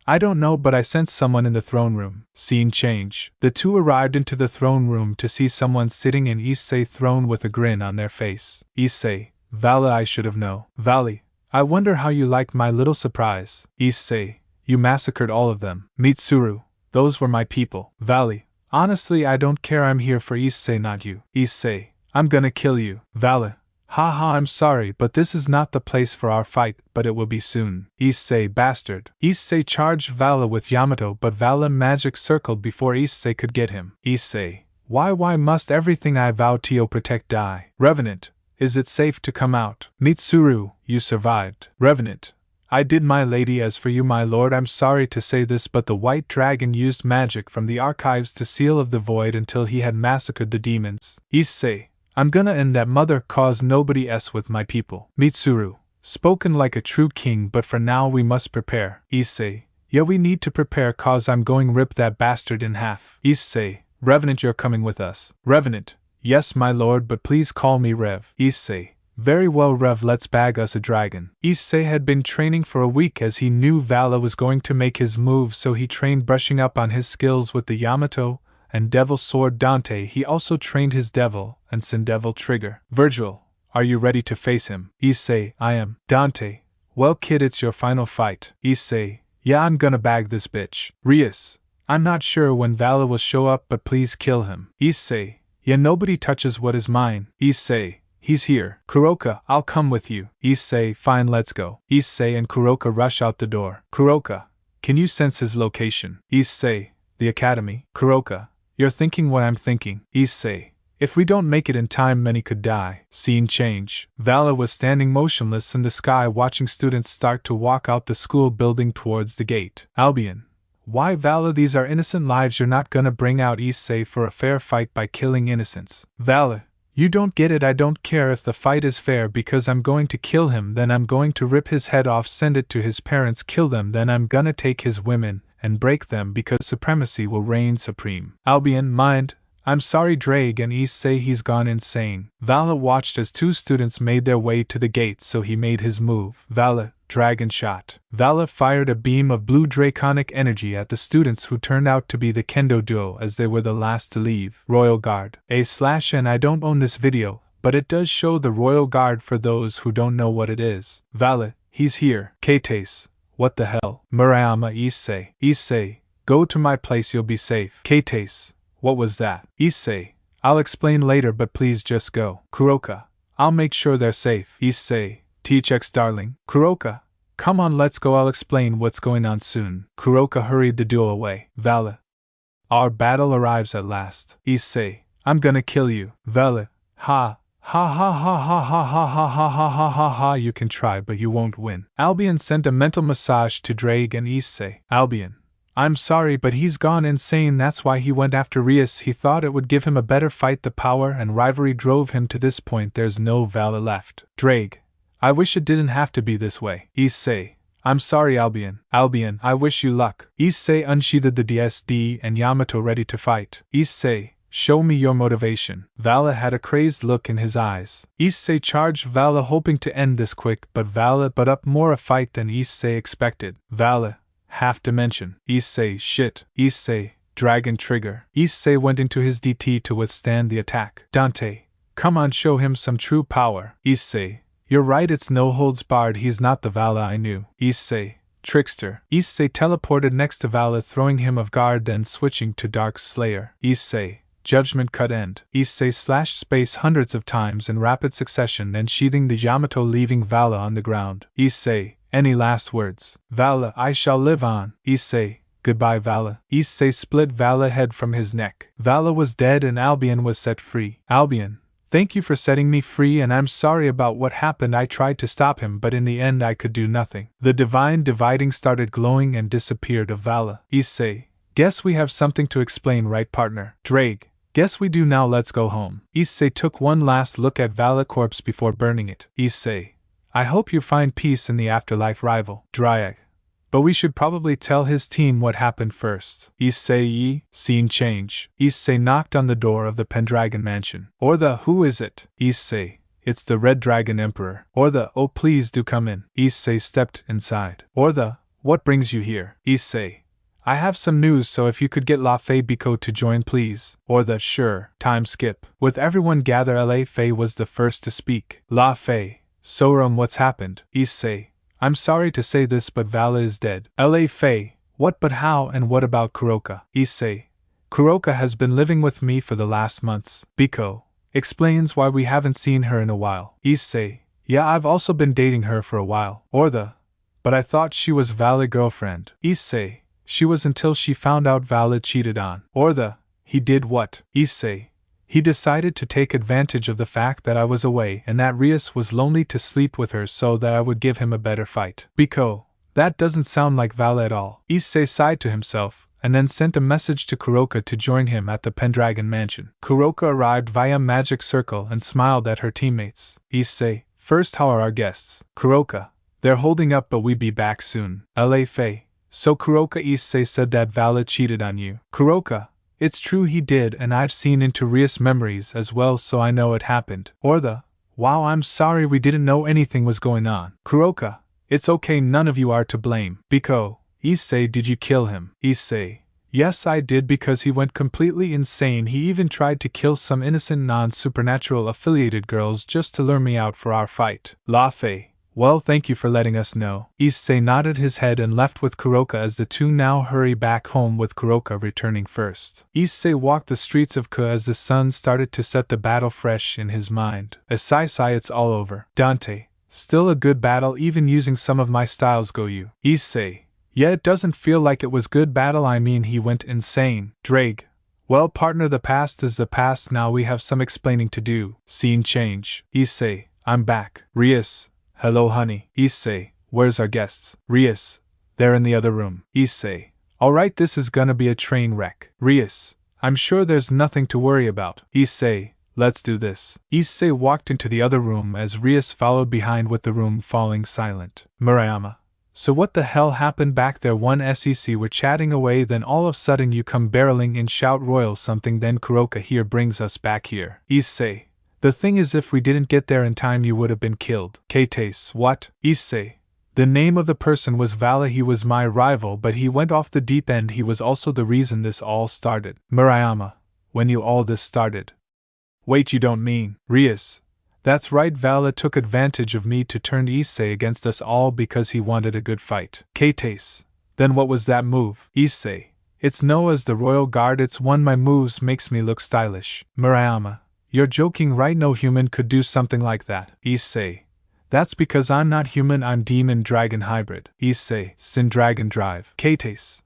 I don't know, but I sensed someone in the throne room. Scene change. The two arrived into the throne room to see someone sitting in Issei's throne with a grin on their face. Issei, Vala, I should have known. Vali, I wonder how you liked my little surprise. Issei, you massacred all of them. Mitsuru, those were my people. Vali, honestly, I don't care, I'm here for Issei, not you. Issei, I'm gonna kill you. Vala, haha, I'm sorry, but this is not the place for our fight, but it will be soon. Issei, bastard. Issei charged Vala with Yamato, but Vala magic circled before Issei could get him. Issei, why must everything I vow to protect die? Revenant, is it safe to come out? Mitsuru, you survived. Revenant, I did, my lady. As for you, my lord, I'm sorry to say this, but the white dragon used magic from the archives to seal of the void until he had massacred the demons. Issei, I'm gonna end that, mother, cause nobody s with my people. Mitsuru, spoken like a true king, but for now we must prepare. Issei, yeah, we need to prepare, cause I'm going rip that bastard in half. Issei, Revenant, you're coming with us. Revenant, yes, my lord, but please call me Rev. Issei, very well, Rev, let's bag us a dragon. Issei had been training for a week as he knew Vala was going to make his move, so he trained brushing up on his skills with the Yamato and Devil Sword Dante. He also trained his Devil and Sin Devil trigger. Virgil, are you ready to face him? Issei, I am. Dante, well kid, it's your final fight. Issei, yeah, I'm gonna bag this bitch. Rias, I'm not sure when Vala will show up, but please kill him. Issei, yeah, nobody touches what is mine. Issei, he's here. Kuroka, I'll come with you. Issei, fine, let's go. Issei and Kuroka rush out the door. Kuroka, can you sense his location? Issei, the academy. Kuroka, you're thinking what I'm thinking. Issei, if we don't make it in time, many could die. Scene change. Vala was standing motionless in the sky watching students start to walk out the school building towards the gate. Albion, why, Vala, these are innocent lives, you're not gonna bring out Issei for a fair fight by killing innocents. Vala, you don't get it, I don't care if the fight is fair because I'm going to kill him, then I'm going to rip his head off, send it to his parents, kill them, then I'm gonna take his women and break them because supremacy will reign supreme. Albion, mind, I'm sorry, Drake and Issei, he's gone insane. Vala watched as two students made their way to the gate, so he made his move. Vala, dragon shot. Vala fired a beam of blue draconic energy at the students, who turned out to be the Kendo duo as they were the last to leave. Royal Guard. And I don't own this video, but it does show the Royal Guard for those who don't know what it is. Vala, he's here. Kates, what the hell? Murayama. Issei. Issei, go to my place, you'll be safe. Kates, what was that? Issei, I'll explain later, but please just go. Kuroka, I'll make sure they're safe. Issei, THX darling. Kuroka, come on, let's go, I'll explain what's going on soon. Kuroka hurried the duo away. Vala, our battle arrives at last. Issei, I'm gonna kill you. Vala, ha. Ha ha ha ha ha ha ha ha ha ha ha ha, you can try but you won't win. Albion sent a mental massage to Drake and Issei. Albion, I'm sorry, but he's gone insane, that's why he went after Rias, he thought it would give him a better fight, the power and rivalry drove him to this point, there's no Vala left. Drake, I wish it didn't have to be this way. Issei, I'm sorry, Albion. Albion, I wish you luck. Issei unsheathed the DxD and Yamato ready to fight. Issei, show me your motivation. Vala had a crazed look in his eyes. Issei charged Vala hoping to end this quick, but Vala put up more a fight than Issei expected. Vala, half dimension. Issei, shit. Issei, dragon trigger. Issei went into his DT to withstand the attack. Dante, come on, show him some true power. Issei, you're right, it's no holds barred, he's not the Vala I knew. Issei, trickster. Issei teleported next to Vala, throwing him off guard, then switching to Dark Slayer. Issei, judgment cut end. Issei slashed space hundreds of times in rapid succession, then sheathing the Yamato, leaving Vala on the ground. Issei, any last words? Vala, I shall live on. Issei, goodbye Vala. Issei split Vala head from his neck. Vala was dead and Albion was set free. Albion, thank you for setting me free, and I'm sorry about what happened. I tried to stop him, but in the end I could do nothing. The divine dividing started glowing and disappeared of Vala. Issei, guess we have something to explain, right partner? Drake, guess we do now, let's go home. Issei took one last look at Vala corpse before burning it. Issei, I hope you find peace in the afterlife, rival. Dryag, but we should probably tell his team what happened first. Issei, scene change. Issei knocked on the door of the Pendragon mansion. Or the, who is it? Issei, it's the Red Dragon Emperor. Or the, oh please do come in. Issei stepped inside. Or the, what brings you here? Issei, I have some news, so if you could get La Fei Biko to join please. Or the, sure. Time skip. With everyone gather, La Fei was the first to speak. La Fei, Sorum, what's happened? Issei, I'm sorry to say this, but Vala is dead. La Fei, what, but how, and what about Kuroka? Issei, Kuroka has been living with me for the last months. Biko explains why we haven't seen her in a while. Issei, yeah, I've also been dating her for a while. Or the, but I thought she was Vala's girlfriend. Issei, she was until she found out Vala cheated on. Or the, he did what? Issei, he decided to take advantage of the fact that I was away and that Rias was lonely to sleep with her so that I would give him a better fight. Biko, that doesn't sound like Vala at all. Issei sighed to himself, and then sent a message to Kuroka to join him at the Pendragon mansion. Kuroka arrived via magic circle and smiled at her teammates. Issei, first, how are our guests? Kuroka, they're holding up, but we be back soon. La Fei, so Kuroka, Issei said that Vala cheated on you. Kuroka, it's true he did, and I've seen into Rias' memories as well, so I know it happened. Or the, wow, I'm sorry, we didn't know anything was going on. Kuroka, it's okay, none of you are to blame. Biko, Issei, did you kill him? Issei, yes I did, because he went completely insane. He even tried to kill some innocent non-supernatural affiliated girls just to lure me out for our fight. La Fei, well, thank you for letting us know. Issei nodded his head and left with Kuroka as the two now hurry back home, with Kuroka returning first. Issei walked the streets of Ku as the sun started to set, the battle fresh in his mind. Issei, it's all over. Dante, still a good battle even using some of my styles, go you. Issei, yeah, it doesn't feel like it was good battle, I mean he went insane. Drake, well partner, the past is the past, now we have some explaining to do. Scene change. Issei, I'm back. Rias, hello honey. Issei, where's our guests? Rias, they're in the other room. Issei, alright, this is gonna be a train wreck. Rias, I'm sure there's nothing to worry about. Issei, let's do this. Issei walked into the other room as Rias followed behind, with the room falling silent. Murayama, so what the hell happened back there? One SEC were chatting away, then all of a sudden you come barreling in, shout royal something, then Kuroka here brings us back here. Issei, the thing is, if we didn't get there in time you would have been killed. Kates, what? Issei, the name of the person was Vala, he was my rival, but he went off the deep end, he was also the reason this all started. Murayama, when you all this started? Wait, you don't mean? Rias, that's right, Vala took advantage of me to turn Issei against us all because he wanted a good fight. Kates, then what was that move? Issei, it's no as the royal guard, it's one my moves makes me look stylish. Murayama, you're joking right? No human could do something like that. Issei, that's because I'm not human, I'm demon dragon hybrid. Issei, Sin Dragon Drive. Kates,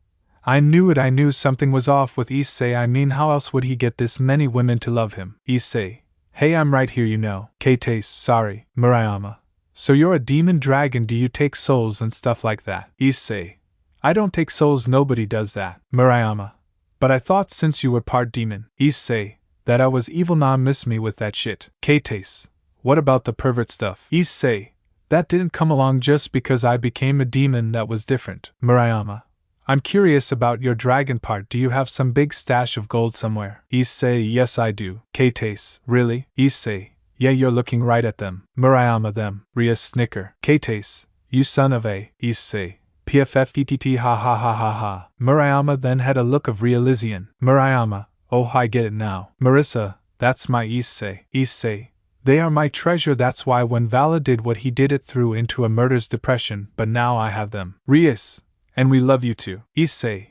I knew it, I knew something was off with Issei, I mean how else would he get this many women to love him? Issei, hey, I'm right here, you know. Kates, sorry. Murayama, so you're a demon dragon, do you take souls and stuff like that? Issei, I don't take souls, nobody does that. Murayama, but I thought since you were part demon. Issei, that I was evil, nah, miss me with that shit. Kates, what about the pervert stuff? Issei, That didn't come along just because I became a demon, that was different. Marayama, I'm curious about your dragon part. Do you have some big stash of gold somewhere? Issei, yes I do. Kates, really? Issei, yeah, you're looking right at them. Marayama, them. Ria snicker. Kates, you son of a. Issei, pffett ha ha ha ha ha. Marayama then had a look of realization. Marayama, oh I get it now. Marissa, that's my Issei. Issei, they are my treasure. That's why when Vala did what he did, it threw into a murder's depression, but now I have them. Rias, and we love you too. Issei,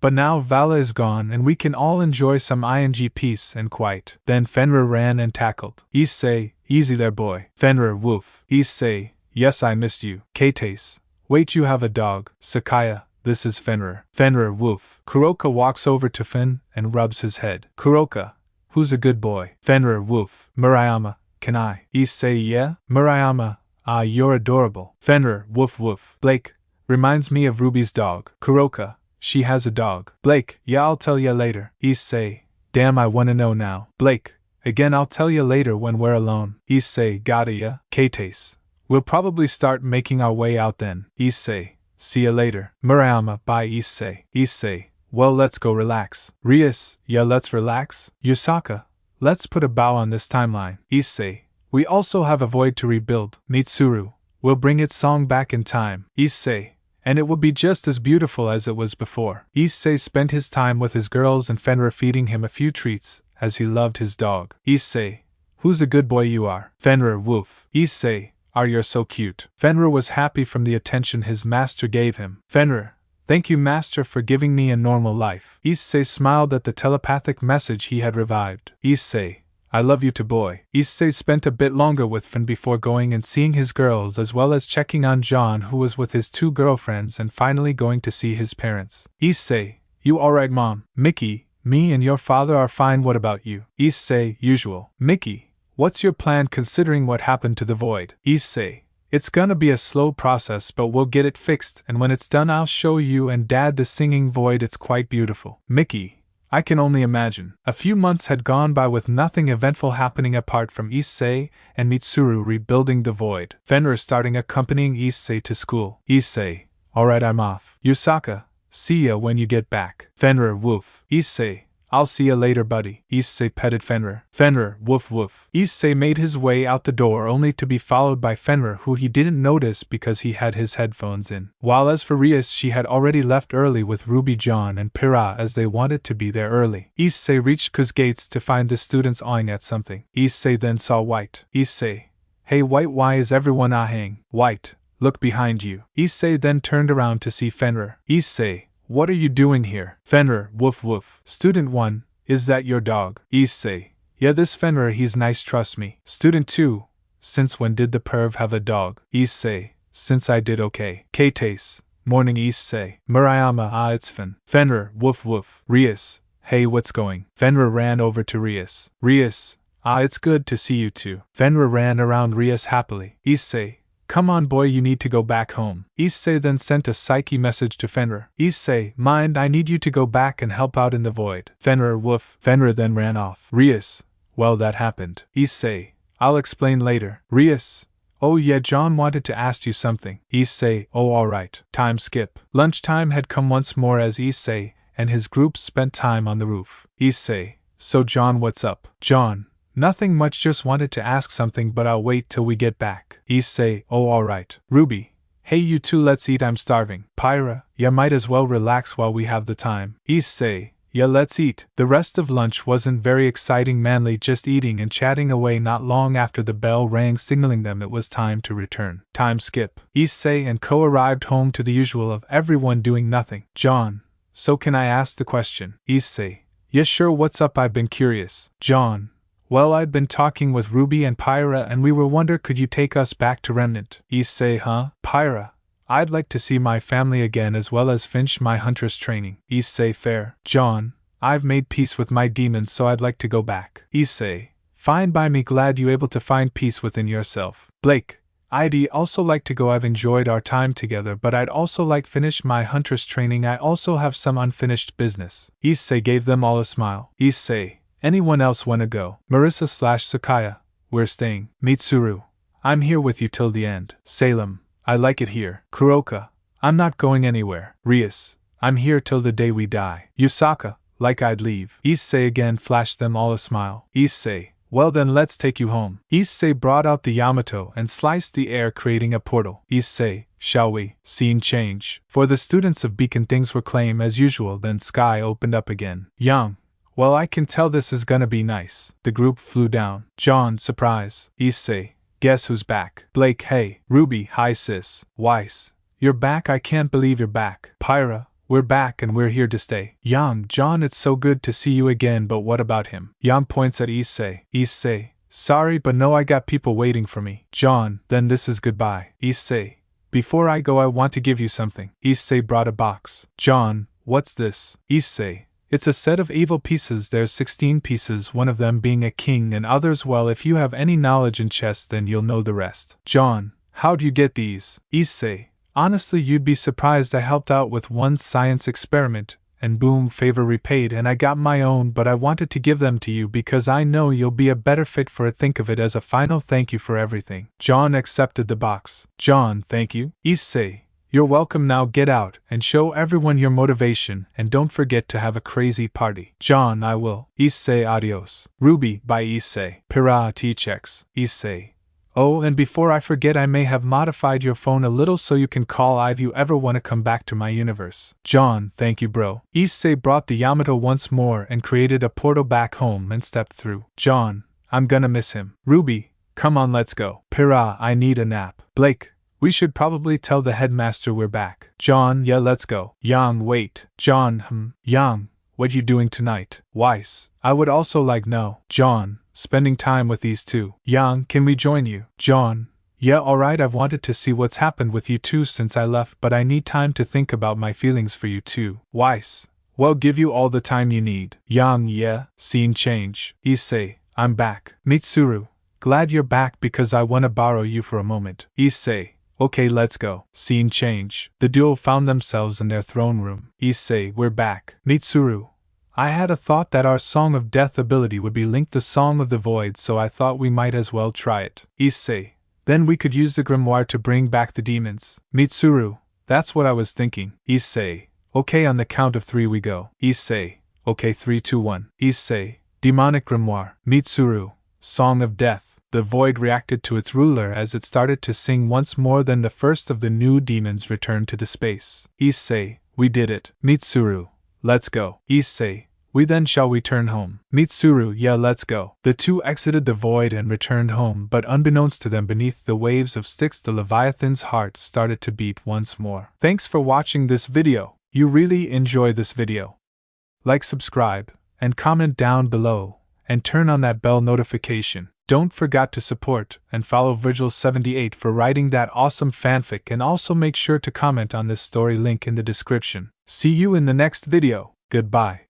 but now Vala is gone and we can all enjoy some ing peace and quiet. Then Fenrir ran and tackled. Issei, easy there boy. Fenrir, woof. Issei, yes I missed you. Kates, wait, you have a dog. Sakuya, this is Fenrir. Fenrir, woof. Kuroka walks over to Fen and rubs his head. Kuroka, who's a good boy? Fenrir, woof. Marayama, can I? Issei, yeah? Marayama, ah, you're adorable. Fenrir, woof woof. Blake, reminds me of Ruby's dog. Kuroka, she has a dog. Blake, yeah, I'll tell ya later. Issei, damn, I wanna know now. Blake, again, I'll tell ya later when we're alone. Issei, gotta ya. Kates, we'll probably start making our way out then. Issei, see ya later. Marayama, bye Issei. Issei, well, let's go relax. Rias, yeah, let's relax. Yusaka, let's put a bow on this timeline. Issei, we also have a void to rebuild. Mitsuru, we'll bring its song back in time. Issei, and it will be just as beautiful as it was before. Issei spent his time with his girls and Fenrir feeding him a few treats, as he loved his dog. Issei, who's a good boy you are. Fenrir, woof. Issei, are you so cute. Fenrir was happy from the attention his master gave him. Fenrir, thank you master for giving me a normal life. Issei smiled at the telepathic message he had revived. Issei, I love you too boy. Issei spent a bit longer with Fen before going and seeing his girls, as well as checking on John, who was with his 2 girlfriends, and finally going to see his parents. Issei, you alright mom? Mickey, me and your father are fine, what about you? Issei, usual. Mickey, what's your plan considering what happened to the void? Issei, it's gonna be a slow process, but we'll get it fixed, and when it's done I'll show you and Dad the singing void. It's quite beautiful. Mickey, I can only imagine. A few months had gone by with nothing eventful happening apart from Issei and Mitsuru rebuilding the void. Fenrir starting accompanying Issei to school. Issei, alright, I'm off. Yusaka, see ya when you get back. Fenrir, woof. Issei, I'll see ya later buddy. Issei petted Fenrir. Fenrir, woof woof. Issei made his way out the door only to be followed by Fenrir, who he didn't notice because he had his headphones in. While as for Rias, she had already left early with Ruby, John and Pyra, as they wanted to be there early. Issei reached Kuz gates to find the students awing at something. Issei then saw White. Issei, hey White, why is everyone ahang? White, look behind you. Issei then turned around to see Fenrir. Issei, what are you doing here? Fenrir, woof woof. Student 1, is that your dog? Issei, yeah, this Fenrir, he's nice, trust me. Student 2, since when did the perv have a dog? Issei, since I did, okay. Kates, morning Issei. Marayama, ah, it's Fen. Fenrir, woof woof. Rias, hey, what's going? Fenrir ran over to Rias. Rias, ah, it's good to see you too. Fenrir ran around Rias happily. Issei, come on boy, you need to go back home. Issei then sent a psyche message to Fenrir. Issei, mind, I need you to go back and help out in the void. Fenrir, woof. Fenrir then ran off. Rias, well, that happened. Issei, I'll explain later. Rias, oh yeah, John wanted to ask you something. Issei, oh alright. Time skip. Lunchtime had come once more as Issei and his group spent time on the roof. Issei, so John, what's up? John, nothing much, just wanted to ask something, but I'll wait till we get back. Issei, oh alright. Ruby, hey you two, let's eat, I'm starving. Pyra, yeah, might as well relax while we have the time. Issei, yeah, let's eat. The rest of lunch wasn't very exciting, mainly just eating and chatting away. Not long after the bell rang signaling them it was time to return. Time skip. Issei and Co arrived home to the usual of everyone doing nothing. John, so can I ask the question? Issei, yeah sure, what's up, I've been curious. John, well, I'd been talking with Ruby and Pyra and we were wonder could you take us back to Remnant? Issei, huh? Pyra, I'd like to see my family again as well as finish my huntress training. Issei, fair. John, I've made peace with my demons, so I'd like to go back. Issei, fine by me, glad you able to find peace within yourself. Blake, I'd also like to go, I've enjoyed our time together, but I'd also like finish my huntress training, I also have some unfinished business. Issei gave them all a smile. Issei, anyone else wanna go? Marissa / Sakuya, we're staying. Mitsuru, I'm here with you till the end. Salem, I like it here. Kuroka, I'm not going anywhere. Rias, I'm here till the day we die. Yusaka, like I'd leave. Issei again flashed them all a smile. Issei, well then let's take you home. Issei brought out the Yamato and sliced the air, creating a portal. Issei, shall we? Scene change. For the students of Beacon, things were calm as usual, then sky opened up again. Young, well I can tell this is gonna be nice. The group flew down. John, surprise. Issei, guess who's back? Blake, hey. Ruby, hi sis. Weiss, you're back, I can't believe you're back. Pyra, we're back and we're here to stay. Yang, John, it's so good to see you again, but what about him? Yang points at Issei. Issei, sorry but no, I got people waiting for me. John, then this is goodbye. Issei, before I go I want to give you something. Issei brought a box. John, what's this? Issei, it's a set of evil pieces, there's 16 pieces, one of them being a king and others, well if you have any knowledge in chess then you'll know the rest. John, how'd you get these? Issei, honestly, you'd be surprised. I helped out with one science experiment, and boom, favor repaid, and I got my own, but I wanted to give them to you because I know you'll be a better fit for it. Think of it as a final thank you for everything. John accepted the box. John, thank you. Issei, you're welcome. Now get out and show everyone your motivation, and don't forget to have a crazy party. John, I will. Issei, adios. Ruby, bye. Issei. Pyra, T-checks. Issei, oh, and before I forget, I may have modified your phone a little so you can call if you ever want to come back to my universe. John, thank you bro. Issei brought the Yamato once more and created a portal back home and stepped through. John, I'm gonna miss him. Ruby, come on let's go. Pyra, I need a nap. Blake, we should probably tell the headmaster we're back. John, yeah let's go. Yang, wait. John, Yang, what you doing tonight? Weiss, I would also like know. John, spending time with these two. Yang, can we join you? John, yeah alright, I've wanted to see what's happened with you two since I left, but I need time to think about my feelings for you two. Weiss, well give you all the time you need. Yang, yeah. Scene change. Issei, I'm back. Mitsuru, glad you're back because I wanna borrow you for a moment. Issei, okay let's go. Scene change. The duo found themselves in their throne room. Issei, we're back. Mitsuru, I had a thought that our Song of Death ability would be linked to Song of the Void, so I thought we might as well try it. Issei, then we could use the grimoire to bring back the demons. Mitsuru, that's what I was thinking. Issei, okay on the count of 3 we go. Issei, okay 3, 2, 1. Issei, demonic grimoire. Mitsuru, Song of Death. The void reacted to its ruler as it started to sing once more, then the first of the new demons returned to the space. Issei, we did it. Mitsuru, let's go. Issei, we then shall we turn home? Mitsuru, yeah let's go. The two exited the void and returned home, but unbeknownst to them, beneath the waves of Styx the Leviathan's heart started to beat once more. Thanks for watching this video. You really enjoy this video. Like, subscribe, and comment down below, and turn on that bell notification. Don't forget to support and follow Virgil78 for writing that awesome fanfic, and also make sure to comment on this story, link in the description. See you in the next video. Goodbye.